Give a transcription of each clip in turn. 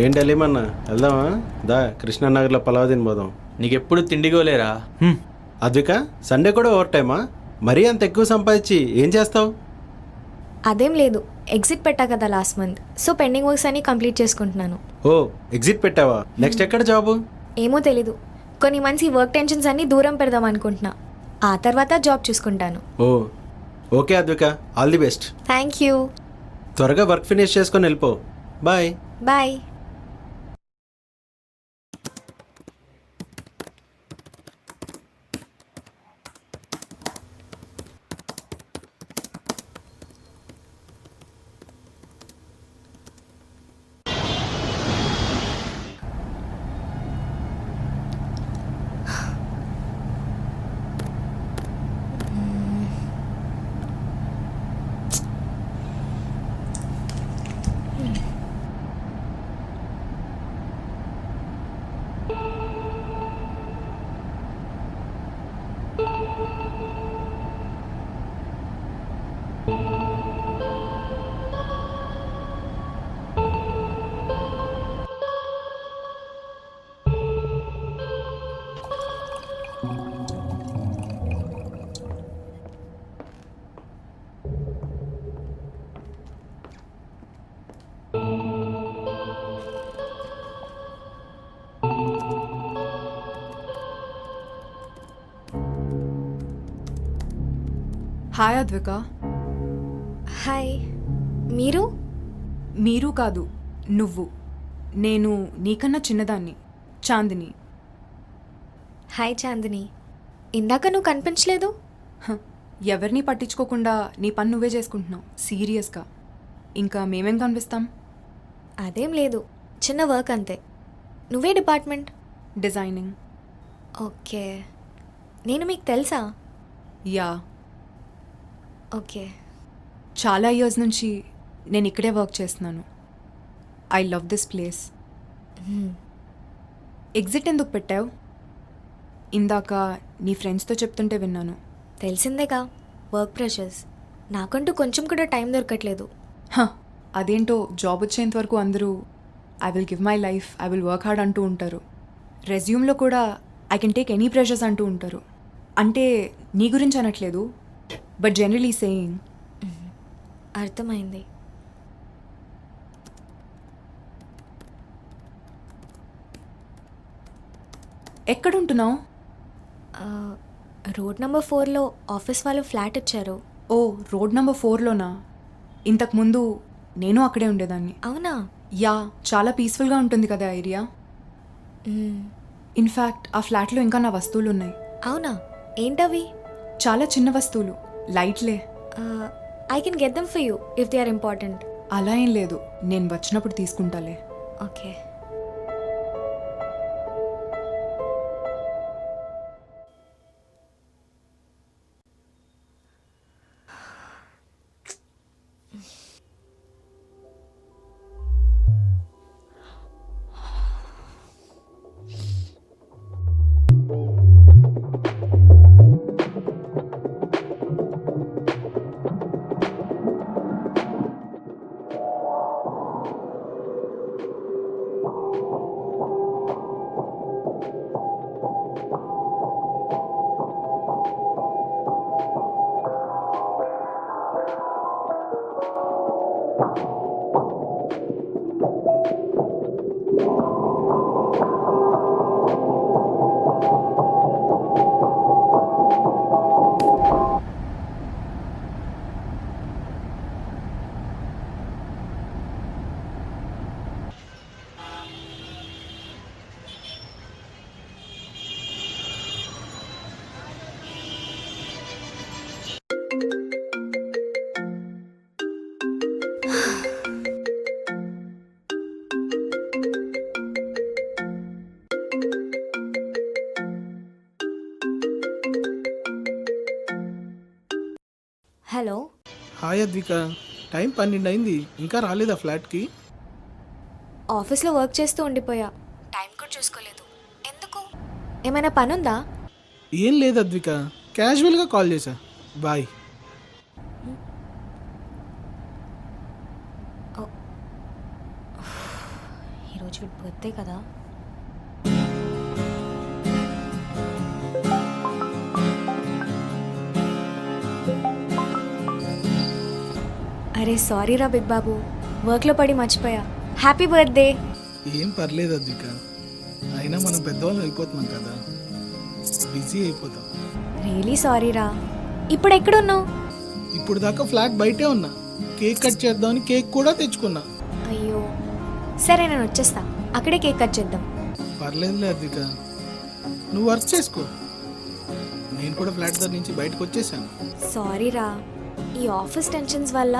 ఏంటి వెళ్ళమన్నా వెళ్దామా? దా కృష్ణానగర్లో పలావ్ తిని పోదాం. నీకెప్పుడు తిండిగోలేరా? అద్విక, సండే కూడా ఓవర్ టైమా? మరీ అంత ఎక్కువ సంపాదించి ఏం చేస్తావు? అదేం లేదు, ఎగ్జిట్ పెట్టా కదా last month, so pending works అన్ని కంప్లీట్ చేసుకుంటున్నాను. ఓ, ఎగ్జిట్ పెట్టావా? నెక్స్ట్ ఎక్కడ జాబు? ఏమో తెలీదు, కొన్ని మంత్స్ ఈ వర్క్ టెన్షన్స్ అన్ని దూరం పెడదాం అనుకుంటున్నా. ఆ తర్వాత జాబ్ చూసుకుంటాను. ఓ okay Advika, all the best. Thank you. త్వరగా వర్క్ ఫినిష్ చేసుకొని వెళ్ళిపో. Bye. Bye. Hi Advika. Hi. మీరు? మీరు కాదు, నువ్వు. నేను నీకన్నా చిన్నదాన్ని, చాందిని. హాయ్ చాందిని. ఇందాక నువ్వు కనిపించలేదు. ఎవరిని పట్టించుకోకుండా నీ పని నువ్వే చేసుకుంటున్నావు సీరియస్గా. ఇంకా మేమేం కనిపిస్తాం? అదేం లేదు, చిన్న వర్క్ అంతే. నువ్వే డిపార్ట్మెంట్? డిజైనింగ్. ఓకే. నేను మీకు తెలుసా? Yeah, okay. చాలా ఇయర్స్ నుంచి నేను ఇక్కడే వర్క్ చేస్తున్నాను. I love this place. Exit ఎందుకు పెట్టావు? ఇందాక నీ ఫ్రెండ్స్తో చెప్తుంటే విన్నాను. తెలిసిందేగా, వర్క్ ప్రెషర్స్. నాకంటూ కొంచెం కూడా టైం దొరకట్లేదు. అదేంటో జాబ్ వచ్చేంత వరకు అందరూ I will give my life, I will work hard అంటూ ఉంటారు. రెజ్యూమ్లో కూడా I can take any pressures అంటూ ఉంటారు. అంటే నీ గురించి అనట్లేదు, బట్ జనరలీ సేయింగ్. అర్థమైంది. ఎక్కడుంటున్నావు? రోడ్ నెంబర్ 4లో ఆఫీస్ వాళ్ళు ఫ్లాట్ ఇచ్చారు. ఓ, రోడ్ నెంబర్ 4లోనా? ఇంతకుముందు నేను అక్కడే ఉండేదాన్ని. అవునా? యా, చాలా పీస్ఫుల్గా ఉంటుంది కదా ఏరియా. ఇన్ఫ్యాక్ట్ ఆ ఫ్లాట్లో ఇంకా నా వస్తువులు ఉన్నాయి. అవునా? ఏంటవి? చాలా చిన్న వస్తువులు, లైట్లే. I can get them for you if they are important. అలా ఏం లేదు, నేను వచ్చినప్పుడు తీసుకుంటాలే. Okay. Hello. Hi Advika, time 12 అయింది, ఇంకా రాలేదా ఫ్లాట్కి? ఆఫీస్లో వర్క్ చేస్తూ ఉండిపోయా, టైం కూడా చూసుకోలేదు. ఎందుకు? ఏమైనా పనుందా? ఏం లేదు అద్విక, క్యాజువల్గా కాల్ చేశా. బాయ్. ఈరోజు వీడి బర్త్డే కదా. అరే సారీ రా బిగ్ బాబు, వర్క్లో పడి మర్చిపోయా. Happy birthday. ఏం పర్లేదు అద్విక, అయినా మనం పెద్దవాళ్ళం అయిపోతున్నాం కదా, బిజీ అయిపోతాం. రియలీ సారీ రా. ఇప్పుడు ఎక్కడున్నావు? ఇప్పుడు దాకా ఫ్లాట్ బయటే ఉన్నా, కేక్ కట్ చేద్దామని కేక్ కూడా తెచ్చుకున్నా. అయ్యో సరే నేను వచ్చేస్తా, అక్కడే కేక్ కట్ చేద్దాం. పర్లేదులే అద్విక, నువ్వు వర్క్ చేసుకో. నేను కూడా ఫ్లాట్ దగ్గర నుంచి బయటకు వచ్చేసాను. సారీ రా, ఈ ఆఫీస్ టెన్షన్స్ వల్ల.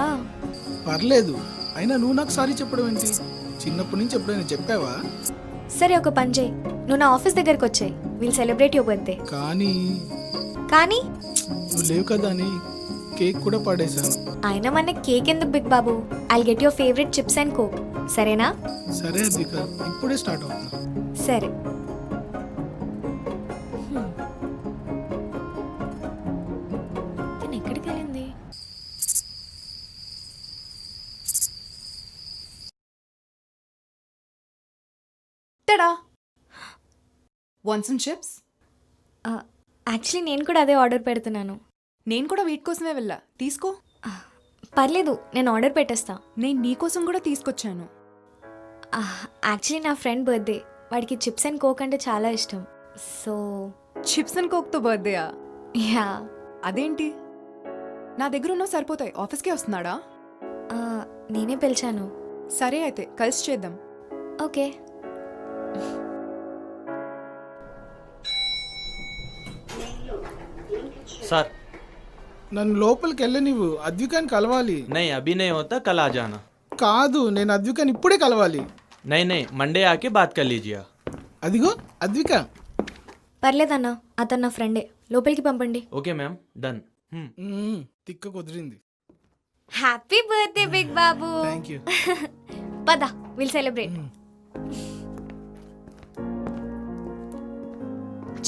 పర్లేదు, అయినా నువ్వు నాకు సారీ చెప్పడం ఏంటి? చిన్నప్పటి నుంచి ఎప్పుడైనా చెప్పావా? సరే ఒక పని చేయి, నువ్వు నా ఆఫీస్ దగ్గరకు వచ్చాయి, విల్ సెలబ్రేట్ యువర్ బర్త్డే. కానీ కానీ నువ్వు లేవు కదా అని కేక్ కూడా పడేశాను. అయినా మన కేక్ ఎందుకు big Babu? I'll get your favourite chips and coke, సరేనా? సరే అద్విక, ఇప్పుడే స్టార్ట్ అవుతున్నా. సరే. తను ఎక్కడికి వెళ్ళింది? Ta-da want some chips? Actually నేను కూడా అదే ఆర్డర్ పెడుతున్నాను. నేను కూడా వీటి కోసమే వెళ్ళా, తీసుకో. పర్లేదు, నేను ఆర్డర్ పెట్టేస్తా. నేను నీ కోసం కూడా తీసుకొచ్చాను. యాక్చువల్లీ నా ఫ్రెండ్ బర్త్డే, వాడికి చిప్స్ అండ్ కోక్ అంటే చాలా ఇష్టం. సో చిప్స్ అండ్ కోక్తో బర్త్డేయా? యా. అదేంటి, నా దగ్గర ఉన్నవి సరిపోతాయి. ఆఫీస్కే వస్తున్నాడా? నేనే పిలిచాను. సరే అయితే కలిసి చేద్దాం. ఓకే. सर నన్ను లోపలికి వెళ్ళనివ్వు, అద్వికాని కలవాలి. नहीं अभी नहीं होता, कल आ जाना. కాదు, నేను అద్వికాని ఇప్పుడే కలవాలి. नहीं नहीं मंडे आके बात कर लीजिए. అదిగో అద్విక. పర్లేదన్నా, అతను నా ఫ్రెండే, లోపలికి పంపండి. Okay ma'am done. తిక్క కుదిరింది. Happy birthday big Babu. Thank you. పద విల్ సెలబ్రేట్.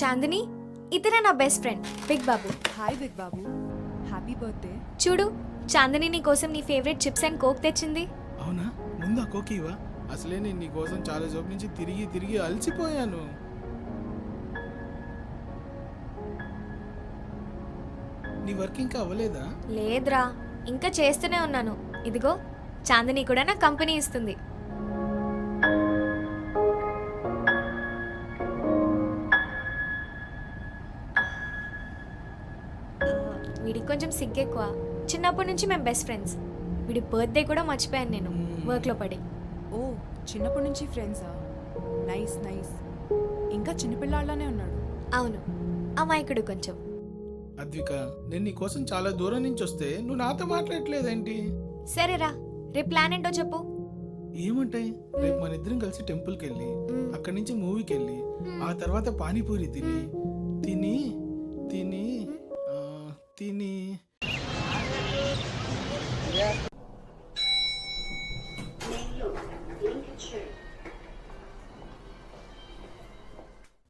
చాందిని, ఇతనే నా best friend big Babu. Hi big Babu, happy birthday. చూడు, చాందిని నీ కోసం నీ ఫేవరెట్ చిప్స్ అండ్ కోక్ తెచ్చింది. అవునా, ముందు ఆ కోకివా? అసలే నేను నీ కోసం చాలా సేపు నుంచి తిరిగి తిరిగి అలసిపోయాను. నీ వర్క్ ఇంకా అవ్వలేదా? లేదురా, ఇంకా చేస్తూనే ఉన్నాను. ఇదిగో చాందిని కూడా నా కంపెనీ ఇస్తుంది. వీడికి కొంచెం సిగ్గెక్కువ. చిన్నప్పటి నుంచి మేము బెస్ట్ ఫ్రెండ్స్. వీడి బర్త్డే కూడా మర్చిపోయాను నేను వర్క్లో పడి. ఓ, చిన్నప్పటి నుంచి ఫ్రెండ్సా? Nice nice. ఇంకా చిన్నపిల్లాళ్ళనే ఉన్నాడు. అవును, అమాయకుడు కొంచెం. అద్విక, నేను నీ కోసం చాలా దూరం నుంచి వస్తే నువ్వు నాతో మాట్లాడట్లేదేంటి? సరేరా, రేపు ప్లాన్ ఏంటో చెప్పు. ఏమంటాయి? రేపు మన ఇద్దరం కలిసి టెంపుల్కి వెళ్ళి అక్కడి నుంచి మూవీకి వెళ్ళి ఆ తర్వాత పానీపూరి తిని తిని తిని తిని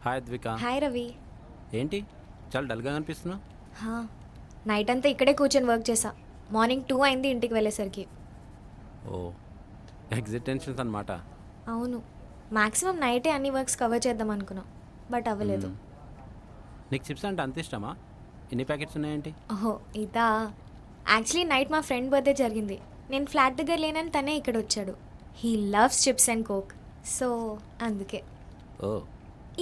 హాయ్ అద్విక. హాయ్ రవి. ఏంటి చాలా డల్గా కనిపిస్తున్నావు? హా, నైట్ అంతా ఇక్కడే కూర్చొని వర్క్ చేసా. మార్నింగ్ 2 అయింది ఇంటికి వెళ్ళేసరికి. ఓ, ఎగ్జిట్ టెన్షన్స్ అనమాట. అవును, మ్యాక్సిమం నైటే అన్ని వర్క్స్ కవర్ చేద్దాం అనుకున్నాం, బట్ అవ్వలేదు. నీకు చిప్స్ అంటే అంత ఇష్టమా? ఎన్ని ప్యాకెట్స్ ఉన్నాయేంటి? ఓహో ఇదా. యాక్చువల్లీ నైట్ మా ఫ్రెండ్ బర్త్డే జరిగింది. నేను ఫ్లాట్ దగ్గర లేనని తనే ఇక్కడ వచ్చాడు. He loves chips and coke, so అందుకే. ఓ,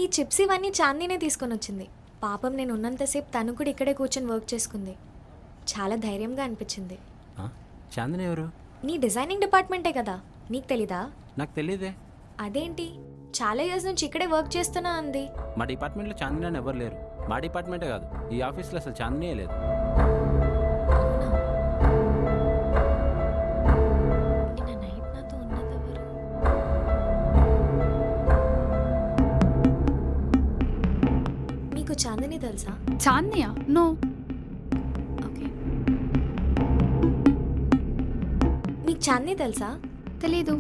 ఈ చిప్స్ ఇవన్నీ చాందీనే తీసుకొని వచ్చింది. పాపం నేను ఉన్నంతసేపు తను కూడా ఇక్కడే కూర్చొని వర్క్ చేసుకుంది. చాలా ధైర్యంగా అనిపించింది. చాందిని ఎవరు? నీ డిజైనింగ్ డిపార్ట్మెంటే కదా, నీకు తెలీదా? నాకు తెలియదే. అదేంటి, చాలా ఇయర్స్ నుంచి ఇక్కడే వర్క్ చేస్తున్నా అంది. మా డిపార్ట్మెంట్లో చాందిని అని ఎవరు లేరు. మా డిపార్ట్మెంటే కాదు, ఈ ఆఫీస్లో అసలు చాందినే లేదు. అవునా? నిన్న నైట్ నాతో ఉన్నదెవరు? మీకు చాందిని తెలుసా? చాందియా? నో. ఓకే. మీకు చాందిని తెలుసా? తెలీదు.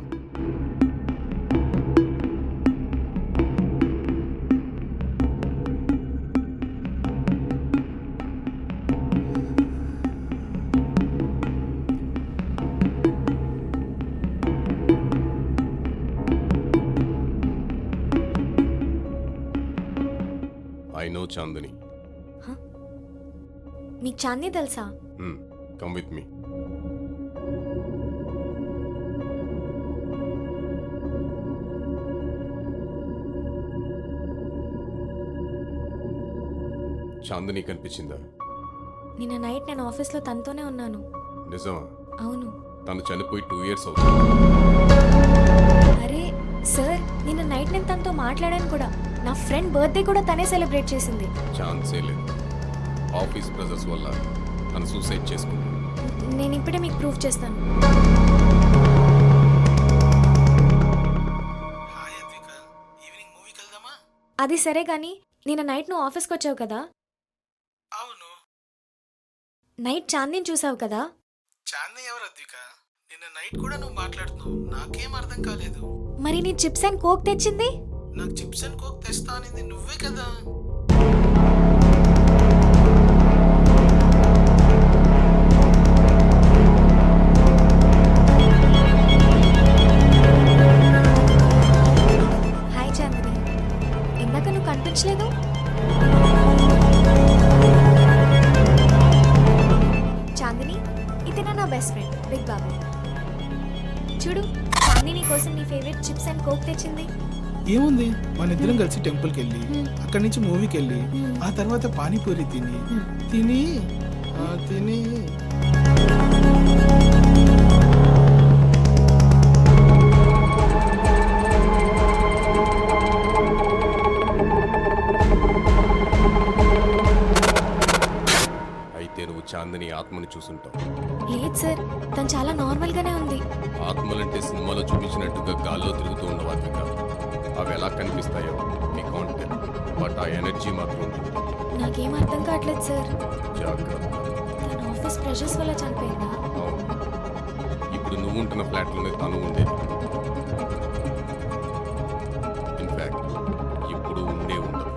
చాందిని. మీకు చాందీ తెలుసా? Come with me. చాందిని కనిపించిందా? నిన్న నైట్ నేను ఆఫీస్లో తనతోనే ఉన్నాను. నిజమా? అవును. తను చనిపోయి 2 years అవుతుంది. అరే సార్, నిన్న నైట్ నేను తనతో మాట్లాడాను కూడా. నా ఫ్రెండ్ బర్త్డే కూడా తనే సెలబ్రేట్ చేసింది. ఛాన్సే లేదు. ఆఫీస్ ప్రెజర్స్ వల్ల తను సూసైడ్ చేసుకుంది. నేను ఇప్పుడే మీకు ప్రూఫ్ చేస్తాను. హాయ్ అద్విక, ఈవినింగ్ మూవీకి వెళ్దామా? అది సరే కానీ నిన్న నైట్ నువ్వు ఆఫీస్కి వచ్చావు కదా, అవును. నైట్ చాందీని చూసావు కదా. చాందిని ఎవరు అద్విక? నిన్న నైట్ కూడా నువ్వు మాట్లాడుతున్నావు, నాకేం అర్థం కాలేదు. మరి నీ చిప్స్ అండ్ కోక్ తెచ్చింది? నాకు చిప్స్ అండ్ కోక్ తెస్తా అనేది నువ్వే కదా. హాయ్ చాందిని, ఇందాక నువ్వు కనిపించలేదు. చాందిని, ఇతను నా బెస్ట్ ఫ్రెండ్ బిగ్ బాబు. చూడు, చాందిని కోసం నీ ఫేవరెట్ చిప్స్ అండ్ కోక్ తెచ్చింది. ఏముంది, మన ఇద్దరం కలిసి టెంపుల్కి వెళ్ళి అక్కడి నుంచి మూవీకి వెళ్ళి ఆ తర్వాత పానీపూరి తిని తిని తిని అయితే నువ్వు చాందిని ఆత్మని చూసుంటావు. లేదు సార్, తను చాలా నార్మల్గానే ఉంది. ఆత్మలంటే సినిమాలో చూపించినట్టుగా గాల్లో తిరుగుతూ ఉండవు అద్విక. అవి ఎలా కనిపిస్తాయో మీ కాంటెంట్, బట్ ఆ ఎనర్జీ మాత్రం ఉంటుంది. నాకేం అర్థం కావట్లేదు సార్. జాగ్రత్త. తన ఆఫీస్ ప్రెషర్స్ వల్ల చనిపోయిందా? అవును. ఇప్పుడు నువ్వు ఉంటున్న ఫ్లాట్లోనే తను ఉండేది. ఇన్ఫ్యాక్ట్ ఇప్పుడు ఉండే ఉండదు.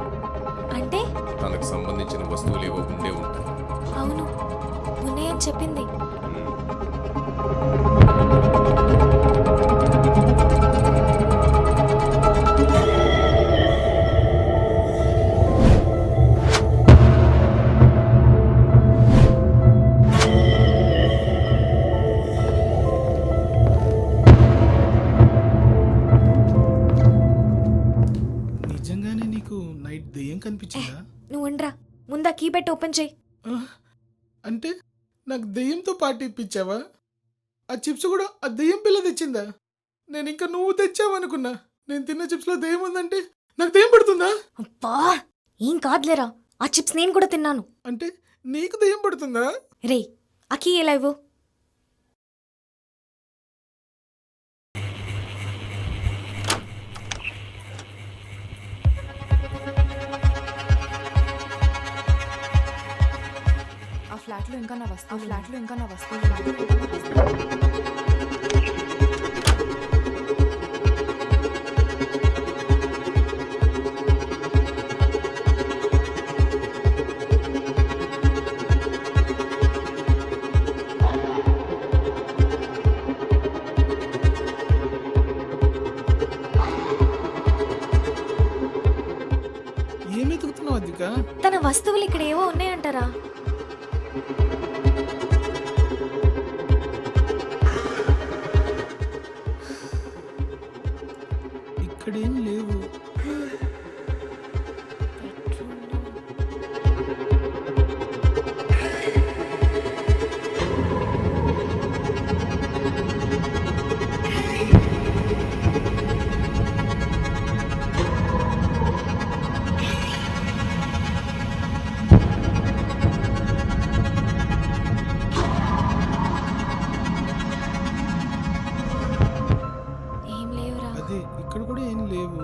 అంటే తనకు సంబంధించిన వస్తువులు ఏవో ఉండే ఉంటాయి. అవును, ఉన్నాయని చెప్పింది. నిజంగానే నీకు నైట్ దెయ్యం కనిపించిందా? నువ్వు ఉండరా, ముందా కీ పెట్టి ఓపెన్ చేయి. ఆ, అంటే నాకు దెయ్యంతో పార్టీ ఇప్పించావా? ఆ చిప్స్ కూడా ఆ దెయ్యం పిల్ల తెచ్చిందా? నేను ఇంకా నువ్వు తెచ్చావనుకున్నా. నేను తిన్న చిప్స్లో దెయ్యం ఉందంటే నాకు దెయ్యం పడుతుందా? అబ్బా, ఏం కాదులేరా, ఆ చిప్స్ నేను కూడా తిన్నాను. అంటే నీకు దెయ్యం పడుతుందా? రేయ్, ఆ కీ ఎలా ఇవ్వు? ఆ ఫ్లాట్లో ఇంకా నా వస్తువు ఏమి ఎదుగుతున్నావు అద్విక? తన వస్తువులు ఇక్కడ ఏవో ఉన్నాయంటారా? ఇక్కడేం లేవు. ఏం లేవురా. అదే, ఇక్కడ కూడా ఏం లేవు.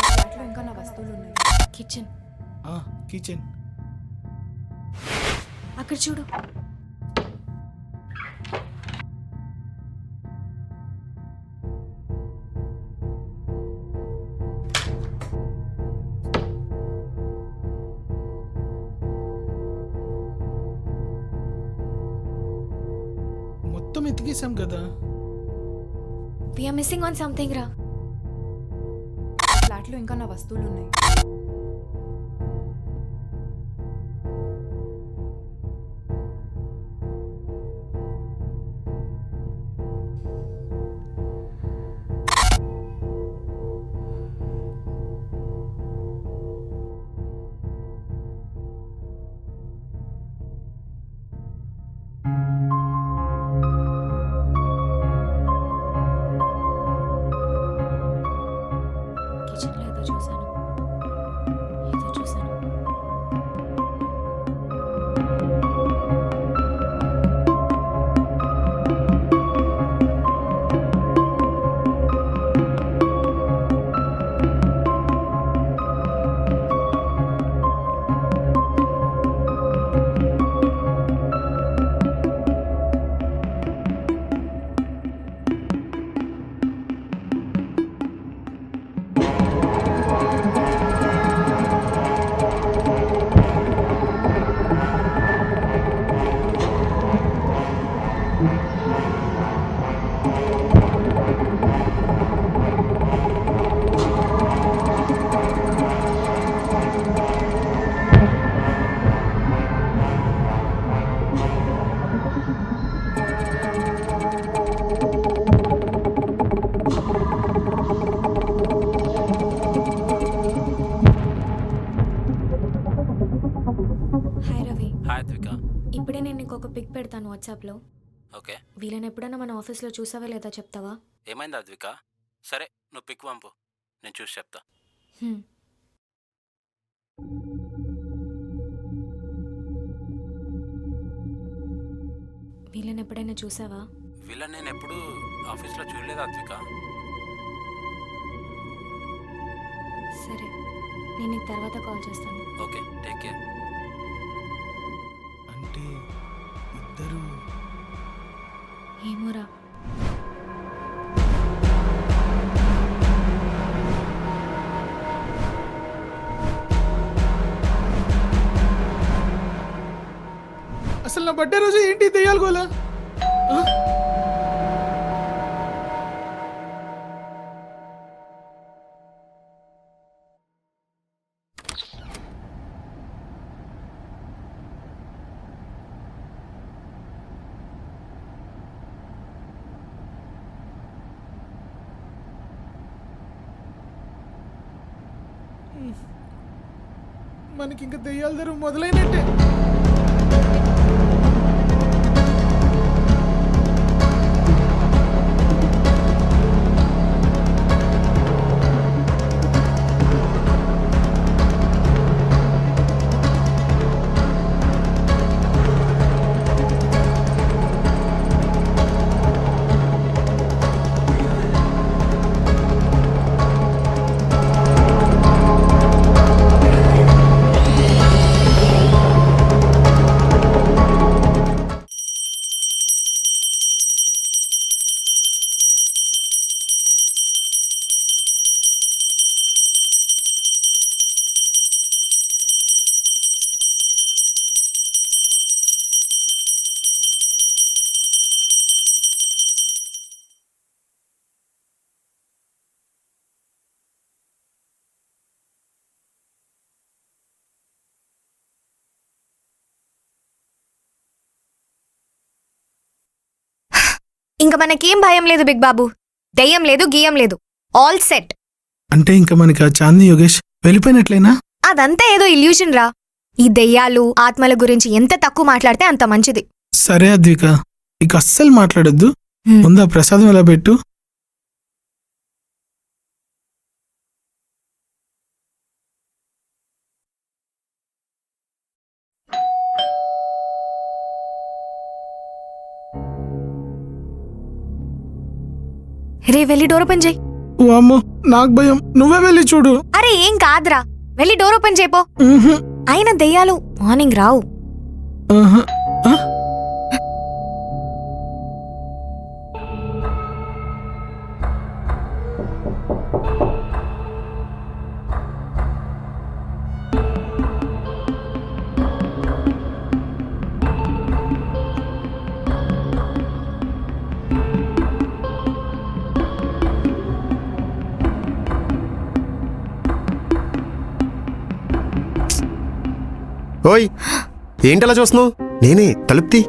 ఫ్లాట్లో ఇంకా నా వస్తువులు ఉన్నాయి. Kitchen kitchen. అక్కడ చూడు. ఎతికేసాం కదా. వీఆర్ మిస్సింగ్ ఆన్ సంథింగ్ రా. ఫ్లాట్లో ఇంకా నా వస్తువులు ఉన్నాయి. కిచెన్లో ఏదో చూసాను. ఏదో చూసాను. హాయ్ రవి. హాయ్ అద్విక. ఇప్పుడే నేను నీకు ఒక పిక్ పెడతాను వాట్సాప్లో. ఓకే, వీళ్ళని ఎప్పుడైనా మన ఆఫీస్లో చూసావా లేదా చెప్తావా? ఏమైంది అద్విక? సరే, నువ్వు పిక్ పంపు, నేను చూసి చెప్తా. హ్మ్. వీళ్ళని ఎప్పుడైనా చూసావా? వీళ్ళని నేను ఎప్పుడు ఆఫీస్లో చూడలేదు అద్విక. సరే, నేను నీకు తర్వాత కాల్ చేస్తాను. Okay, take care. అంటే ఇద్దరు ఏమోరా. అసలు నా బర్త్డే రోజు ఏంటి దెయ్యాలు గోలా? ఆ? మనకి ఇంకా దెయ్యాల ధర మొదలైనట్టే. ఇంకా మనకేం భయం లేదు బిగ్ బాబు. దెయ్యం లేదు, గియ్యం లేదు. All set. అంటే ఇంకా మనకి ఆ చాందీ యోగేష్ వెళ్ళిపోయినట్లేనా? అదంతా ఏదో ఇల్యూషన్ రా. ఈ దెయ్యాలు ఆత్మల గురించి ఎంత తక్కువ మాట్లాడితే అంత మంచిది. సరే అద్విక, ఇక అస్సలు మాట్లాడొద్దు. హ్మ్. ముందు ఆ ప్రసాదం ఎలా పెట్టు. రే, వెళ్ళి డోర్ ఓపెన్ చేయి. ఓ అమ్మో, నాకు భయం. నువ్వే వెళ్ళి చూడు. అరే ఏం కాదురా, వెళ్ళి డోర్ ఓపెన్ చేయపో. ఊహు, అయినా దెయ్యాలు మార్నింగ్ రావు. ఆహా. ఆ? ఓయ్ ఏంటలా చూస్తున్నావు? నేనే తలుపుతి.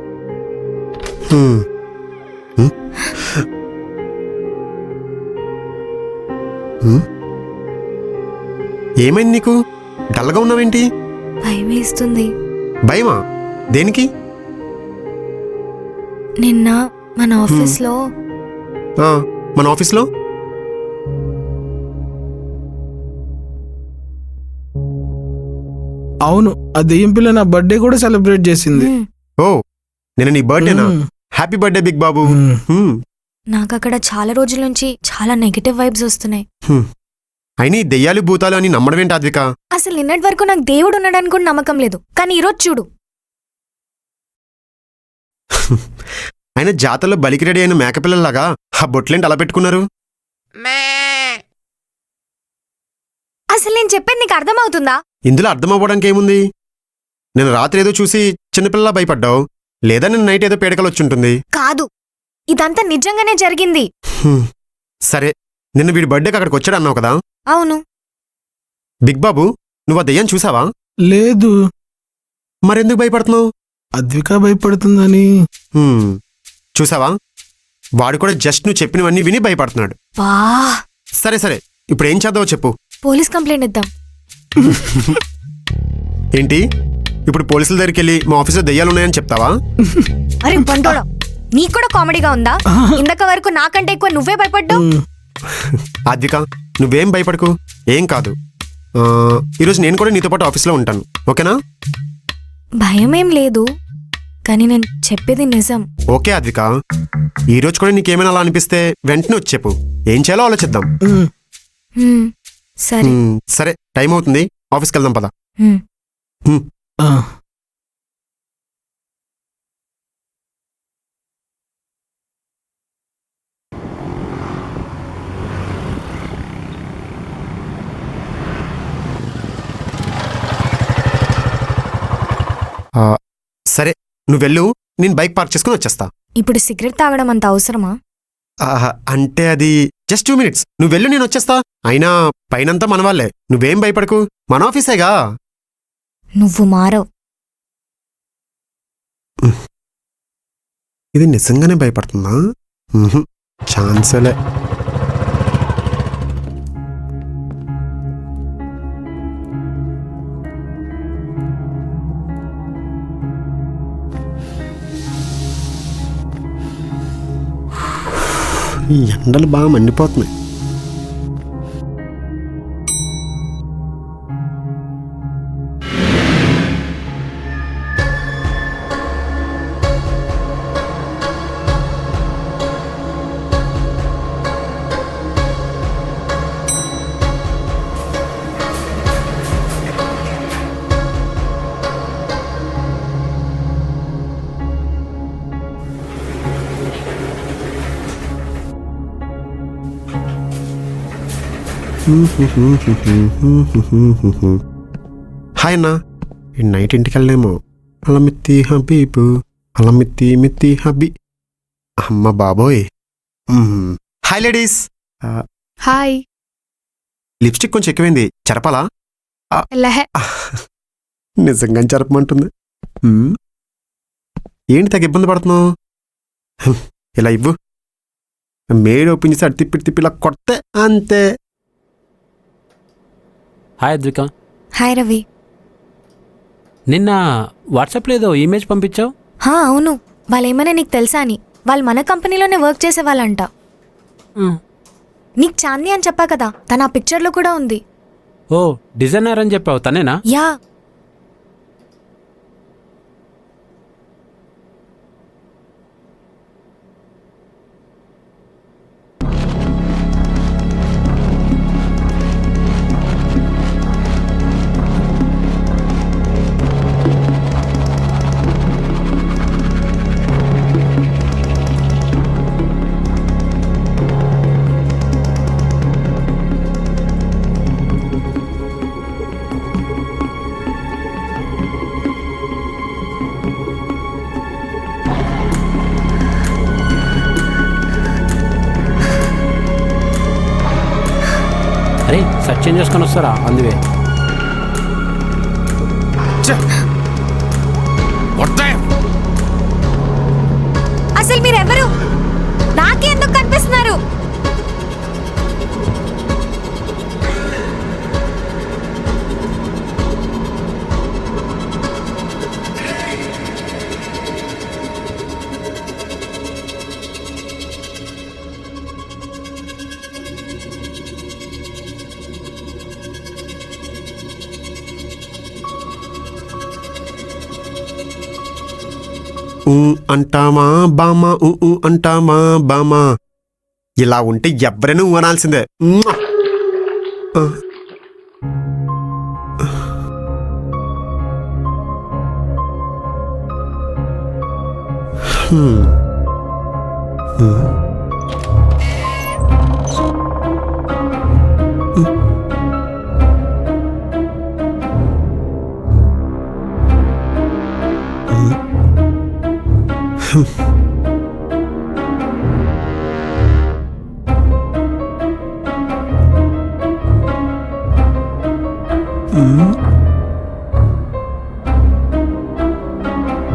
ఏమైంది నీకు? డల్గా ఉన్నావేంటి? భయం వేస్తుంది. భయమా? దేనికి? నిన్న మన ఆఫీస్లో ఆ, మన ఆఫీస్లో అవును, ఆ దెయ్యం పిల్ల నా బర్త్డే కూడా సెలబ్రేట్ చేసింది. మ్మ్. ఓ నేను నీ బర్త్డేనా? హ్యాపీ బర్త్డే బిగ్ బాబు. నాకు అక్కడ చాలా రోజుల నుంచి చాలా నెగటివ్ వైబ్స్ వస్తున్నాయి. అయినా ఈ దెయ్యాలు భూతాలు అని నమ్మడం ఏంటి అద్విక? అసలు నిన్నటి వరకు నాకు దేవుడు ఉన్నాడని కూడా నమ్మకం లేదు, కానీ ఈరోజు చూడు. అయినా జాతరలో బలికి రెడీ అయిన మేకపిల్లలాగా ఆ బొట్లేంటి అలా పెట్టుకున్నారు? అసలు నేను చెప్పేది నీకు అర్థమవుతుందా? ఇందులో అర్థమవ్వడానికి ఏముంది? నేను రాత్రి ఏదో చూసి చిన్నపిల్లలా భయపడ్డావు, లేదా నిన్న నైట్ ఏదో పేడకలు వచ్చుంటుంది. కాదు, ఇదంతా నిజంగానే జరిగింది. సరే, నిన్న వీడి బర్త్డేకి అక్కడికి వచ్చాడు అన్నావు కదా? అవును. బిగ్ బాబు, నువ్వు ఆ దెయ్యాన్ని చూసావా? లేదు. మరెందుకు భయపడుతున్నావు? అద్విక భయపడుతుందని. చూసావా, వాడు కూడా జస్ట్ నువ్వు చెప్పినవన్నీ విని భయపడుతున్నాడు. వా, సరే సరే, ఇప్పుడు ఏం చేద్దావో చెప్పు. పోలీస్ కంప్లైంట్ ఇద్దాం. ఏంటి, ఇప్పుడు పోలీసుల దగ్గరికి వెళ్ళి మా ఆఫీసులో దెయ్యాలు ఉన్నాయని చెప్తావా? అరే బంటోడా, నీకు కూడా కామెడీగా ఉందా? ఇందాక వరకు నాకంటే ఎక్కువ నువ్వే భయపడ్డావు. అద్విక, నువ్వేం భయపడకు, ఏం కాదు. ఈరోజు నేను కూడా నీతో పాటు ఆఫీస్లో ఉంటాను, ఓకేనా? భయం ఏం లేదు, కానీ నేను చెప్పేది నిజం. ఓకే అద్విక, ఈరోజు కూడా నీకేమైనా అలా అనిపిస్తే వెంటనే వచ్చి చెప్పు, ఏం చేయాలో ఆలోచిద్దాం. సరే. సరే, టైం అవుతుంది, ఆఫీస్కి వెళ్దాం పద. సరే, నువ్వు వెళ్ళు, నేను బైక్ పార్క్ చేసుకుని వచ్చేస్తా. ఇప్పుడు సిగరెట్ తాగడం అంత అవసరమా? అంటే అది జస్ట్ 2 minutes. నువ్వు వెళ్ళు, నేను వచ్చేస్తా. అయినా పైనంతా మన వాళ్ళే, నువ్వేం భయపడకు, మన ఆఫీసేగా. నువ్వు మారవ్. ఇది నిజంగానే భయపడుతుందా? ఛాన్సేలే. ఈ ఎండలు బాగా మండిపోతున్నాయి. హాయ్ అన్నా, ఈ నైట్ ఇంటికి వెళ్ళలేమో. అలమిత్తి హబీబు, అలమిత్తి మిత్తి హబీ. అమ్మ బాబోయ్. Hi ladies. హాయ్. లిప్స్టిక్ కొంచెం ఎక్కువైంది, చెరపాలా? లహే. నిజంగా చెరపమంటుంది. ఏంటి తగ్గ ఇబ్బంది పడుతున్నావు? ఇలా ఇవ్వు. మేడ్ ఓపెన్ చేసి అటు తిప్పి తిప్పి ఇలా కొడితే అంతే. హాయ్ అద్విక. హాయ్ రవి. నిన్న వాట్సాప్లో ఏదో ఇమేజ్ పంపించావు. అవును, వాళ్ళేమైనా నీకు తెలుసా అని. వాళ్ళు మన కంపెనీలోనే వర్క్ చేసే వాళ్ళంట. నీకు చాంది అని చెప్పా కదా, తన ఆ పిక్చర్లో కూడా ఉంది. ఓ, డిజైనర్ అని చెప్పావు, తనేనా? యా. అరే, సెర్చ్ చేంజ్ చేసుకొని వస్తారా అందువే. అసలు మీరెవరు? నాకే ఎందుకు కనిపిస్తున్నారు? అంటామా బామా అంటామా బామా. ఇలా ఉంటే ఎవరైనా అనాల్సిందే. ఆ. హ్మ్.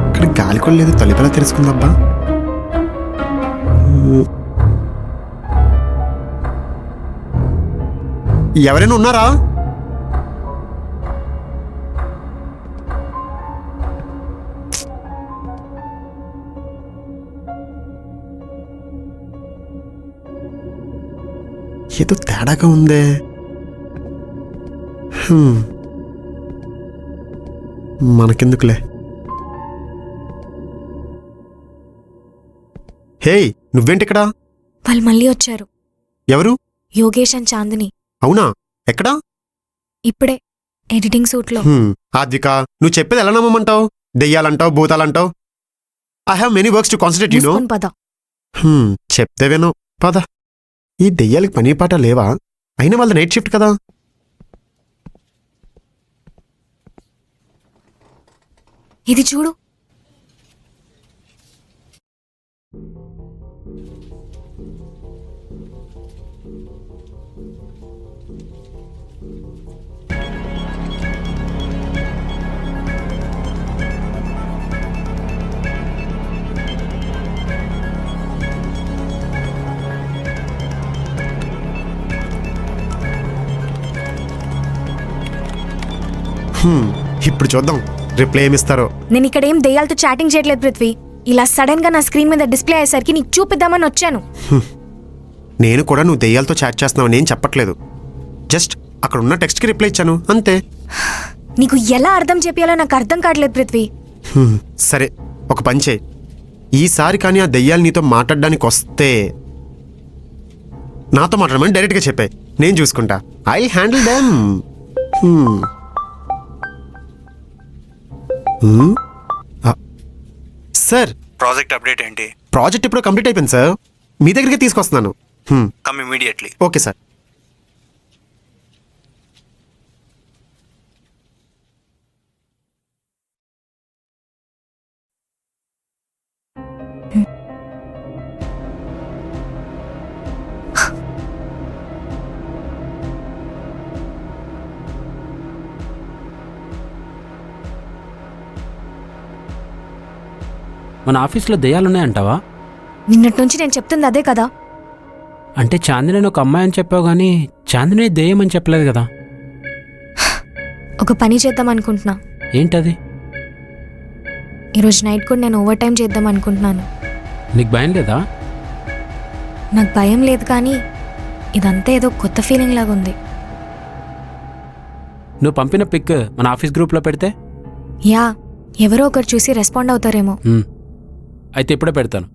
ఇక్కడ గాలి కూడా లేదు, తలుపులా తెలుసుకుందబ్బా. ఎవరైనా ఉన్నారా? ఏదో తేడాగా ఉందే. మనకెందుకులే. హే, నువ్వేంటిక్కడ? వాళ్ళు మళ్ళీ వచ్చారు. ఎవరు? యోగేష్ అండ్ చాందిని. అవునా? ఎక్కడా? ఇప్పుడే ఎడిటింగ్ సూట్లో. ఆద్విక, నువ్వు చెప్పేది ఎలా నమ్మమంటావు? దెయ్యాలంటావు, భూతాలంటావు. I have many works to concentrate, you know. మూసుకొని పద. చెప్తే విను, పద. ఈ దెయ్యాలకి పని పాట లేవా? అయినా వాళ్ళ నైట్ షిఫ్ట్ కదా. ఇది చూడు. ఇప్పుడు చూద్దాం రిప్లై ఏమిస్తారో. నేను ఇక్కడ ఏం దెయ్యాలతో చాటింగ్ చేయట్లేదు పృథ్వీ. ఇలా సడన్ గా నా స్క్రీన్ మీద డిస్ప్లే అయ్యేసరికి నీకు చూపిద్దామని వచ్చాను. నేను కూడా నువ్వు దెయ్యాలతో చాట్ చేస్తున్నావు నేను చెప్పట్లేదు. జస్ట్ అక్కడ ఉన్న టెక్స్ట్కి రిప్లై ఇచ్చాను అంతే. నీకు ఎలా అర్థం చెప్పాలో నాకు అర్థం కావట్లేదు పృథ్వీ. సరే, ఒక పని చేయి. ఈసారి కానీ ఆ దెయ్యాలు నీతో మాట్లాడడానికి వస్తే నాతో మాట్లాడమని డైరెక్ట్గా చెప్పే, నేను చూసుకుంటా. I handle them. Sir, project update ఏంటి? ప్రాజెక్ట్ ఇప్పుడు కంప్లీట్ అయిపోయింది సార్. మీ దగ్గరికి తీసుకొస్తున్నాను. Come immediately. Okay sir. మన ఆఫీస్లో దెయ్యాలున్నాయంటావా? నిన్నటి నుంచి నేను చెప్తుంది అదే కదా. అంటే చాందిని ఒక అమ్మాయి అని చెప్పావు కానీ చాందిని దెయ్యం అని చెప్పలేదు కదా. ఒక పని చేద్దాం అనుకుంటున్నా. ఏంటది? ఈరోజు నైట్ కూడా నేను ఓవర్ టైం చేద్దాం అనుకుంటున్నాను. నీకు భయం లేదా? నాకు భయం లేదు, కానీ ఇదంతా ఏదో కొత్త ఫీలింగ్ లాగా ఉంది. నువ్వు పంపిన పిక్ మన ఆఫీస్ గ్రూప్లో పెడితే యా, ఎవరో ఒకరు చూసి రెస్పాండ్ అవుతారేమో. అయితే ఇప్పుడే పెడతాను.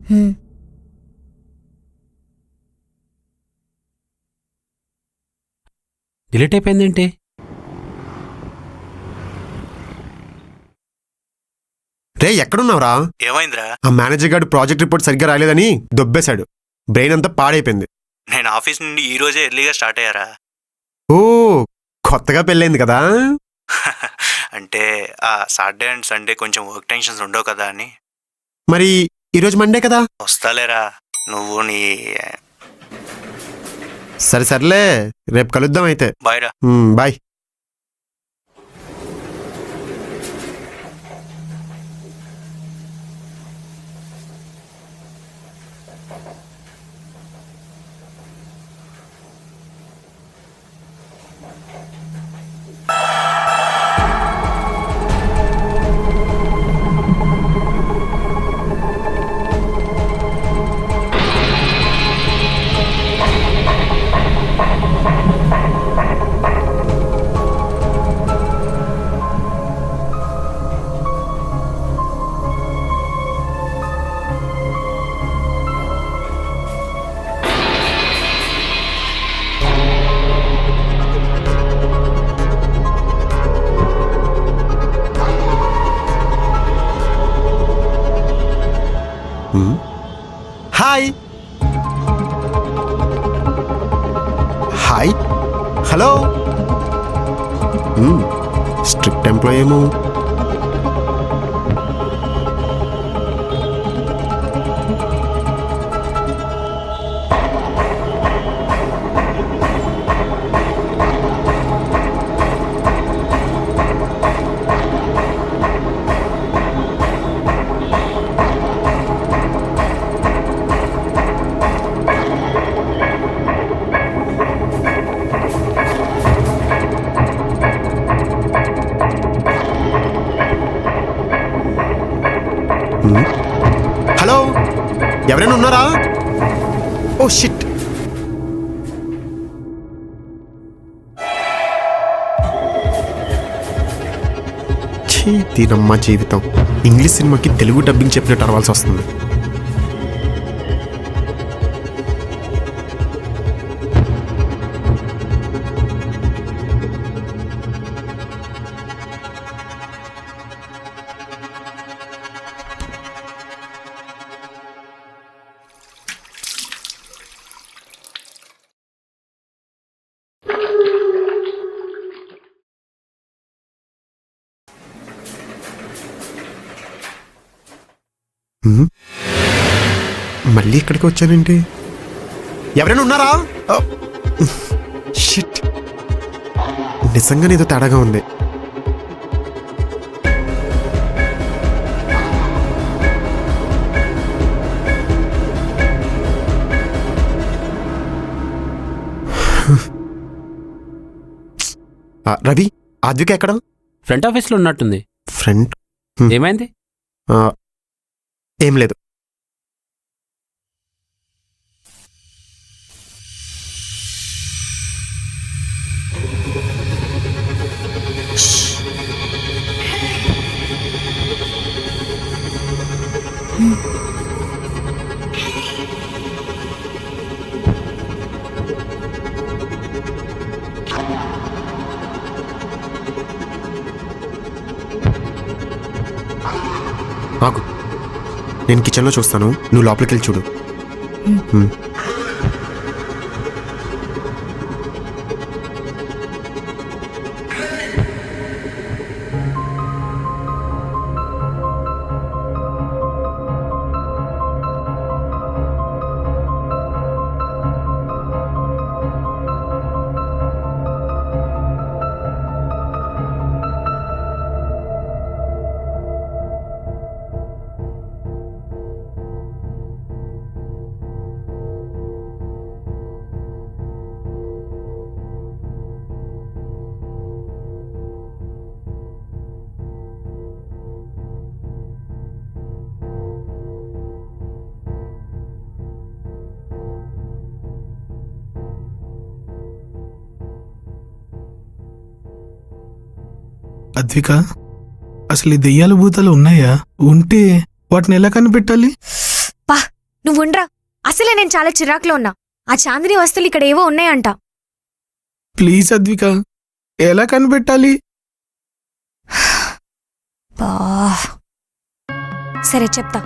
డిలీట్ అయిపోయిందేంటి? రే, ఎక్కడున్నావురా? ఏమైందిరా? ఆ మేనేజర్ గారు ప్రాజెక్ట్ రిపోర్ట్ సరిగ్గా రాలేదని దొబ్బేశాడు. బ్రెయిన్ అంతా పాడైపోయింది. నేను ఆఫీస్ నుండి ఈ రోజే ఎర్లీగా స్టార్ట్ అయ్యారా. ఓ, కొత్తగా పెళ్ళైంది కదా. అంటే ఆ సాటర్డే అండ్ సండే కొంచెం వర్క్ టెన్షన్స్ ఉండవు కదా అని. మరి ఈరోజు మండే కదా. వస్తాలేరా, నువ్వు నీ. సరే సర్లే, రేపు కలుద్దాం అయితే. బాయ్ రా. బాయ్. స్ట్రిక్ట్ ఎంప్లాయ్ ఏమో. హలో, ఎవరైనా ఉన్నారా? Oh shit. దీనమ్మ జీవితం. ఇంగ్లీష్ సినిమాకి తెలుగు డబ్బింగ్ చెప్పినట్టు అరవాల్సి వస్తుంది. మళ్ళీ ఇక్కడికి వచ్చానండి. ఎవరైనా ఉన్నారా? షిట్, నిజంగానే ఏదో తేడాగా ఉంది. రవి, ఆద్విక ఎక్కడ? ఫ్రంట్ ఆఫీస్లో ఉన్నట్టుంది. ఫ్రంట్? ఏమైంది? ఏం లేదు. ఆగు, నేను కిచెన్లో చూస్తాను, నువ్వు లోపలికి వెళ్ళి చూడు. అద్విక, అసలు ఈ దెయ్యాల భూతాలు ఉన్నాయా? ఉంటే వాటిని ఎలా కనిపెట్టాలి? పా నువ్వు ఉండరా, అసలే నేను చాలా చిరాకులో ఉన్నా. ఆ చాందిని వస్తువులు ఇక్కడ ఏవో ఉన్నాయంట. ప్లీజ్ అద్విక, ఎలా కనిపెట్టాలి? సరే చెప్తా.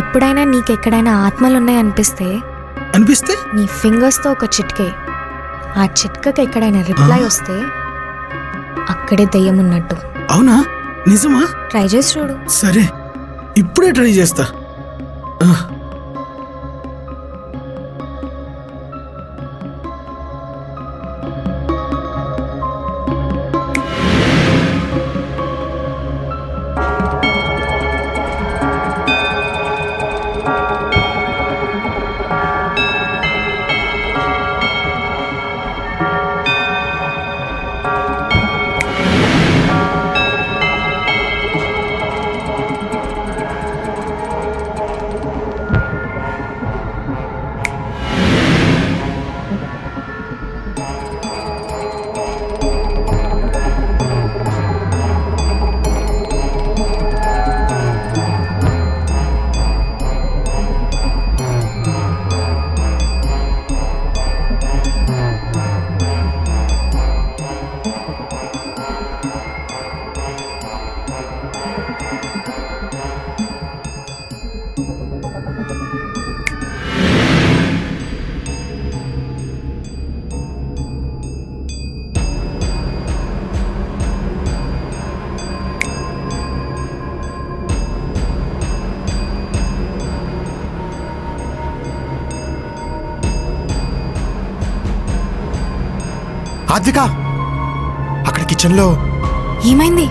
ఎప్పుడైనా నీకెక్కడైనా ఆత్మలున్నాయనిపిస్తే అనిపిస్తే నీ ఫింగర్స్తో ఒక చిట్కే. ఆ చిట్కకి ఎక్కడైనా రిప్లై వస్తే అక్కడే దెయ్యం ఉన్నట్టు. అవునా? నిజమా? ట్రై చేసి చూడు. సరే, ఇప్పుడే ట్రై చేస్తా. ఆద్విక అక్కడ కిచెన్లో ఏమైంది?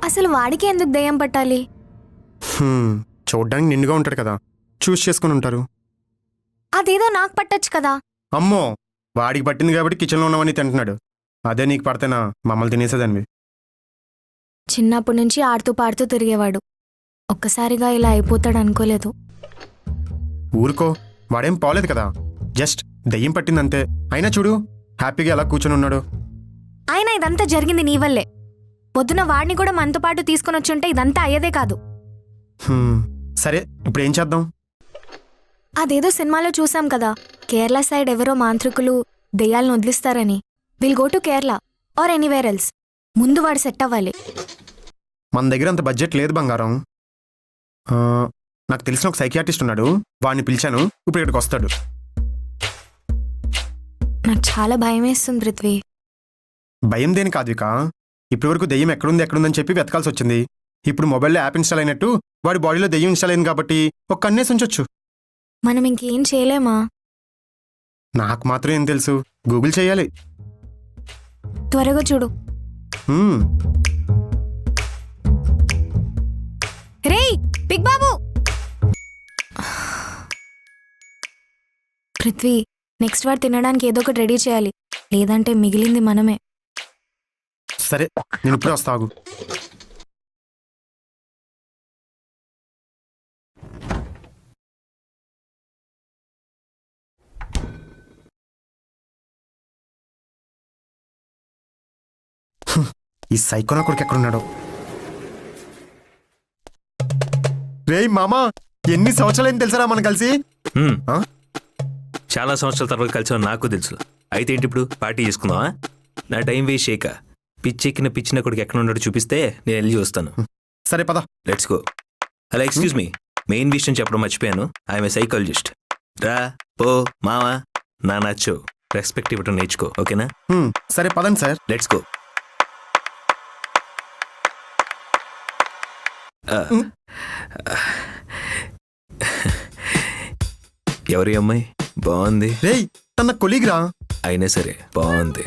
అసలు వాడికి ఎందుకు దయ్యం పట్టాలి? చూడ్డానికి నిండుగా ఉంటాడు కదా, చూస్ చేసుకుని ఉంటారు. అదేదో నాకు పట్టొచ్చు కదా. అమ్మో, వాడికి పట్టింది కాబట్టి కిచెన్లో ఉన్నవన్నీ తింటున్నాడు. అదే నీకు పడితేనా మమ్మల్ని తినేసేదానివి. చిన్నప్పటి నుంచి ఆడుతూ పాడుతూ తిరిగేవాడు. ఒక్కసారిగా ఇలా అయిపోతాడు అనుకోలేదు. ఊరుకో, వాడేం పోలేదు కదా, జస్ట్ దయ్యం పట్టిందంతే. అయినా చూడు హ్యాపీగా ఎలా కూర్చొని ఉన్నాడు. అయినా ఇదంతా జరిగింది నీ వల్లే. పొద్దున వాడిని కూడా మనతో పాటు తీసుకొని వచ్చుంటే ఇదంతా అయ్యేదే కాదు. సరే, ఇప్పుడు ఏం చేద్దాం? అదేదో సినిమాలో చూసాం కదా, కేరళ సైడ్ ఎవరో మాంత్రికులు దెయ్యాలను వదిలిస్తారని. Will go to Kerala or anywhere else. ముందు వాడు సెట్ అవ్వాలి. మన దగ్గర అంత బడ్జెట్ లేదు బంగారం. నాకు తెలిసిన ఒక సైకియాట్రిస్ట్ ఉన్నాడు, వాడిని పిలిచాను, ఇప్పుడు ఇక్కడికి వస్తాడు. నాకు చాలా భయం వేస్తుంది పృథ్వీ. భయం దేని కాద్విక, ఇప్పటి వరకు దెయ్యం ఎక్కడుందని చెప్పి వెతకాల్సి వచ్చింది. ఇప్పుడు మొబైల్లో యాప్ ఇన్స్టాల్ అయినట్టు వాడి బాడీలో దెయ్యం ఇన్స్టాల్ అయింది కాబట్టి ఒక కన్నేసి ఉంచొచ్చు. మనం ఇంకేం చేయలేమా? నాకు మాత్రం ఏం తెలుసు, గూగుల్ చేయాలి. త్వరగా చూడు. రేయ్ బిగ్ బాబు! పృథ్వీ, నెక్స్ట్ వాడు తినడానికి ఏదో ఒకటి రెడీ చేయాలి, లేదంటే మిగిలింది మనమే. సరే, నేను ఇప్పుడే వస్తాగు. ఈ సైకోనా కొడుకు ఎక్కడున్నాడు? రేయ్ మామా, ఎన్ని సంవత్సరాలు తెలుసరా మనం కలిసి? చాలా సంవత్సరాల తర్వాత కలిసి నాకు తెలుసు. అయితే ఏంటి ఇప్పుడు పార్టీ చేసుకుందామా? నా టైం వేస్ట్ చేయక పిచ్చెక్కిన పిచ్చిన కొడుకు ఎక్కడ ఉన్నాడో చూపిస్తే నేను వెళ్ళి చూస్తాను. సరే పద, లెట్స్ గో. అలా ఎక్స్క్యూజ్ మీ, మెయిన్ విషయం చెప్పడం మర్చిపోయాను. I'm a psychologist. రా పో మావా, నా నచ్చు రెస్పెక్ట్ ఇవ్వటం నేర్చుకో, ఓకేనా? సరే పదండి సార్, లెట్స్ గో. ఎవరి అమ్మాయి బాగుంది? రేయ్, తన కొలీగ్ రా. అయినా సరే బాగుంది.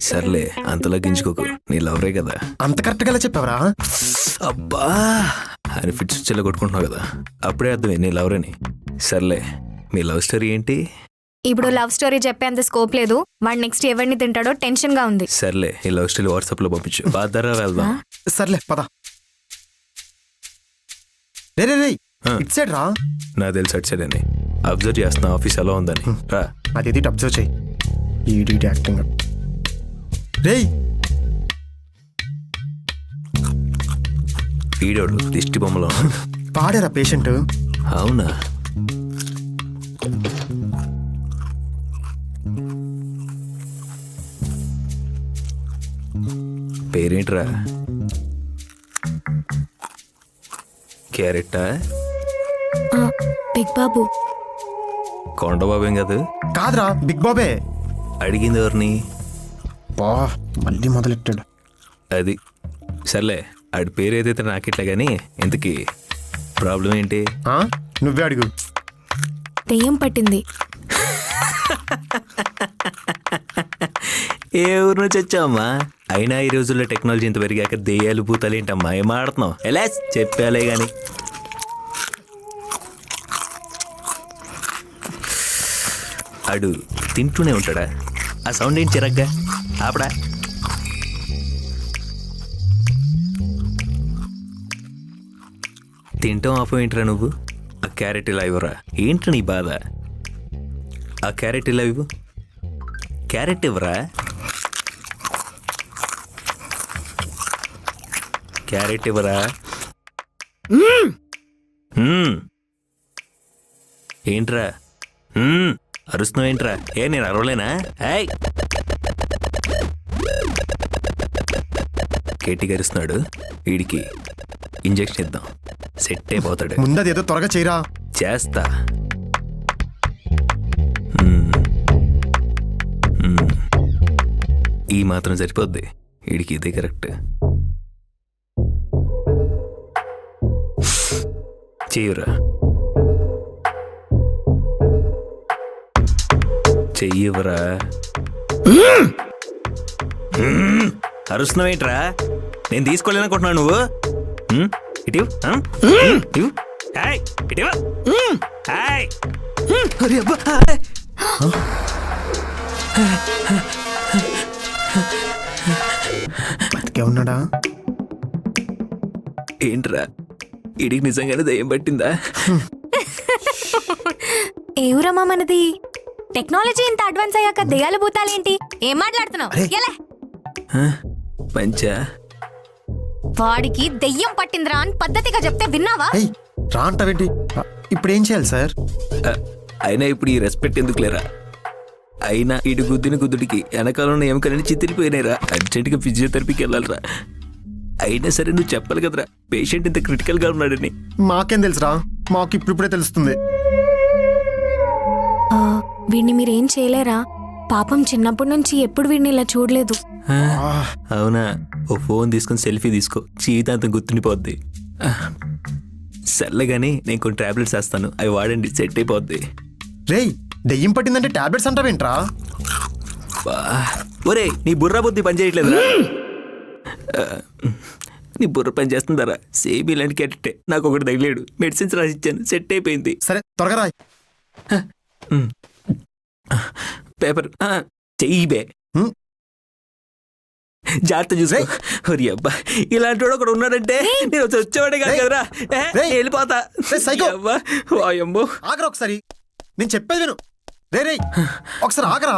సర్లే, అంతలా గించుకోకు, నీ లవరే కదా. అంత కరెక్ట్గా ఎలా చెప్పావరా? అబ్బా అని ఫిట్స్ చెల్ల కొట్టుకుంటున్నావు కదా, అప్పుడే అర్థమే నీ లవరని. సర్లే, మీ లవ్ స్టోరీ ఏంటి? ఇప్పుడు లవ్ స్టోరీ చెప్పేంత స్కోప్ లేదు. వాడు నెక్స్ట్ ఎవరిని తింటాడో టెన్షన్ గా ఉంది. సర్లే, ఈ లవ్ స్టోరీ వాట్సాప్ లో పంపించు. బాధరా వెళ్దాం. సర్లే పద. రే రే ఇట్ సైడ్ రా. నా తెలుసు అటు సైడ్ అని. అబ్జర్వ్ చేస్తున్నా ఆఫీస్ ఎలా ఉందని. రా, అది అబ్జర్వ్ చేయి. ED acting. రేయ్, వీడోడు దిష్టి బొమ్మలో పాడారా పేషెంట్? అవునా? పేరేంట్రా? క్యారెట్టా? బిగ్ బాబు. కొండబాబేం కాదు? కాదురా, బిగ్ బాబే. అడిగింది ఎవరిని? బా, మళ్ళీ మొదలెట్టాడు. అది సర్లే, ఆడి పేరు ఏదైతే నాకిట్లా కానీ ఇంతకీ ప్రాబ్లం ఏంటి? నువ్వే అడుగు. దెయ్యం పట్టింది. ఏ ఊరు నుంచి వచ్చావమ్మా? అయినా ఈ రోజుల్లో టెక్నాలజీ ఇంత పెరిగాక దెయ్యాలు భూతాలు ఏంటమ్మా ఏం ఆడుతున్నావు ఎలా చెప్పాలే కానీ. అడు తింటూనే ఉంటాడా? ఆ సౌండ్ ఏంటి చిరగ్గా ఆపడా? తింటాం ఆపేంట్రా నువ్వు? ఆ క్యారెట్ ఇలా ఇవ్వరా? ఏంట్రా నీ బాధ? ఆ క్యారెట్ ఇలా ఇవ్వు. క్యారెట్ ఇవ్వరా? క్యారెట్ ఇవ్వరా? ఏంట్రా అరుస్తున్నావు ఏంట్రా? ఏ నేను అరవలేనా? ఏయ్ కేటీ అరుస్తున్నాడు, వీడికి ఇంజెక్షన్ ఇద్దాం, సెట్ అయిపోతాడు. ముందు అదేదో త్వరగా చేయరా. చేస్తా. ఈ మాత్రం సరిపోద్ది, వీడికి ఇదే కరెక్ట్. చెయ్యురా, చెయ్యవరా. అరుస్తున్నావేంట్రా? నేను తీసుకోలేనుకుంటున్నావు నువ్వు. ఇటు బతికే ఉన్నాడా? ఏంట్రా ఇడికి నిజంగానే దయ్యం పట్టిందా? ఏ ఊరమ్మా మనది? టెక్నాలజీ ఇంత అడ్వాన్స్ అయ్యాక దెయ్యాల భూతాలేంటి? ఏం మాట్లాడుతున్నావు? పంచా వాడికి దెయ్యం పట్టిందిరా అని పద్ధతిగా చెప్తే విన్నావా? రా అంటావేంటి? ఇప్పుడు ఏం చేయాలి సార్? అయినా ఇప్పుడు ఈ రెస్పెక్ట్ ఎందుకు లేరా? అయినా ఇటు గుద్దిన గుద్దుడికి వెనకాల ఉన్న ఎముకలని చిత్తిరిపోయినాయిరా. అర్జెంటుగా ఫిజియోథెరపీకి వెళ్ళాలిరా. అయినా సరే నువ్వు చెప్పాలి కదరా పేషెంట్ ఇంత క్రిటికల్గా ఉన్నాడని. మాకేం తెలుసురా, మాకు ఇప్పుడిప్పుడే తెలుస్తుంది. వీడిని మీరేం చేయలేరా? పాపం చిన్నప్పటి నుంచి ఎప్పుడు వీడిని ఇలా చూడలేదు. అవునా? ఓ ఫోన్ తీసుకుని సెల్ఫీ తీసుకో, జీవితాంతం గుర్తుండిపోద్ది. సర్లేగాని నేను కొన్ని టాబ్లెట్స్ వేస్తాను, అవి వాడండి, సెట్ అయిపోద్ది. రేయ్ దెయ్యం పట్టిందంటే టాబ్లెట్స్ అంటావేంట్రా? ఒరే నీ బుర్ర బుద్ధి పని చేయట్లేదురా? నీ బుర్ర పని చేస్తుందారా? సేమ్ ఇలాంటి క్యారెక్టే నాకు ఒకటి తగిలేడు, మెడిసిన్స్ రాసిచ్చాను, సెట్ అయిపోయింది. సరే త్వరగా రాయ్. పేపర్ చెయ్యి బే, జాగ్రత్త చూసుకో. ఒరి అబ్బా ఇలాంటి వాడు ఒకడు ఉన్నాడంటే నేను వచ్చేవాడే కాదు కదరా, వెళ్ళిపోతా. వాయమ్మో ఆగరా ఒకసారి, నేను చెప్పేది విను. రే రే ఒకసారి ఆగరా.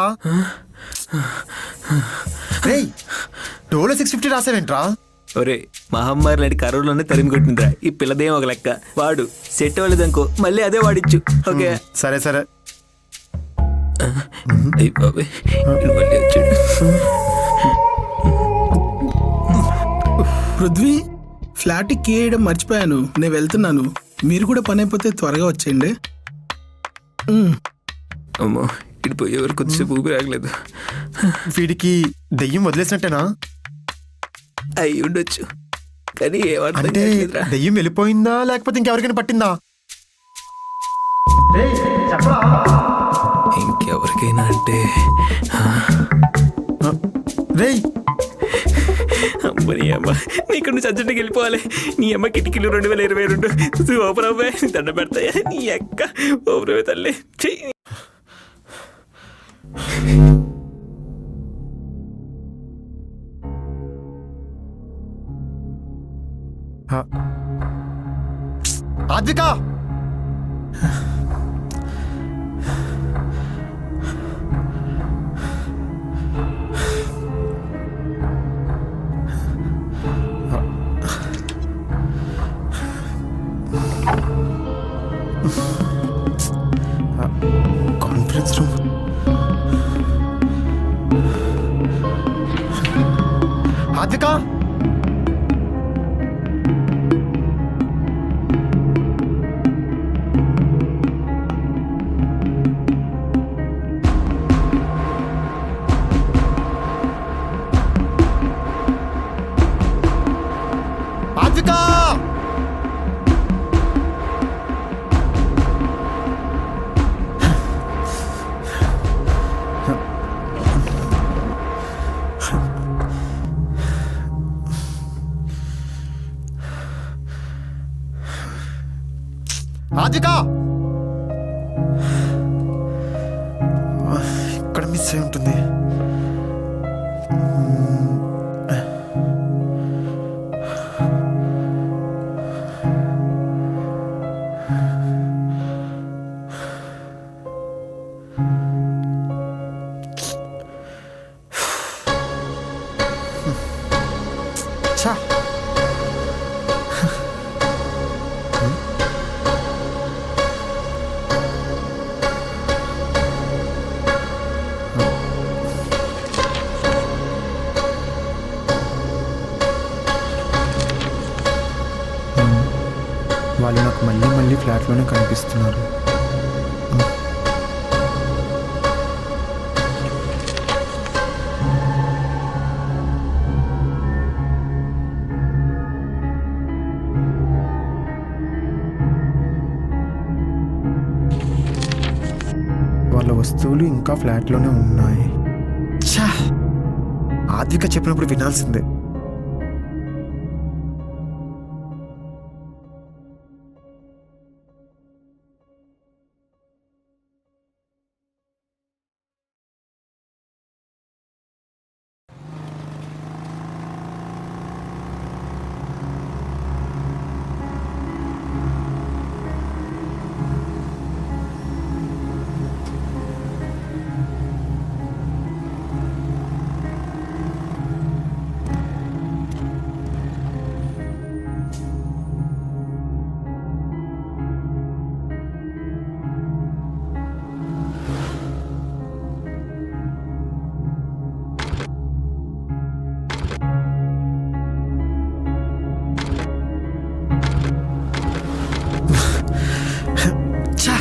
రేయ్ డోలో 650 రాసావేంట్రా? ఒరే మహమ్మారి లాంటి కరోనాలోనే తరిమి కొట్టిందిరా ఈ పిల్లదేం ఒక లెక్క. వాడు సెట్ అవ్వలేదనుకో మళ్ళీ అదే వాడిచ్చు. ఓకే సరే సరే. పృథ్వీ ఫ్లాట్కి కీ వేయడం మర్చిపోయాను, నేను వెళ్తున్నాను. మీరు కూడా పని అయిపోతే త్వరగా వచ్చేయండి. అమ్మో ఇటు పోయేవారు కొద్దిసేపు ఊపిరి ఆగలేదు. వీడికి దెయ్యం వదిలేసినట్టేనా? అయి ఉండొచ్చు, కానీ అంటే దెయ్యం వెళ్ళిపోయిందా లేకపోతే ఇంకెవరికైనా పట్టిందా? ఇంకెవరికైనా అంటే రేయ్ అమ్మని అమ్మ నీకు నుంచి అర్జెంట్కి వెళ్ళిపోవాలి. నీ అమ్మ కిటికీలు 2022 ఓపెన్ అవ్వాయి, దండ పెడతాయా నీ అక్క? ఓపెన్ అవ్వే తల్లి చెయ్యి. Advika conference room. ఆద్విక ఆద్విక ఆద్విక ఇక్కడ మిస్ అయి ఉంటుంది. ఛా! వాళ్ళు నాకు మళ్ళీ మళ్ళీ ఫ్లాట్లోనే కనిపిస్తున్నారు. వాళ్ళ వస్తువులు ఇంకా ఫ్లాట్లోనే ఉన్నాయి. ఛా! ఆద్విక చెప్పినప్పుడు వినాల్సిందే. ఛా!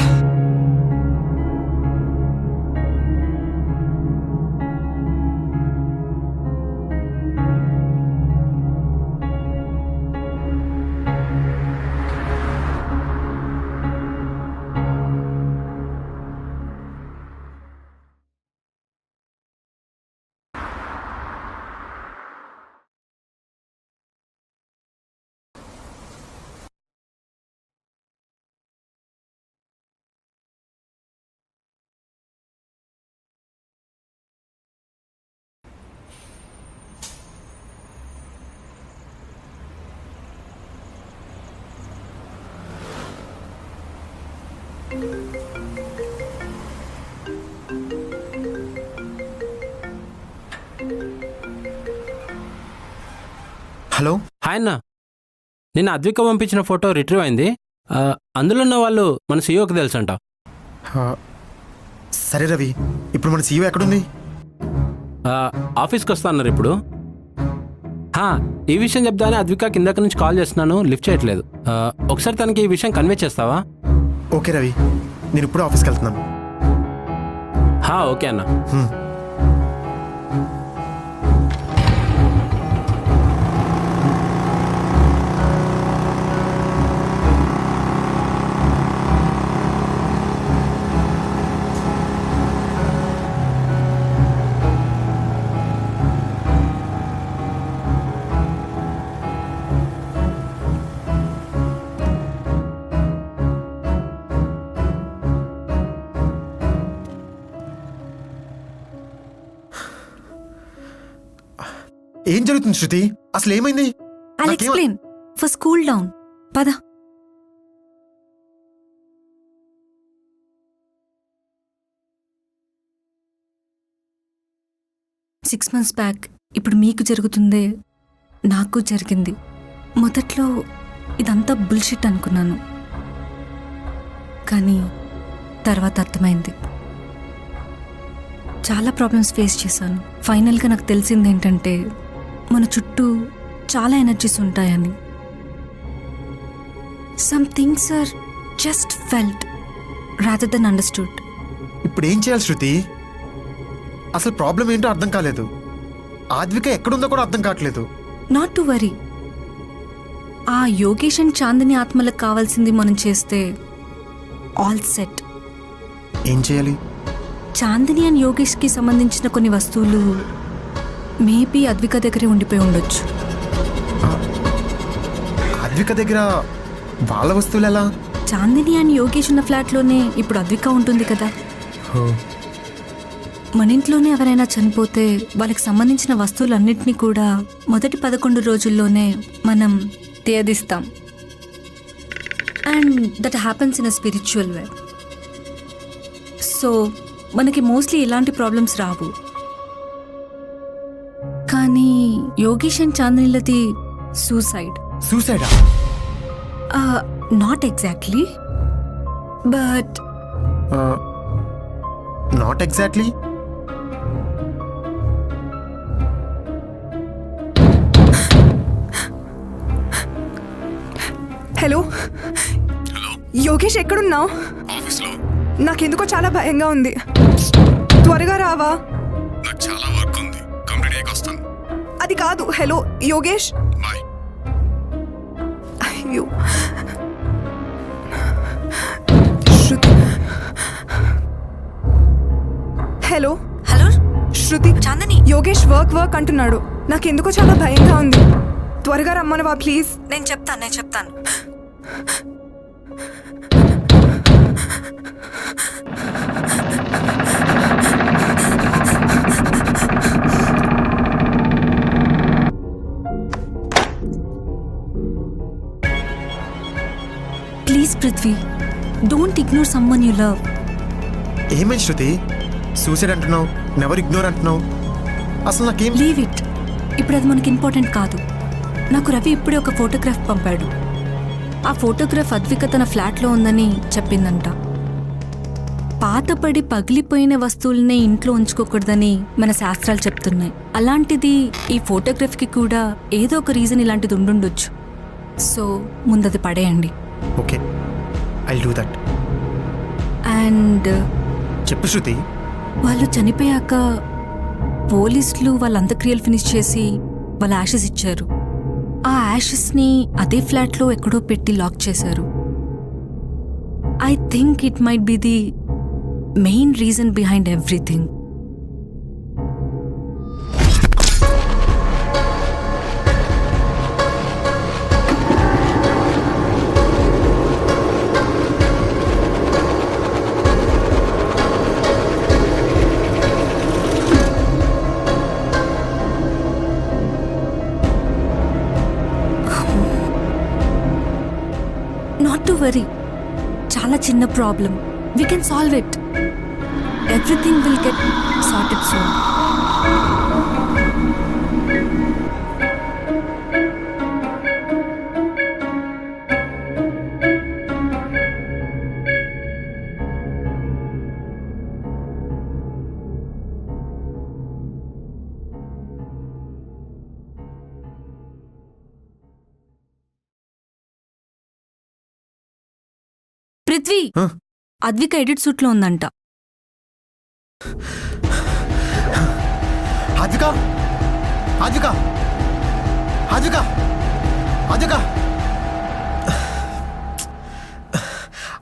హలో, హాయ్ అన్న, నిన్న అద్విక పంపించిన ఫోటో రిట్రీవ్ అయింది. అందులో ఉన్న వాళ్ళు మన సీఈఓకి తెలుసంట. సరే రవి, ఇప్పుడు మన సీఈఓ ఎక్కడుంది? ఆఫీస్కి వస్తా అన్నారు ఇప్పుడు. ఈ విషయం చెప్దానే అద్విక కిందకి నుంచి కాల్ చేస్తున్నాను, లిఫ్ట్ చేయట్లేదు. ఒకసారి తనకి ఈ విషయం కన్వే చేస్తావా? ఓకే రవి, నేను ఇప్పుడు ఆఫీస్కి వెళ్తున్నాను. ఓకే అన్న. ఏం జరుగుతుంది శృతి? అసలు ఏమైంది? I'll explain. First cool down. పద. సిక్స్ మంత్స్ బ్యాక్ ఇప్పుడు మీకు జరుగుతుందే నాకు జరిగింది. మొదట్లో ఇదంతా బుల్షిట్ అనుకున్నాను, కానీ తర్వాత అర్థమైంది. చాలా ప్రాబ్లమ్స్ ఫేస్ చేశాను. ఫైనల్గా నాకు తెలిసింది ఏంటంటే మన చుట్టూ చాలా ఎనర్జీస్ ఉంటాయని. Some things are just felt rather than understood. ఇప్పుడు ఏం చేయాలి శృతి? అసలు ప్రాబ్లం ఏంటో అర్థం కాలేదు. ఆద్విక ఎక్కడుందో కూడా అర్థం కావట్లేదు. Not to worry. ఆ యోగేష్ అండ్ చాందిని ఆత్మలకు కావాల్సింది మనం చేస్తే ఆల్ సెట్. ఏం చేయాలి? చాందిని అండ్ యోగేష్కి సంబంధించిన కొన్ని వస్తువులు మేబీ అద్విక దగ్గరే ఉండిపోయి ఉండొచ్చు. ఆద్విక దగ్గర వాళ్ళ వస్తువులు ఎలా? చాందిని అండ్ యోగేష్ ఉన్న ఫ్లాట్లోనే ఇప్పుడు అద్విక ఉంటుంది కదా. మన ఇంట్లోనే ఎవరైనా చనిపోతే వాళ్ళకి సంబంధించిన వస్తువులన్నింటినీ కూడా మొదటి 11 రోజుల్లోనే మనం తేదీస్తాం. And that happens in a spiritual way. So మనకి మోస్ట్లీ ఇలాంటి ప్రాబ్లమ్స్ రావు. కానీ యోగేష్ అండ్ చాందినిలది సూసైడ్. సూసైడా? Not exactly, but not exactly. Hello Yogesh, ఎక్కడున్నావు? నాకెందుకో చాలా భయంగా ఉంది. త్వరగా రావా? నాకు చాలా వర్క్ ఉంది, కంప్లీట్ అయ్యాక వస్తాను. అది కాదు. హలో యోగేష్. బాయ్. అయ్యో శృతి. హలో హలో శృతి. చాందిని, యోగేష్ వర్క్ అంటున్నాడు. నాకెందుకో చాలా భయంగా ఉంది. త్వరగా రమ్మనవా ప్లీజ్? నేను చెప్తాను. Please Prithvi, don't ignore someone you love. ఏమైంది శృతి? సూసైడ్ అంటున్నావు, నెవర్ ఇగ్నోర్ అంటున్నావు. అసలు నాకేం. Leave it. ఇప్పుడు అది మనకి ఇంపార్టెంట్ కాదు. నాకు రవి ఇప్పుడే ఒక ఫోటోగ్రాఫ్ పంపాడు. ఆ ఫోటోగ్రాఫ్ అద్విక తన ఫ్లాట్లో ఉందని చెప్పిందంట. పాతపడి పగిలిపోయిన వస్తువులనే ఇంట్లో ఉంచుకోకూడదని మన శాస్త్రాలు చెప్తున్నాయి. అలాంటిది ఈ ఫోటోగ్రఫీకి కూడా ఏదో ఒక రీజన్ ఇలాంటిది ఉండుండొచ్చు. సో ముందది పడేయండి. Okay, I'll do that. And చెప్పు శృతి. వాళ్ళు చనిపోయాక పోలీసులు వాళ్ళ అంత్యక్రియలు ఫినిష్ చేసి వాళ్ళ యాషెస్ ఇచ్చారు. ఆ యాషెస్ని అదే ఫ్లాట్లో ఎక్కడో పెట్టి లాక్ చేశారు. I think it might be the main reason behind everything. Not to worry, చాలా చిన్న problem. We can solve it. Everything will get sorted soon. Prithvi, Advika edit సూట్లో ఉందంట. అద్విక, అద్విక, అద్విక, అద్విక,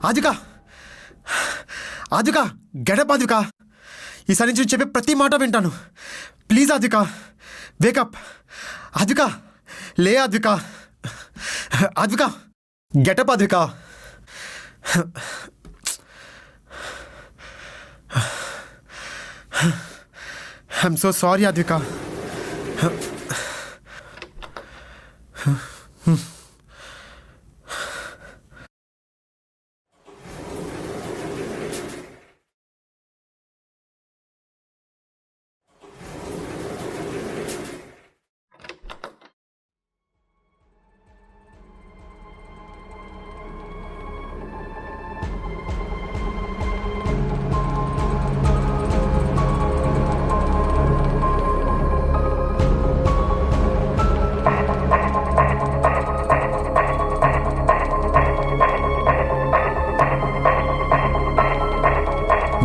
అద్విక, అద్విక, గెటప్ అద్విక. ఈసారి నుంచి చెప్పే ప్రతి మాట వింటాను. Please Advika, wake up. అద్విక, లే Advika, Advika, getup Advika. I'm so sorry, Advika.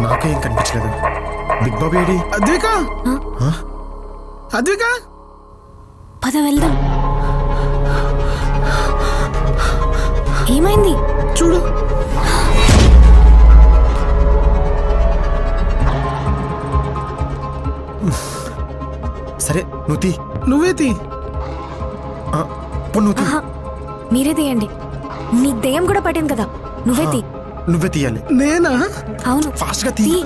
నాకేం కనిపించలేదు. బిగ్ బాబు ఏడి? అద్విక, అద్విక, పద వెళ్దాం. ఏమైంది చూడు. సరే నువ్వు తీ. నువ్వే తీ. నువ్వు తీ. మీరే తీయండి. మీకు దెయ్యం కూడా పట్టింది కదా. నువ్వే తీ. నువ్వే తీయాలి. నేనా? అవును, ఫాస్ట్గా తీ. తీ.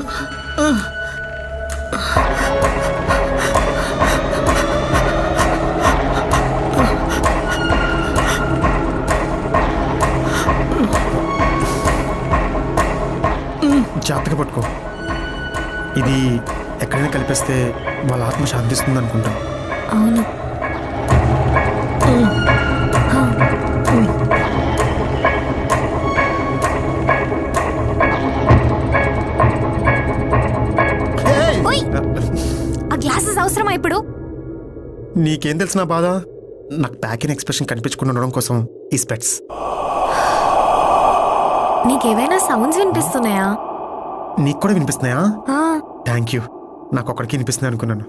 జాగ్రత్తగా పట్టుకో. ఇది ఎక్కడైనా కలిపేస్తే వాళ్ళ ఆత్మ శాంతిస్తుంది అనుకుంటా. అవును. ఓయ్! ఆ గ్లాసెస్ అవసరమా ఇప్పుడు? నీకేం తెలిసిన బాధ? నాకు ప్యాకింగ్ ఎక్స్ప్రెషన్ కనిపించకుండా ఉండడం కోసం ఈ స్పెట్స్. నీకేవైనా సౌండ్స్ వినిపిస్తున్నాయా? నీకు కూడా వినిపిస్తున్నాయా? ఆ, థ్యాంక్ యూ. నాకు ఒక్కడికి వినిపిస్తుంది అనుకున్నాను.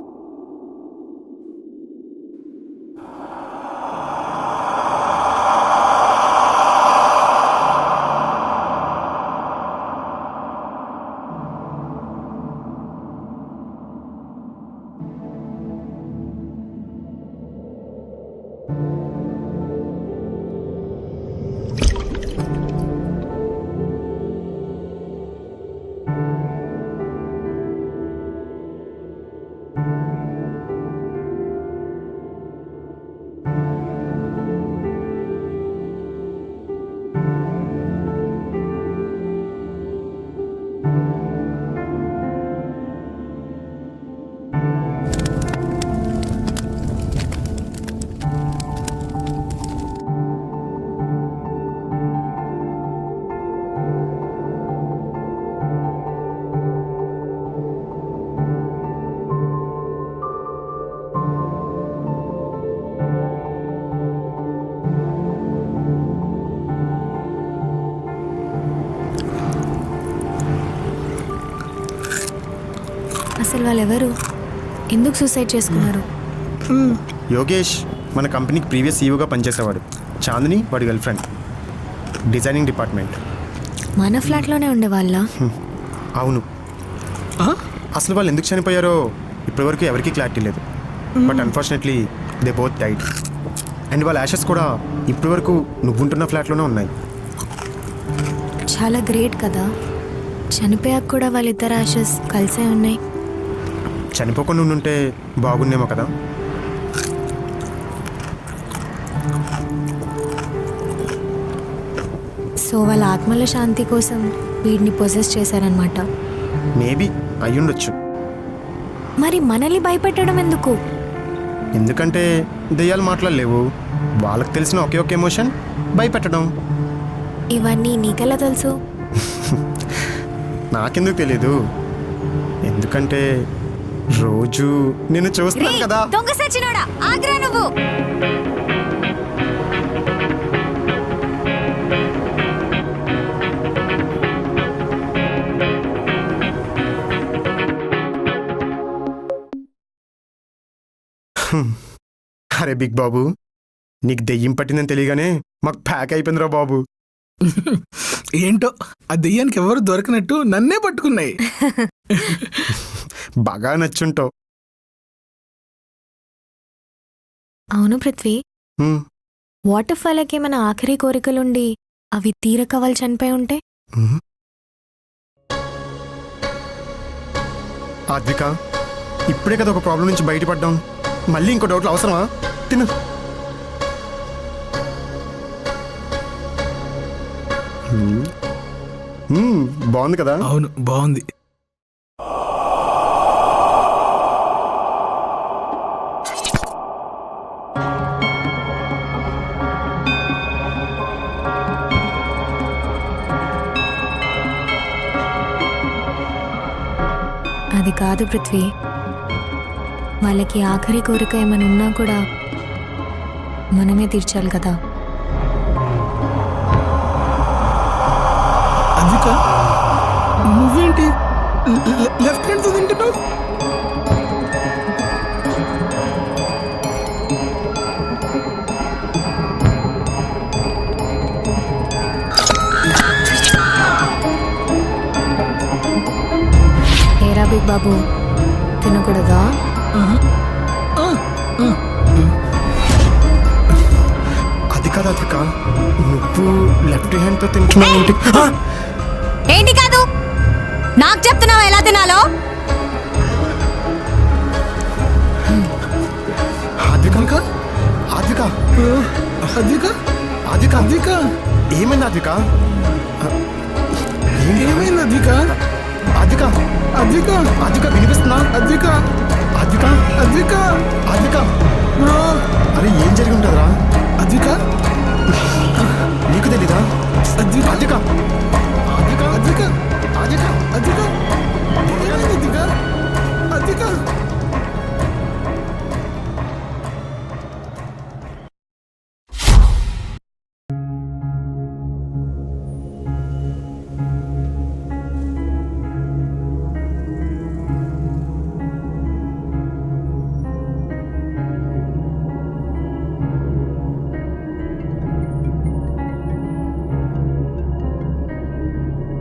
అసలు వాళ్ళెవరు? ఎందుకు సూసైడ్ చేసుకున్నారు? యోగేష్ మన కంపెనీకి ప్రీవియస్ ఈవోగా పనిచేసేవాడు. చాందిని వాడి గర్ల్ ఫ్రెండ్. Designing department. మన ఫ్లాట్లోనే ఉండేవాళ్ళ? అవును. అసలు వాళ్ళు ఎందుకు చనిపోయారో ఇప్పటివరకు ఎవరికీ క్లారిటీ లేదు. But unfortunately they both died. And వాళ్ళ యాషెస్ కూడా ఇప్పటివరకు నువ్వుంటున్న ఫ్లాట్లోనే ఉన్నాయి. చాలా గ్రేట్ కదా, చనిపోయాక కూడా వాళ్ళిద్దరు యాషెస్ కలిసే ఉన్నాయి. చనిపోకుండా ఉంటే బాగుండేమో కదా. సో వాళ్ళ ఆత్మల శాంతి కోసం వీడిని పొజెస్ చేశారనమాట. మేబీ అయ్యుండొచ్చు. మరి మనల్ని భయపెట్టడం ఎందుకు? ఎందుకంటే దెయ్యాలు మాట్లాడలేవు. వాళ్ళకి తెలిసిన ఒకే ఒక ఎమోషన్ భయపెట్టడం. ఇవన్నీ నీకెలా తెలుసు? నాకెందుకు తెలీదు, ఎందుకంటే రోజు నేను చూస్తాను కదా. దొంగ సచ్చినోడా, ఆగ్రా నువ్వు. అరే బిగ్ బాబు, నీకు దెయ్యం పట్టిందని తెలియగానే మాకు ప్యాక్ అయిపోయిందిరా బాబు. ఏంటో ఆ దెయ్యానికి ఎవరు దొరకనట్టు నన్నే పట్టుకున్నాయి. బాగా నచ్చుంటావు. అవును పృథ్వీ, హ్మ్. వాటర్ ఫాలకి ఏమైనా ఆఖరి కోరికలుండి అవి తీరక వాళ్ళు చనిపోయి ఉంటే? హ్మ్. ఆద్విక, ఇప్పుడే కదా ఒక ప్రాబ్లం నుంచి బయటపడ్డాం. మళ్ళీ ఇంకో డౌట్లు అవసరమా? తిను. బాగుంది కదా? అవును, బాగుంది. అది కాదు పృథ్వీ, వాళ్ళకి ఆఖరి కోరిక ఏమైనా ఉన్నా కూడా మనమే తీర్చాలి కదా. అందుక నువ్వేంటి లెఫ్ట్ హ్యాండ్తో తింటున్నావు? ఏరా బిగ్ బాబు, తినకూడదా? అది కదా కాదు అద్విక, నువ్వు లెఫ్ట్ హ్యాండ్తో తింటున్నావు ఏంటి? ఆ! ఏంటి కాదు నాకు చెప్తున్నావు ఎలా తినాలో? అద్విక అద్విక అద్విక అద్విక అద్విక ఏమైంది అద్విక? ఏమైంది అద్విక? అద్విక అద్విక అద్విక వినిపిస్తుందా? అద్విక అద్విక అద్విక అద్విక బ్రో అరే ఏం జరిగి ఉంటుందిరా? అద్విక నీకు తెలీదా? అద్విక అద్విక అద్విక అద్విక అద్విక అద్విక ఏమైంది అద్విక? అద్విక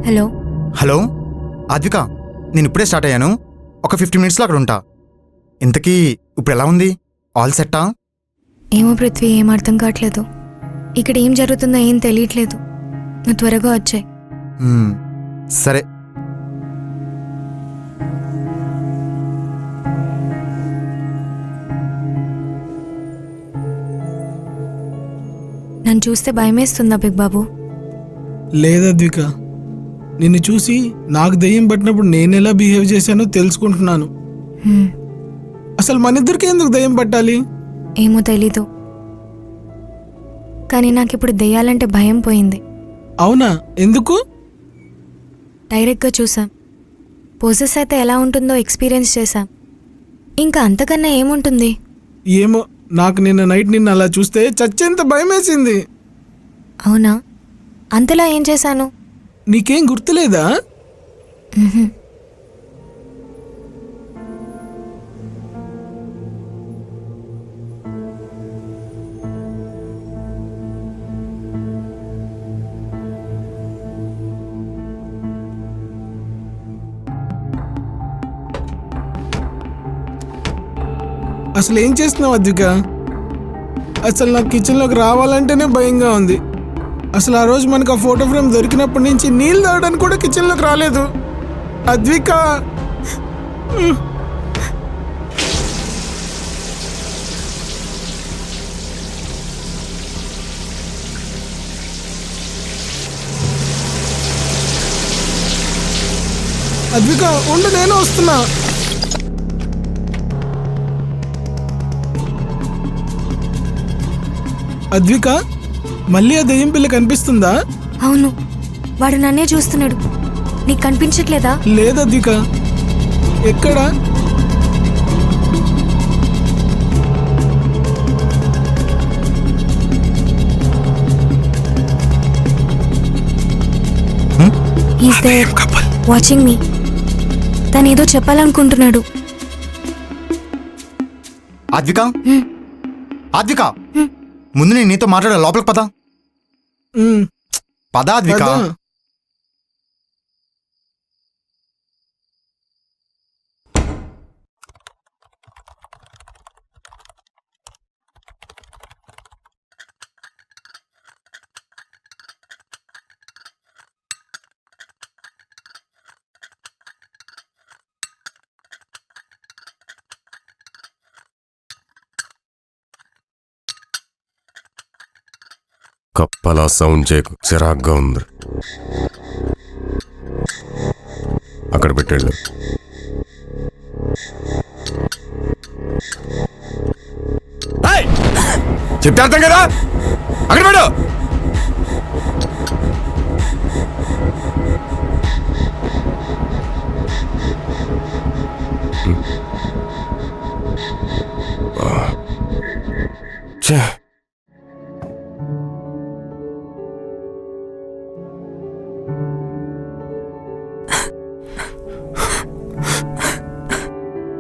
హలో హలో అద్విక, నేను ఇప్పుడే స్టార్ట్ అయ్యాను. ఒక 15 మినిట్స్లో అక్కడ ఉంటా. ఇంతకీ ఇప్పుడు ఎలా ఉంది? ఆల్ సెట్టా? ఏమో పృథ్వీ, ఏం అర్థం కావట్లేదు. ఇక్కడ ఏం జరుగుతుందో ఏం తెలియట్లేదు. నువ్వు త్వరగా వచ్చాయి. సరే. నన్ను చూస్తే భయమేస్తుందా బిగ్ బాబు? లేదా అద్విక, నిన్ను చూసి నాకు దెయ్యం పట్టినప్పుడు నేను ఎలా బిహేవ్ చేశానో తెలుసుకుంటున్నాను. హ్మ్, అసలు మన ఇద్దరికి ఎందుకు దెయ్యం పట్టాలి? ఏమో తెలీదు, కానీ నాకు ఇప్పుడు దెయ్యాలంటే భయం పోయింది. అవునా? ఎందుకు? డైరెక్ట్గా చూసాం. పోజెస్ అయితే ఎలా ఉంటుందో ఎక్స్పీరియన్స్ చేశాం. ఇంకా అంతకన్నా ఏముంటుంది? ఏమో, నాకు నిన్న నైట్ నిన్ను అలా చూస్తే చచ్చేంత భయం వేసింది. అవునా? అంతలా ఏం చేశాను? నీకేం గుర్తులేదా? మ్హూ. అసలు ఏం చేస్తున్నావు అద్విక? అసలు నాకు కిచెన్లోకి రావాలంటేనే భయంగా ఉంది. అసలు ఆ రోజు మనకు ఆ ఫోటో ఫ్రేమ్ దొరికినప్పటి నుంచి నీళ్ళు తాగడానికి కూడా కిచెన్లోకి రాలేదు అద్విక. అద్విక ఉండు, నేను వస్తున్నా. అద్విక, మళ్ళీ ఆ దెయ్యం పిల్ల కనిపిస్తుందా? అవును, వాడు నన్నే చూస్తున్నాడు. నీకు కనిపించట్లేదా? లేదు అద్విక. ఎక్కడ? He's there, watching me. తను ఏదో చెప్పాలనుకుంటున్నాడు. అద్విక అద్విక, ముందు నేను నీతో మాట్లాడే లోపలికి పద. పద అద్విక. పద. కప్పలా సౌండ్ చేయకు, చిరాగ్గా ఉంది. అక్కడ పెట్టాడు. చెప్తే అర్థం కదా, అక్కడ పెట్టు. ఛే,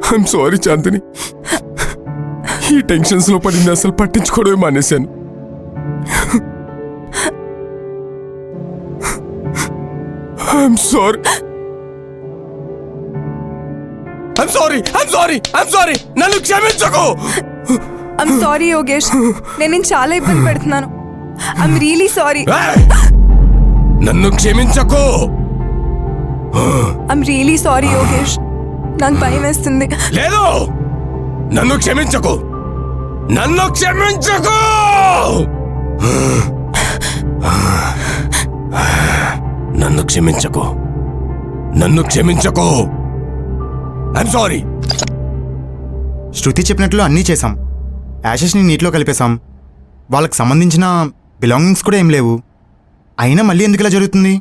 ఐఎమ్ సారీ చాందిని, ఈ టెన్షన్స్ లో పడింది అసలు పట్టించుకోవడమే మానేశాను. I'm sorry, I'm sorry, I'm sorry, I'm sorry, నన్ను క్షమించకు. ఐమ్ సారీ యోగేష్, నేను చాలా ఇబ్బంది పెడుతున్నాను. I'm really sorry. నన్ను క్షమించకు. I'm really sorry Yogesh. నాకు భయం వేస్తుంది. లేదు, నన్ను క్షమించకు, నన్ను క్షమించకు. నన్ను క్షమించకు, నన్ను క్షమించకు. I'm sorry. శృతి చెప్పినట్లు అన్నీ చేశాం. యాషెస్ని నీటిలో కలిపేశాం. వాళ్ళకి సంబంధించిన బిలాంగింగ్స్ కూడా ఏం లేవు. అయినా మళ్ళీ ఎందుకు ఇలా జరుగుతుంది?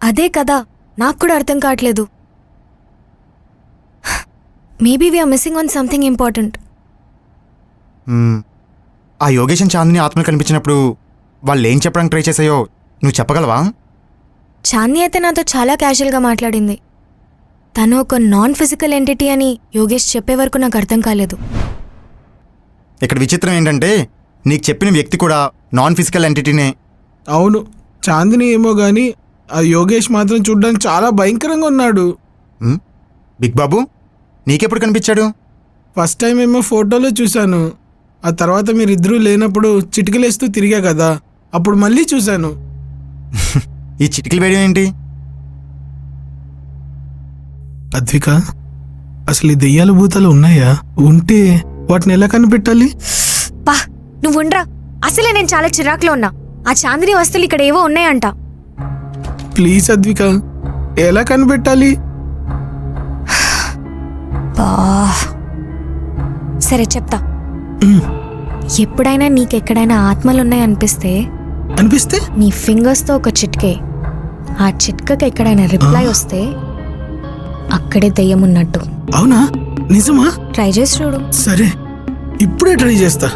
అదే కదా నాకు కూడా అర్థం కావట్లేదు. Maybe we're missing on something important. ఆ యోగేష్ అండ్ చాందిని ఆత్మలు కనిపించినప్పుడు వాళ్ళు ఏం చెప్పడానికి ట్రై చేశాయో నువ్వు చెప్పగలవా? చాందిని అయితే నాతో చాలా క్యాజువల్గా మాట్లాడింది. తను ఒక నాన్ ఫిజికల్ ఎంటిటీ అని యోగేష్ చెప్పే వరకు నాకు అర్థం కాలేదు. ఇక్కడ విచిత్రం ఏంటంటే నీకు చెప్పిన వ్యక్తి కూడా నాన్ ఫిజికల్ ఎంటిటీనే. అవును, చాందిని ఏమో కానీ ఆ యోగేష్ మాత్రం చూడ్డానికి చాలా భయంకరంగా ఉన్నాడు. బిగ్ బాబు నీకెప్పుడు కనిపించాడు? ఫస్ట్ టైం ఏమో ఫోటోలో చూశాను. ఆ తర్వాత మీరిద్దరూ లేనప్పుడు చిటికలేస్తూ తిరిగా కదా, అప్పుడు మళ్ళీ చూశాను. ఈ చిటికలు వేయడం ఏంటి? అద్విక, అసలు ఈ దెయ్యాల భూతాలు ఉన్నాయా? ఉంటే వాటిని ఎలా కనిపెట్టాలి? పా నువ్వుండ్రా, అసలే నేను చాలా చిరాకులో ఉన్నా. ఆ చాందిని వస్తువులు ఇక్కడ ఏవో ఉన్నాయంట. ప్లీజ్ అద్విక, ఎలా కనిపెట్టాలి? సరే చెప్తా. ఎప్పుడైనా నీకెక్కడైనా ఆత్మలున్నాయనిపిస్తే అనిపిస్తే నీ ఫింగర్స్తో ఒక చిట్కే. ఆ చిట్కకి ఎక్కడైనా రిప్లై వస్తే అక్కడే దెయ్యం ఉన్నట్టు. అవునా? నిజమా? ట్రై చేసి చూడు. సరే, ఇప్పుడే ట్రై చేస్తా.